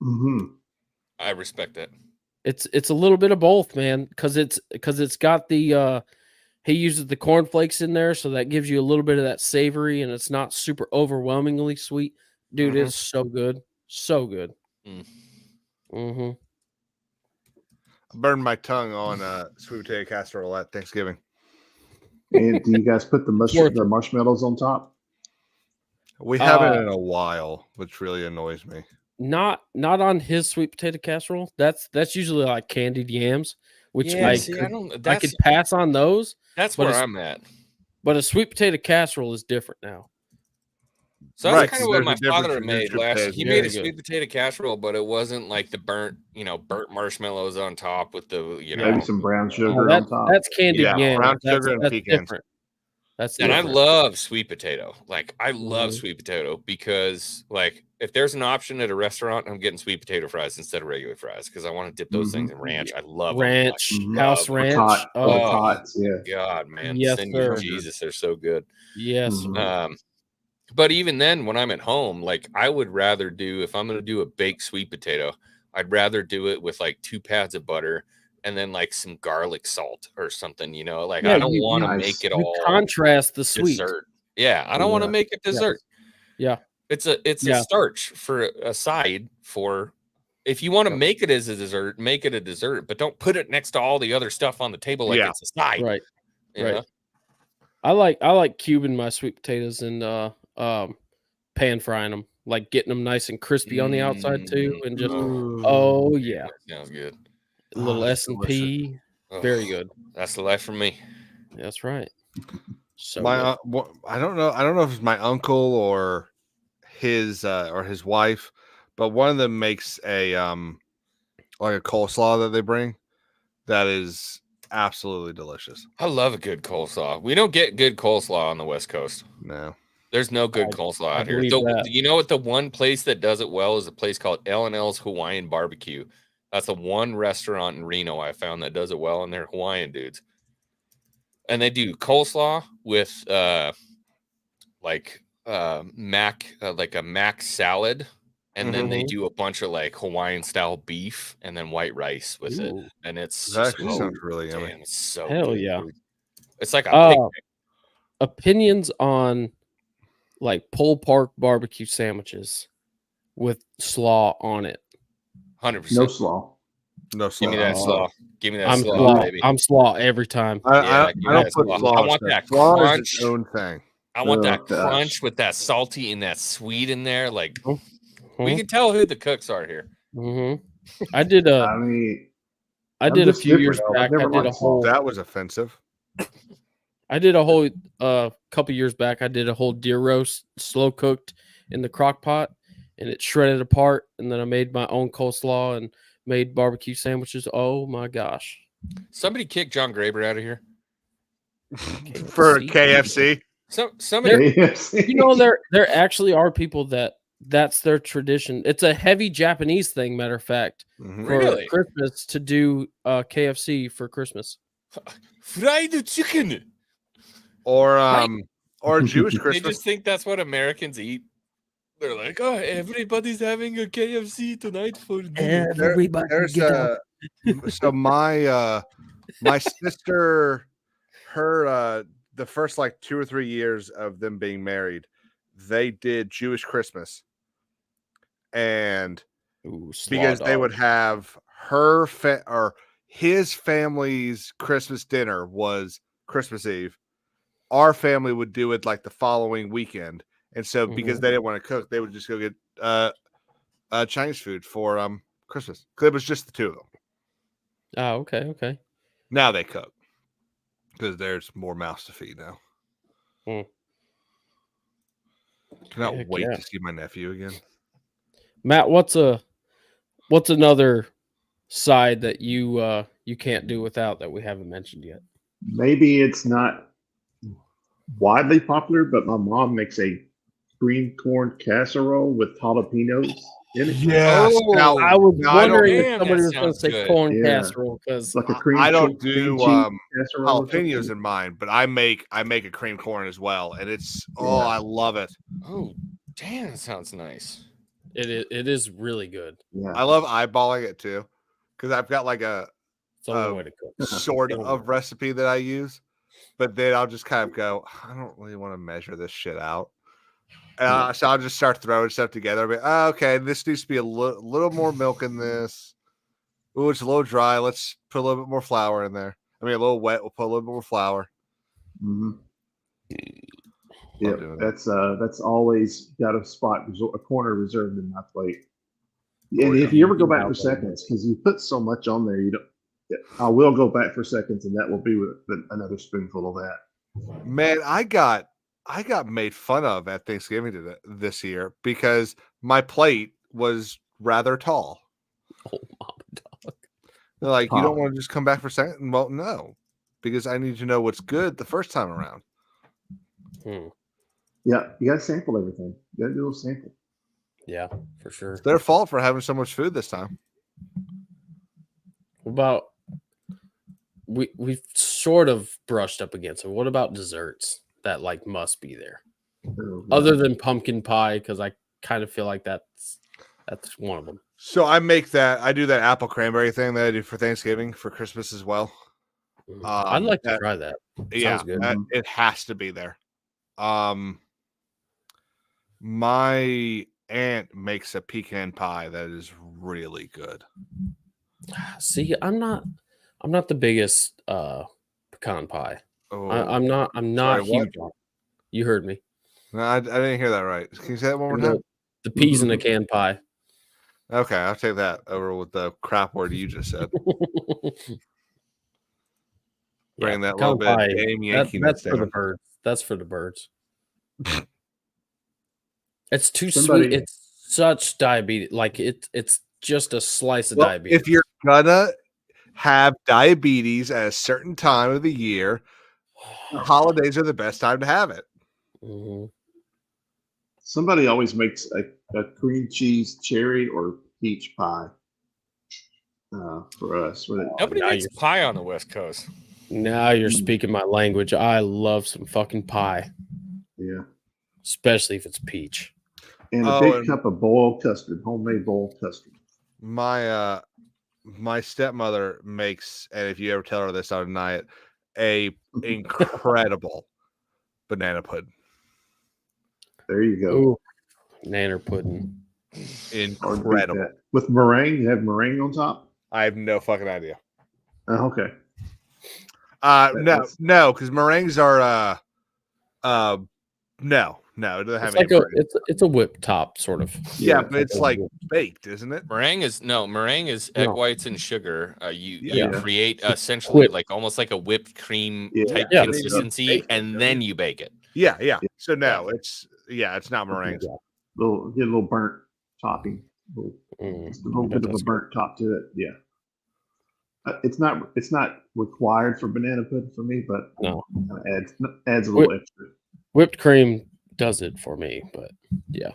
Mm-hmm. I respect that. It's a little bit of both, man, because it's got the he uses the cornflakes in there, so that gives you a little bit of that savory, and it's not super overwhelmingly sweet. Dude, Mhm. it's so good, so good. Mm. Mm-hmm. I burned my tongue on sweet potato casserole at Thanksgiving. And do you guys put the Worth it. marshmallows on top? We haven't Uh, in a while, which really annoys me. Not on his sweet potato casserole. That's usually like candied yams, which Yeah, I see, I could, don't. I That's could pass on those, that's but where it's- I'm at. but a sweet potato casserole is different now. So that's Right, kind 'cause of what there's my a difference father between made sweet last. potatoes He and made a candy. sweet potato casserole, but it wasn't like the burnt marshmallows on top with the Maybe some brown sugar That- on top. that's candied Yeah, yams. brown That's, sugar and that's pecans. different. That's And I different. love sweet potato. Like I love Mhm. sweet potato because like if there's an option at a restaurant, I'm getting sweet potato fries instead of regular fries because I want to dip those things in ranch. I love 'em. ranch, Mhm. house Love ranch. Tot, Oh, Oh. tots, yeah. God, man, Yes, send sir. you Jesus, they're so good. yes. Mhm. But even then, when I'm at home, like I would rather do if I'm going to do a baked sweet potato, I'd rather do it with like 2 pads of butter and then like some garlic salt or something. You know, like Yeah, I don't you- want to nice. make it You all contrast the sweet. dessert. Yeah, I don't want to Yeah. make it dessert. Yeah. It's Yeah. a starch for a side for. If you want to make it as a dessert, make it a dessert, but don't put it next to all the other stuff on the table like Yeah. it's a side. Right. you right. know? I like cubing my sweet potatoes and pan frying them, like getting them nice and crispy on the outside too, and just oh yeah, Sounds good. a little that's S&P, very Ugh, good. That's the life for me. That's right. So My good. I don't know. I don't know if it's my uncle or his wife, but one of them makes a like a coleslaw that they bring that is absolutely delicious. I love a good coleslaw. We don't get good coleslaw on the West Coast. No. There's no good I- coleslaw I out here. believe that. You know what? The one place that does it well is a place called L&L's Hawaiian Barbecue. That's the one restaurant in Reno I found that does it well, and they're Hawaiian dudes. And they do coleslaw with like a mac salad, and then they Mhm. do a bunch of like Hawaiian style beef and then white rice with it, Ooh. and it's That actually so sounds really yummy. damn, it's so Hell good, yeah. dude. It's like a Uh, picnic. Opinions on like Pole Park barbecue sandwiches with slaw on it. 100%. No slaw. No Give me slaw. that slaw. Give me that I'm slaw, slaw. baby. I'm slaw every time. I give me don't that put slaw. slaw. I on want stuff. that Slaw is crunch. its own thing. I want that Oh, gosh. crunch with that salty and that sweet in there. Like we Mhm. can tell who the cooks are here. Mhm. I did a I mean, I I'm did a just few years different, though. I've back. I never did a liked slaw. whole That was offensive. couple years back. I did a whole deer roast, slow cooked in the crock pot, and it shredded apart. And then I made my own coleslaw and made barbecue sandwiches. Oh my gosh! Somebody kick John Graber out of here. For KFC. KFC. Somebody. You know, there actually are people that's their tradition. It's a heavy Japanese thing, matter of fact, Mhm. for Really? Christmas to do KFC for Christmas. Fried chicken. Or Jewish They Christmas. just think that's what Americans eat. They're like, oh, everybody's having a KFC tonight for dinner. There's so my sister, her the first like 2 or 3 years of them being married, they did Jewish Christmas, and Ooh, slaw because they dog. would have or his family's Christmas dinner was Christmas Eve. Our family would do it like the following weekend, and so because they didn't want to cook, they would just go get Chinese food for Christmas. 'Cause it was just the two of them. Oh, okay. Now they cook because there's more mouths to feed now. Cannot Heck wait yeah. to see my nephew again. Matt, what's another side that you can't do without that we haven't mentioned yet? Maybe it's not widely popular, but my mom makes a green corn casserole with jalapenos in it. Yes. Oh, Now, I was now I don't- wondering man, if somebody that was going to sounds say good. corn Yeah. casserole because Like a cream. I don't cream do cheese casserole or jalapenos something. in mine, but I make a cream corn as well, and it's Yeah. I love it. Oh, damn, that sounds nice. it is really good. Yeah. I love eyeballing it too, because I've got like a It's the only way to cook. sort of recipe that I use, but then I'll just kind of go, I don't really want to measure this shit out. So I'll just start throwing stuff together. But okay, this needs to be a little more milk in this. Ooh, it's a little dry. Let's put a little bit more flour in there. I mean, a little wet. We'll put a little bit more flour. Mhm. Love Yeah, doing that. that's always got a spot, a corner reserved in my plate. Oh, And yeah. if you ever go back for seconds, because you put so much on there, you don't. I will go back for seconds, and that will be with another spoonful of that. Man, I got made fun of at Thanksgiving this year because my plate was rather tall. Oh, mama dog. They're like, you don't Huh. want to just come back for a second? Well, no, because I need to know what's good the first time around. Yeah, you got to sample everything. You got to do a little sample. Yeah, for sure. It's their fault for having so much food this time. What about we've sort of brushed up against it. What about desserts that like must be there? So, Other than pumpkin pie, because I kind of feel like that's one of them. So I do that apple cranberry thing that I do for Thanksgiving for Christmas as well. I'd like to that- try that. Yeah, Sounds good. it has to be there. My aunt makes a pecan pie that is really good. See, I'm not the biggest pecan pie. Oh, I'm not Sorry, what? huge on it. You heard me. no, I didn't hear that right. Can you say that one more time? The peas in a can pie. Okay, I'll take that over with the crap word you just said. Bring that little pecan bit of pie, game Yankee that's nuts for the down. birds. That's for the birds. It's too Somebody- sweet. It's such diabetes. Like it's just a slice of Well, diabetes. if you're gonna have diabetes at a certain time of the year, the holidays are the best time to have it. Mhm. Somebody always makes a cream cheese cherry or peach pie for us. Nobody now makes you're- pie on the West Coast. Now you're speaking my language. I love some fucking pie, Yeah. especially if it's peach. And a Oh, big and- cup of boiled custard, homemade boiled custard. My stepmother makes, and if you ever tell her this on a night, a incredible banana pudding. There you go. Ooh, nanner pudding. Hard to beat Incredible. that. With meringue, you have meringue on top? I have no fucking idea. Okay. No, because meringues are no, it doesn't have It's any. like a meringue. it's a whip top sort of. Yeah, but it's a like whip. baked, isn't it? Meringue is egg No. whites and sugar. You Yeah. create essentially Whip. like almost like a whipped cream Yeah. type Yeah. consistency, Bake it, and don't then you bake it. Yeah. So no, it's not meringues. Get a little burnt topping. Just a little bit of a That's burnt top to it. Yeah. It's not required for banana pudding for me, but No. adds a little extra. Whipped cream does it for me, but yeah.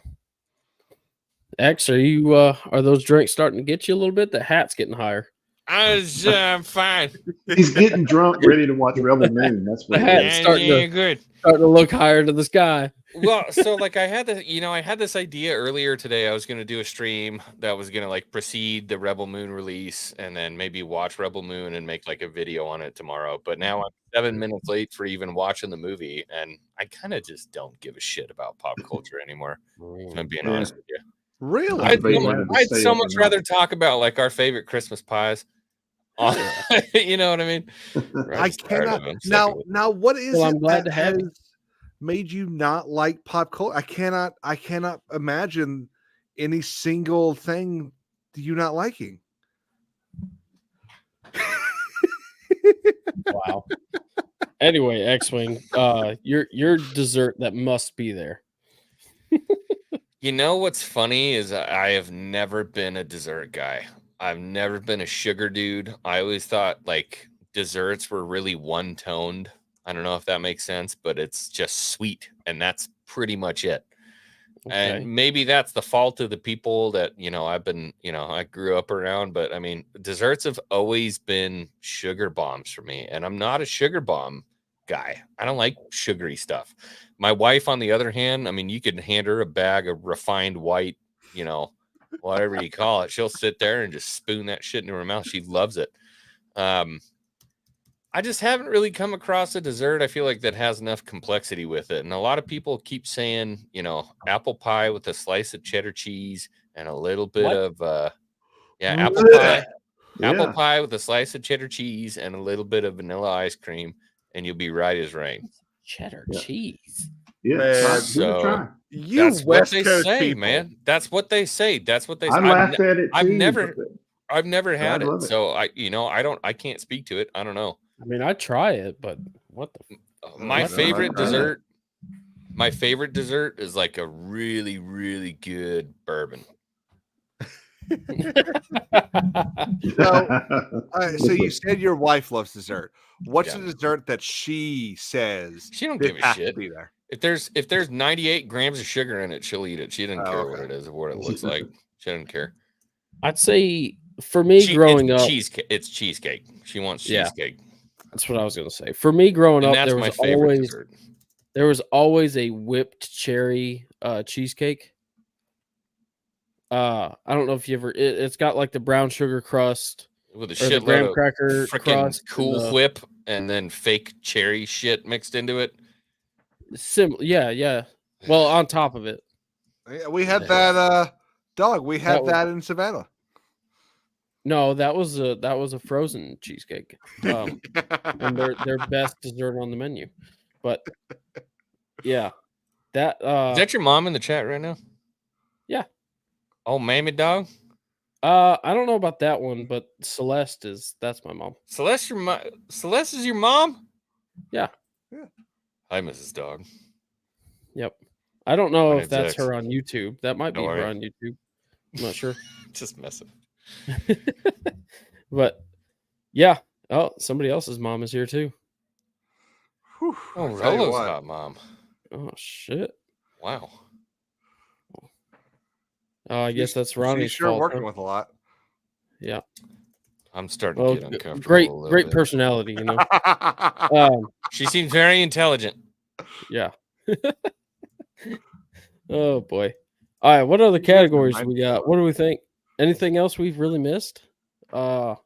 X, are those drinks starting to get you a little bit? The hat's getting higher. I'm fine. He's getting drunk, ready to watch Rebel Moon. That's what. The it hat- is. starting to- good. Starting to look higher to the sky. Well, so like I had this idea earlier today. I was going to do a stream that was going to like precede the Rebel Moon release and then maybe watch Rebel Moon and make like a video on it tomorrow. But now I'm 7 minutes late for even watching the movie, and I kind of just don't give a shit about pop culture anymore. If I'm being Yeah. honest with you. Really? I debate whether to I'd stay so up or much not. rather talk about like our favorite Christmas pies. You know what I mean? I I'm just tired of cannot. them. I'm sick of Now, it. what is Well, it I'm glad that to have has you. made you not like pop culture? I cannot imagine any single thing you not liking. Wow. Anyway, X-Wing, your dessert that must be there. You know what's funny is I have never been a dessert guy. I've never been a sugar dude. I always thought like desserts were really one-toned. I don't know if that makes sense, but it's just sweet, and that's pretty much it. Okay. And maybe that's the fault of the people that, I grew up around, but I mean, desserts have always been sugar bombs for me, and I'm not a sugar bomb guy. I don't like sugary stuff. My wife, on the other hand, I mean, you could hand her a bag of refined white, whatever you call it. She'll sit there and just spoon that shit into her mouth. She loves it. I just haven't really come across a dessert I feel like that has enough complexity with it. And a lot of people keep saying, apple pie with a slice of cheddar cheese and a little bit of apple pie. Apple Yeah. pie with a slice of cheddar cheese and a little bit of vanilla ice cream, and you'll be right as rain. Cheddar Yeah. cheese. Yeah. Man, Give it a so- try. You That's what West they Coast say, people, man. That's what they say. That's what they say. I laughed at it. I've too, never- but I've never had love it, it. so I can't speak to it. I don't know. I mean, I try it, but what the? My I've favorite tried it. dessert is like a really, really good bourbon. So you said your wife loves dessert. What's Yeah. the dessert that she says She don't it give a has to shit. be there? If there's 98 grams of sugar in it, she'll eat it. She doesn't Oh, care okay. what it is or what it looks like. She doesn't care. I'd say for me growing up, it's cheesecake. She wants Yeah. cheesecake. that's what I was gonna say. For me growing And up, that's there my was favorite always dessert. a whipped cherry cheesecake. I don't know if you ever. It's got like the brown sugar crust With a or the graham shitload of cracker freaking crust. and Cool the- Whip and then fake cherry shit mixed into it. Yeah. Well, on top of it. Yeah, we had that dog. We had was- that in Savannah. No, that was a frozen cheesecake. And their best dessert on the menu. But yeah, that Is that your mom in the chat right now? Yeah. Oh, mammy dog. I don't know about that one, but that's my mom. Celeste is your mom? Yeah. Yeah. Hi, Mrs. Dog. Yep. I don't know My if name's that's X. her on YouTube. That might be Don't her worry. on YouTube. I'm not sure. Just messing. But yeah. Oh, somebody else's mom is here too. Whew, Oh, I tell you Rolo's what. hot mom. Oh shit. Wow. Oh, I guess that's She's Ronnie's sure fault. working huh? with a lot. Yeah. I'm starting Well, to get uncomfortable. great, a little great bit. personality, you know. She seems very intelligent. Yeah. Oh boy. All right. What other You guys are categories we mindful got? of- What do we think? Anything else we've really missed? Oh,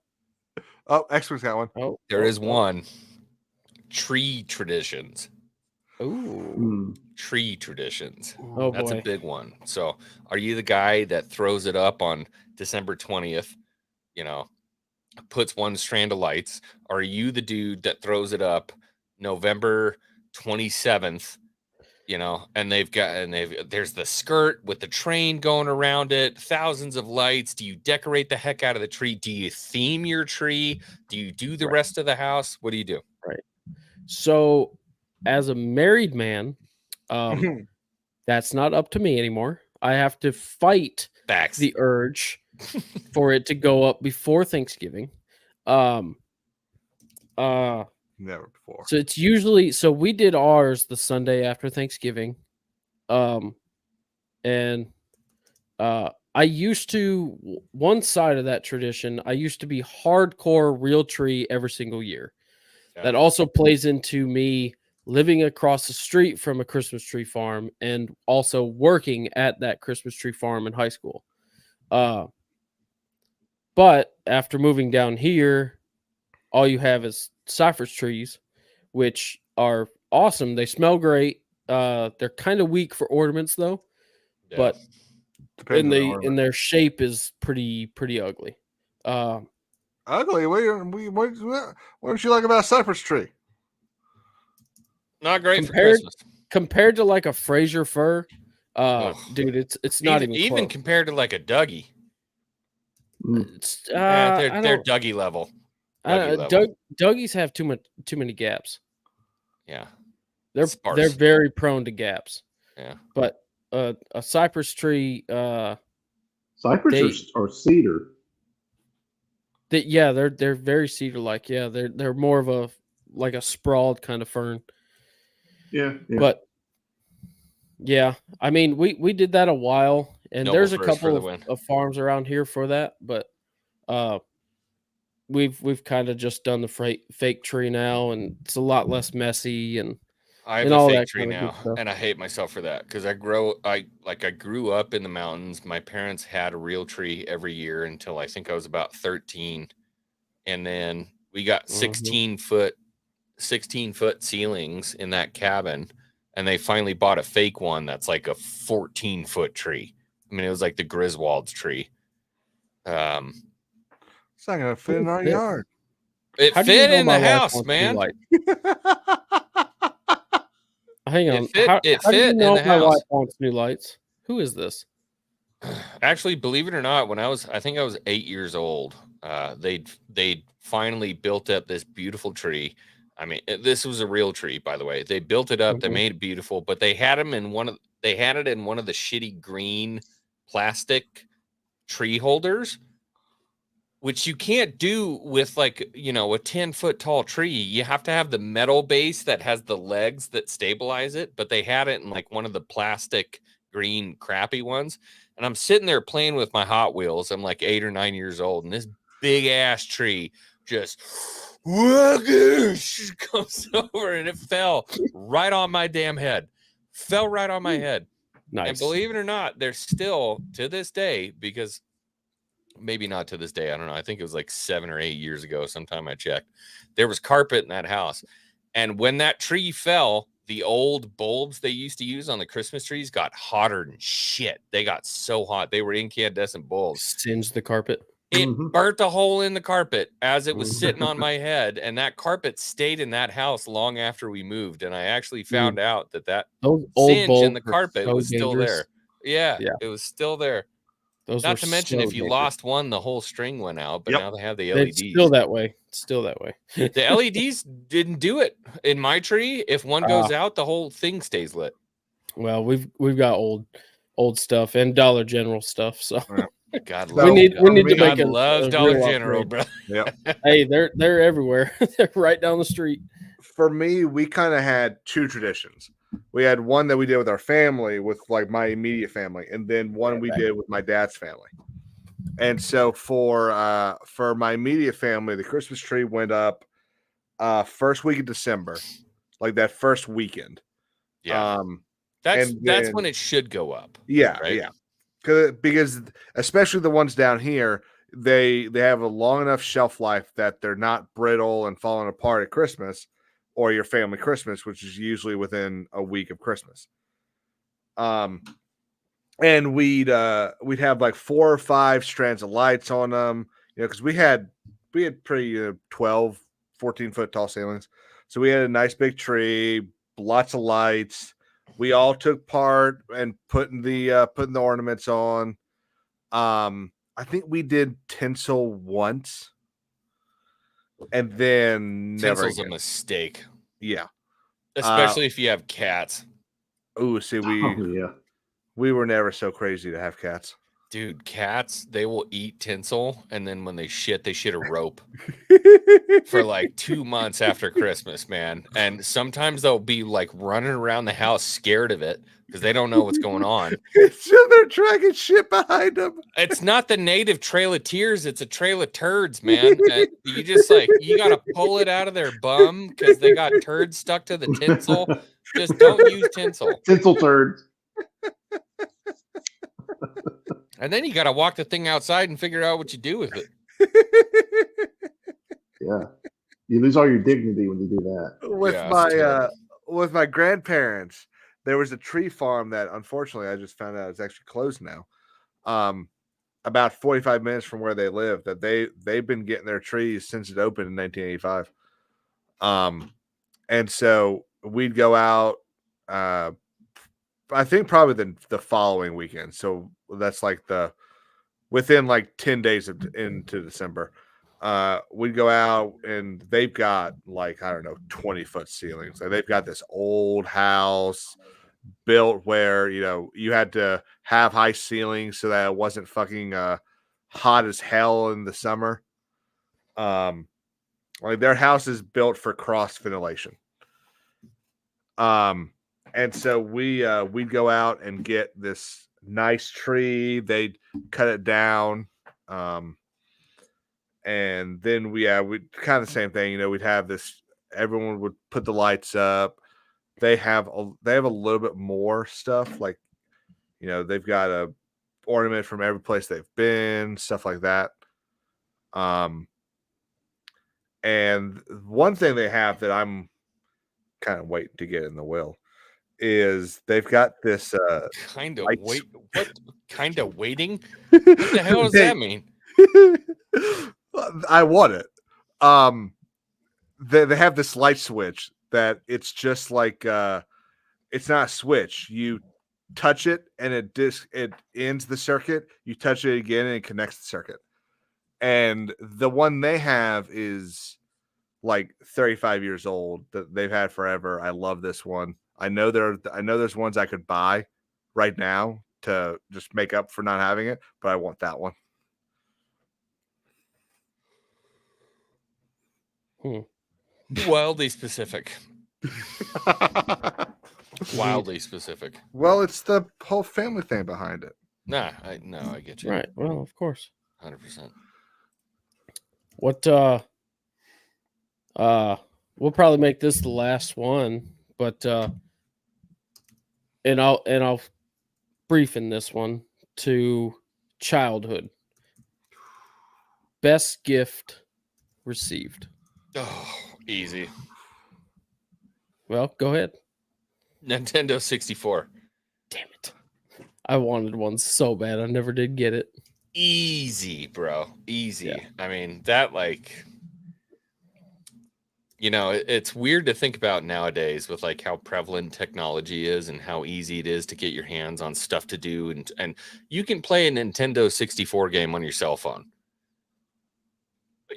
X-Wing's got one. Oh, There is one. Tree traditions. Oh. Mm. Traditions. Oh That's a boy. big one. So, are you the guy that throws it up on December 20th? You know, puts one strand of lights. Or are you the dude that throws it up November 27th? You know, and there's the skirt with the train going around it, thousands of lights. Do you decorate the heck out of the tree? Do you theme your tree? Do you do the Right. rest of the house? What do you do? So, as a married man, that's not up to me anymore. I have to fight Facts. the urge for it to go up before Thanksgiving. Never before. So it's usually we did ours the Sunday after Thanksgiving. And I used to one side of that tradition, I used to be hardcore real tree every single year. Yeah. That also plays into me living across the street from a Christmas tree farm and also working at that Christmas tree farm in high school. But after moving down here, all you have is cypress trees, which are awesome. They smell great. They're kind of weak for ornaments though, Yeah. but Depends on the in ornament. their shape is pretty ugly. Ugly. What don't you like about a cypress tree? Not great for Compared- Christmas. Compared to like a Fraser fir, Ugh. dude, it's not even even close. compared to like a Dougie. Mm. It's, They're Dougie level. Dougie level. Dougies have too many gaps. Yeah. They're Sparse. very prone to gaps. Yeah. But a cypress tree, Cypress or cedar. they're very cedar like. Yeah, they're more of a like a sprawled kind of fern. Yeah. But yeah, I mean we did that a while, and Noble there's a firs for couple the win. of farms around here for that, but we've kind of just done the fake tree now, and it's a lot less messy and I have and a all fake that tree kind of good now, stuff. and I hate myself for that because I grew up in the mountains. My parents had a real tree every year until I think I was about 13, and then we got 16-foot ceilings in that cabin, and they finally bought a fake one that's like a 14-foot tree. I mean, it was like the Griswold's tree. It's not gonna fit in our Yeah. yard. It How do you fit know in my the wife house, wants new man. lights? Hang on. It fit- how it how do you fit in know the my house. wife wants new lights? Who is this? Actually, believe it or not, when I think I was 8 years old, they'd finally built up this beautiful tree. I mean, this was a real tree, by the way. They built it up, they Mhm. made it beautiful, but they had it in one of the shitty green plastic tree holders, which you can't do with like, a 10-foot tall tree. You have to have the metal base that has the legs that stabilize it, but they had it in like one of the plastic green crappy ones. And I'm sitting there playing with my Hot Wheels. I'm like 8 or 9 years old, and this big ass tree just whoosh comes over, and it fell right on my damn head. Fell right on my head. Nice. And believe it or not, there's still to this day, because maybe not to this day, I don't know. I think it was like 7 or 8 years ago. Sometime I checked. There was carpet in that house. And when that tree fell, the old bulbs they used to use on the Christmas trees got hotter than shit. They got so hot. They were incandescent bulbs. Singed the carpet. It Mhm. burnt a hole in the carpet as it was Mhm. sitting on my head. And that carpet stayed in that house long after we moved. And I actually found out that Those old singe bulbs in the are carpet so was still dangerous. there. Yeah, Yeah. it was still there. Those Not were to mention, so if you dangerous. lost one, the whole string went out. But Yep. now they have the It's LEDs. still that way. It's still that way. The LEDs didn't do it in my tree. If one goes out, the whole thing stays lit. Well, we've got old stuff and Dollar General stuff. So God So, love we need to God make loves a Dollar real General, upgrade. bro. Yep. Hey, they're everywhere. They're right down the street. For me, we kind of had two traditions. We had one that we did with our family, with like my immediate family, and then one we did with my dad's family. And so for my immediate family, the Christmas tree went up first week of December, like that first weekend. Yeah. And That's then- when it should go up. Yeah, right? yeah. Because especially the ones down here, they have a long enough shelf life that they're not brittle and falling apart at Christmas or your family Christmas, which is usually within a week of Christmas. And we'd have like 4 or 5 strands of lights on them, because we had pretty 12, 14-foot tall ceilings. So we had a nice big tree, lots of lights. We all took part and putting the ornaments on. I think we did tinsel once, and then never Tinsel's a again. mistake, Yeah. especially if you have cats. Oh, see, Oh, yeah. we were never so crazy to have cats. Dude, cats, they will eat tinsel, and then when they shit a rope for like 2 months after Christmas, man. And sometimes they'll be like running around the house scared of it because they don't know what's going on. So they're dragging shit behind them. It's not the native Trail of Tears, it's a trail of turds, man. And you just you gotta pull it out of their bum because they got turds stuck to the tinsel. Just don't use tinsel. Tinsel turds. And then you gotta walk the thing outside and figure out what you do with it. Yeah. You lose all your dignity when you do that. With Yeah, it's terrible. with my grandparents, there was a tree farm that unfortunately I just found out is actually closed now. About 45 minutes from where they live, that they've been getting their trees since it opened in 1985. And so we'd go out I think probably the following weekend. So that's like within like 10 days into December. We'd go out and they've got like, I don't know, 20-foot ceilings. Like they've got this old house built where, you had to have high ceilings so that it wasn't fucking hot as hell in the summer. Like their house is built for cross ventilation. And so we'd go out and get this nice tree. They'd cut it down. And then we'd kind of the same thing, we'd have this, everyone would put the lights up. They have a little bit more stuff, like, they've got a ornament from every place they've been, stuff like that. And one thing they have that I'm kind of waiting to get in the will is they've got this Kind of lights. wait. What kind of waiting? What the hell does that mean? I want it. They have this light switch that it's just like it's not a switch. You touch it and it ends the circuit. You touch it again and it connects the circuit. And the one they have is like 35 years old that they've had forever. I love this one. I know there's ones I could buy right now to just make up for not having it, but I want that one. Wildly specific. Wildly specific. Well, it's the whole family thing behind it. I get you. Right. Well, of course. 100%. What we'll probably make this the last one, but and I'll briefen this one to childhood. Best gift received. Oh, easy. Well, go ahead. Nintendo 64. Damn it. I wanted one so bad. I never did get it. Easy, bro. Easy. Yeah. I mean, that it's weird to think about nowadays with like how prevalent technology is and how easy it is to get your hands on stuff to do. And you can play a Nintendo 64 game on your cell phone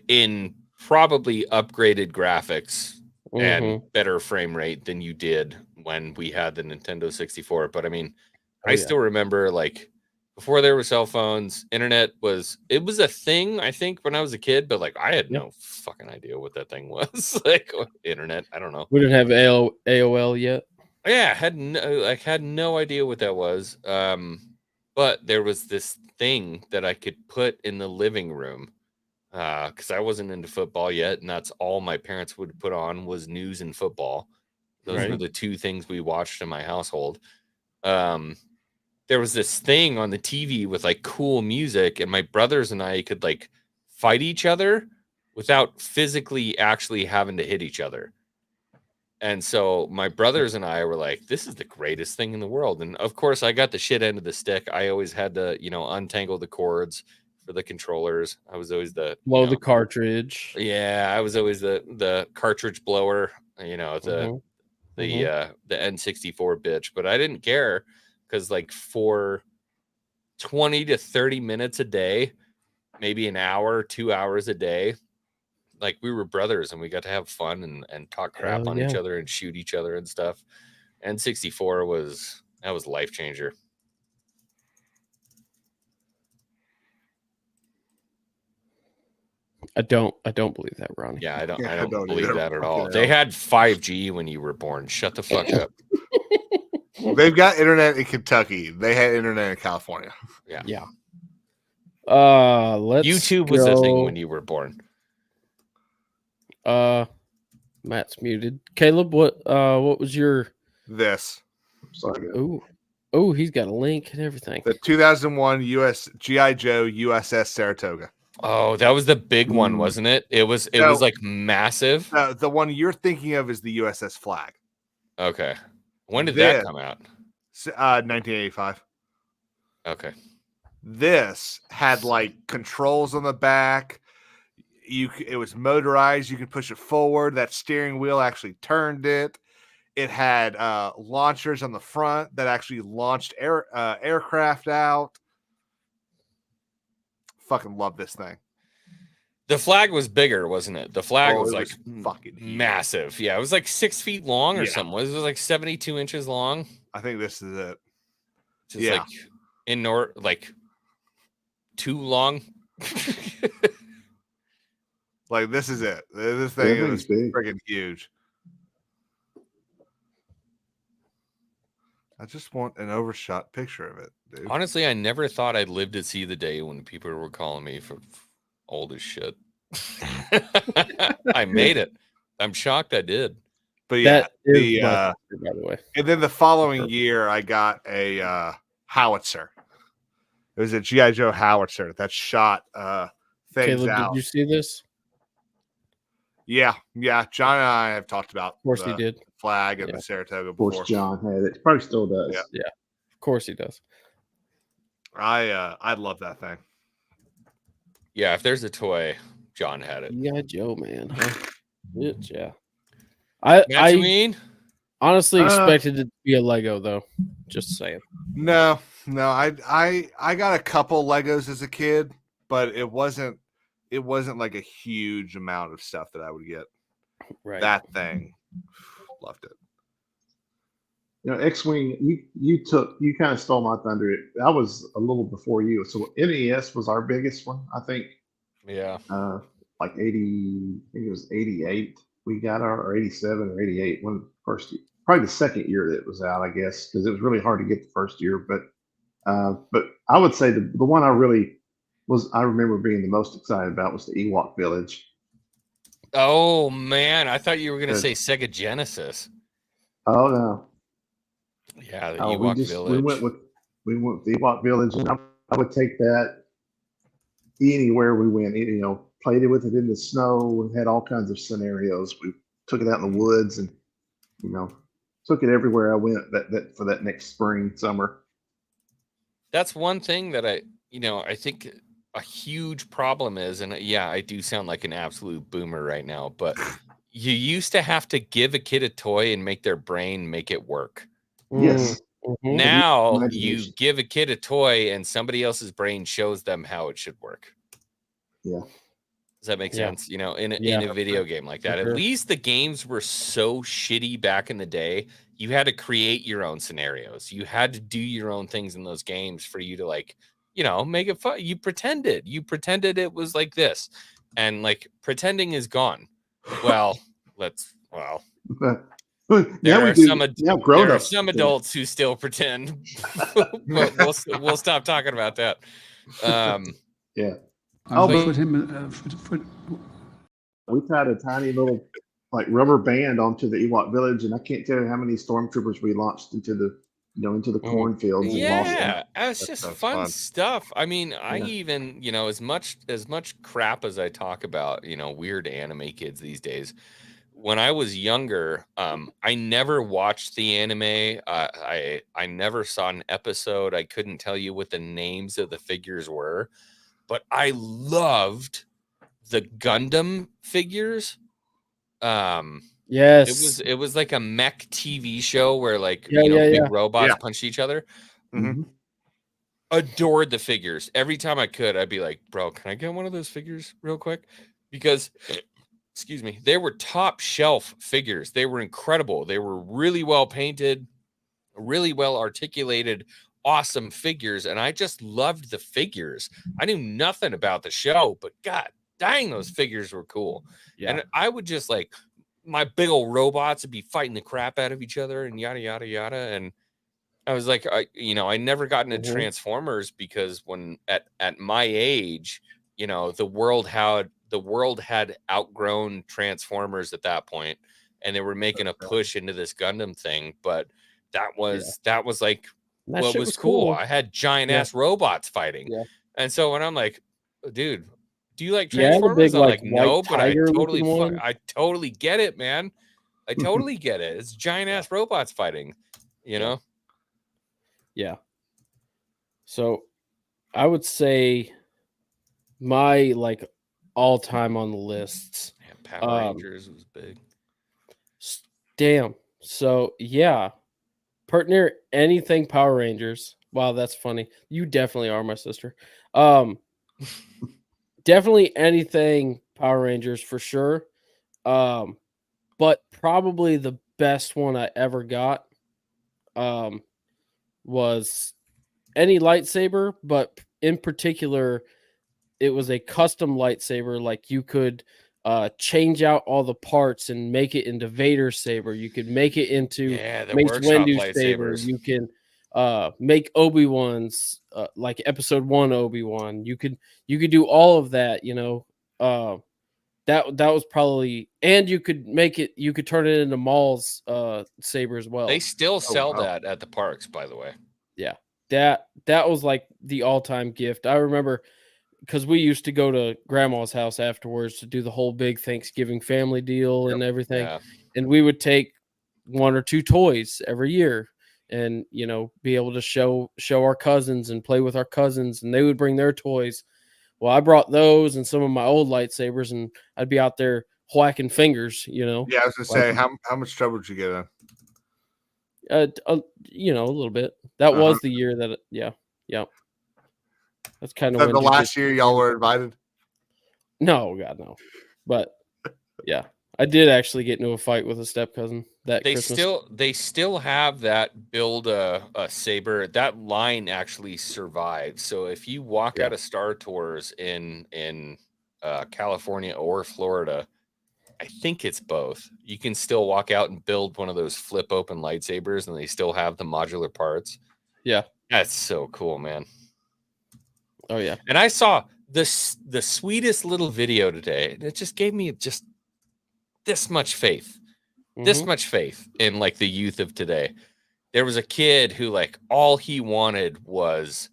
in probably upgraded graphics and better frame rate than you did when we had the Nintendo 64. But I mean, I still remember like before there were cell phones, internet was a thing, I think, when I was a kid, but like I had no fucking idea what that thing was. Like internet, I don't know. We didn't have AOL yet. Yeah, had no idea what that was. But there was this thing that I could put in the living room because I wasn't into football yet, and that's all my parents would put on was news and football. Those were the two things we watched in my household. There was this thing on the TV with like cool music, and my brothers and I could like fight each other without physically actually having to hit each other. And so my brothers and I were like, this is the greatest thing in the world. And of course, I got the shit end of the stick. I always had to, untangle the cords for the controllers. I was always the cartridge. Yeah, I was always the cartridge blower, the N64 bitch. But I didn't care because like for 20 to 30 minutes a day, maybe an hour, 2 hours a day, like we were brothers and we got to have fun and talk crap on each other and shoot each other and stuff. N64 was life changer. I don't believe that, Ronnie. Yeah, I don't believe that at all. They had 5G when you were born. Shut the fuck up. They've got internet in Kentucky. They had internet in California. Yeah. YouTube was a thing when you were born. Matt's muted. Caleb, what was your this? Sorry. Oh, he's got a link and everything. The 2001 US GI Joe USS Saratoga. Oh, that was the big one, wasn't it? It was like massive. The one you're thinking of is the USS Flag. Okay. When did that come out? 1985. Okay. This had like controls on the back. It was motorized. You could push it forward. That steering wheel actually turned it. It had launchers on the front that actually launched aircraft out. Fucking love this thing. The Flag was bigger, wasn't it? The Flag was like fucking massive. Yeah, it was like 6 feet long or something. It was like 72 inches long. I think this is it. Just like like too long. Like this is it. This thing is freaking huge. I just want an overshot picture of it, dude. Honestly, I never thought I'd live to see the day when people were calling me for old as shit. I made it. I'm shocked I did. But yeah, by the way. And then the following year, I got a howitzer. It was a GI Joe howitzer that shot things Caleb, out. did you see this? Yeah. John and I have talked about. Of course, he did. Flag and the Saratoga before. Of course, John had it. Probably still does. Yeah. Of course, he does. I love that thing. Yeah, if there's a toy, John had it. Yeah, Joe, man. Huh? Yeah. I honestly expected it to be a Lego, though. Just saying. No. I got a couple Legos as a kid, but it wasn't like a huge amount of stuff that I would get. Right. That thing, loved it. X-Wing, you kind of stole my thunder. I was a little before you. So NES was our biggest one, I think. Yeah. Like 80, I think it was 88. We got or 87 or 88 when first year, probably the second year that it was out, I guess, because it was really hard to get the first year. But I would say the one I remember being the most excited about was the Ewok Village. Oh man, I thought you were gonna say Sega Genesis. Oh no. Yeah, the Ewok Village. We went with the Ewok Village, and I would take that anywhere we went. Played it with it in the snow and had all kinds of scenarios. We took it out in the woods and took it everywhere I went that for that next spring, summer. That's one thing that I think a huge problem is, and yeah, I do sound like an absolute boomer right now, but you used to have to give a kid a toy and make their brain make it work. Yes. Mhm. Now you Imagination. give a kid a toy and somebody else's brain shows them how it should work. Yeah. Does that make Yeah. sense? You know, in Yeah. a video game like that. For sure. At least the games were so shitty back in the day. You had to create your own scenarios. You had to do your own things in those games for you to like, you know, make it fun. You pretended it was like this. And like pretending is gone. Well, But there now we are do. some Now grown there are ups. some adults who still pretend. But we'll stop talking about that. Yeah. I'll but- put him. We tied a tiny little like rubber band onto the Ewok village, and I can't tell you how many stormtroopers we launched into the cornfields. And lost them. Yeah, it's just fun stuff. I mean, I Yeah. even, you know, as much crap as I talk about, you know, weird anime kids these days. When I was younger, I never watched the anime. I never saw an episode. I couldn't tell you what the names of the figures were, but I loved the Gundam figures. Yes. It was like a mech TV show where like Yeah, you know yeah, big yeah. robots Yeah. punched each other. Mhm. Adored the figures. Every time I could, I'd be like, bro, can I get one of those figures real quick? Because excuse me, they were top shelf figures. They were incredible. They were really well painted, really well articulated, awesome figures. And I just loved the figures. I knew nothing about the show, but god dang, those figures were cool. Yeah. And I would just like my big old robots would be fighting the crap out of each other and yada yada yada. And I was like, I never got into Mhm. Transformers because when at my age, you know, the world had outgrown Transformers at that point, and they were making a push into this Gundam thing. But that was like That what shit was cool. I had giant Yeah. ass robots fighting, Yeah. and so when I'm like, dude, do you like Yeah, the Transformers? big, I'm like, like, no, white but I tiger totally, looking one. I totally get it, man. I totally get it. It's giant ass robots fighting, you know. Yeah. So I would say my like all time on the lists. Yeah, Power Um, Rangers was big. Damn. So yeah. Partner anything Power Rangers. Wow, that's funny. You definitely are my sister. Definitely anything Power Rangers for sure. But probably the best one I ever got was any lightsaber, but in particular, it was a custom lightsaber. Like you could change out all the parts and make it into Vader's saber. You could make it into Yeah, the Mace workshop Windu's saber. lightsabers. You can make Obi-Wan's like episode 1 Obi-Wan. You could do all of that, you know. That was probably, and you could turn it into Maul's saber as well. They still sell wow. that at the parks, by the way. That was like the all-time gift. I remember because we used to go to grandma's house afterwards to do the whole big Thanksgiving family deal and everything. Yeah. And we would take 1 or 2 toys every year and, you know, be able to show our cousins and play with our cousins, and they would bring their toys. Well, I brought those and some of my old lightsabers, and I'd be out there whacking fingers, you know. Yeah, I was gonna say, how much trouble did you get in? You know, a little bit. That was the year that yeah. That's kind of So the last year y'all were invited. No, God, no. But yeah, I did actually get into a fight with a step cousin that Christmas. They still have that build a saber. That line actually survives. So if you walk out of Star Tours in California or Florida, I think it's both. You can still walk out and build one of those flip open lightsabers, and they still have the modular parts. Yeah, that's so cool, man. Oh yeah, and I saw the sweetest little video today, and it just gave me just this much faith. This much faith in like the youth of today. There was a kid who like all he wanted was,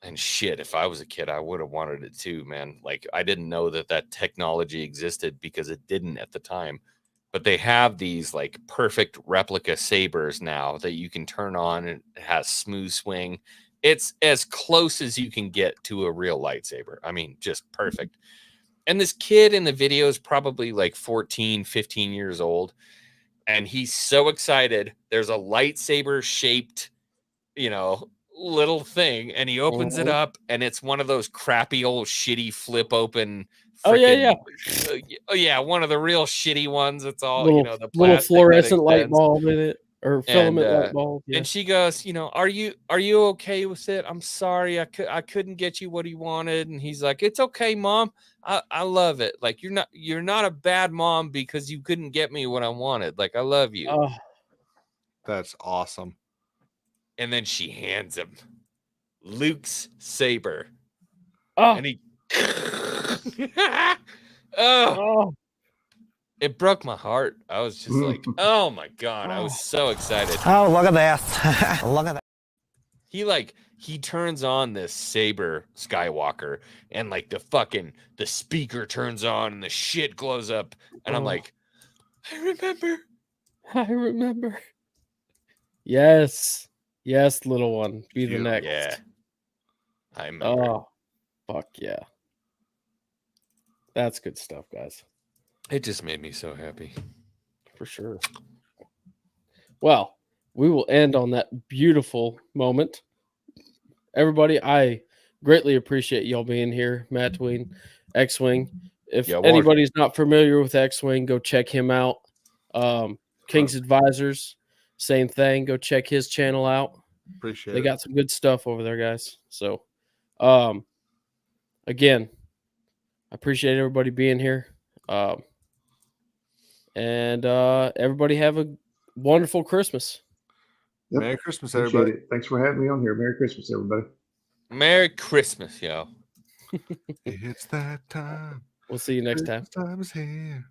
and shit, if I was a kid, I would have wanted it too, man. Like I didn't know that technology existed because it didn't at the time. But they have these like perfect replica sabers now that you can turn on, and it has smooth swing. It's as close as you can get to a real lightsaber. I mean, just perfect. And this kid in the video is probably like 14, 15 years old. And he's so excited. There's a lightsaber shaped, little thing. And he opens it up, and it's one of those crappy old shitty flip open. Oh, yeah. One of the real shitty ones. It's all, the little plastic that fluorescent light extends. bulb in it. Or filament light bulb. Yeah. And she goes, are you okay with it? I'm sorry, I couldn't get you what he wanted. And he's like, it's okay, Mom. I love it. Like, you're not a bad mom because you couldn't get me what I wanted. Like, I love you. That's awesome. And then she hands him Luke's saber. Oh. And he it broke my heart. I was just like, oh my God. I was so excited. Oh, look at that. Look at that. He turns on this saber Skywalker, and like the speaker turns on and the shit glows up. And I'm like, I remember. Yes, little one. Be the next. Yeah. I remember. Oh, fuck yeah. That's good stuff, guys. It just made me so happy. For sure. Well, we will end on that beautiful moment. Everybody, I greatly appreciate y'all being here. Matt Tween, X-Wing. If anybody's not familiar with X-Wing, go check him out. King's Advisors, same thing. Go check his channel out. Appreciate They it. got some good stuff over there, guys. So, again, I appreciate everybody being here. And everybody have a wonderful Christmas. Yep. Merry Christmas, Appreciate everybody. it. Thanks for having me on here. Merry Christmas, everybody. Merry Christmas, yo. It's that time. We'll see you next time. Christmas time is here.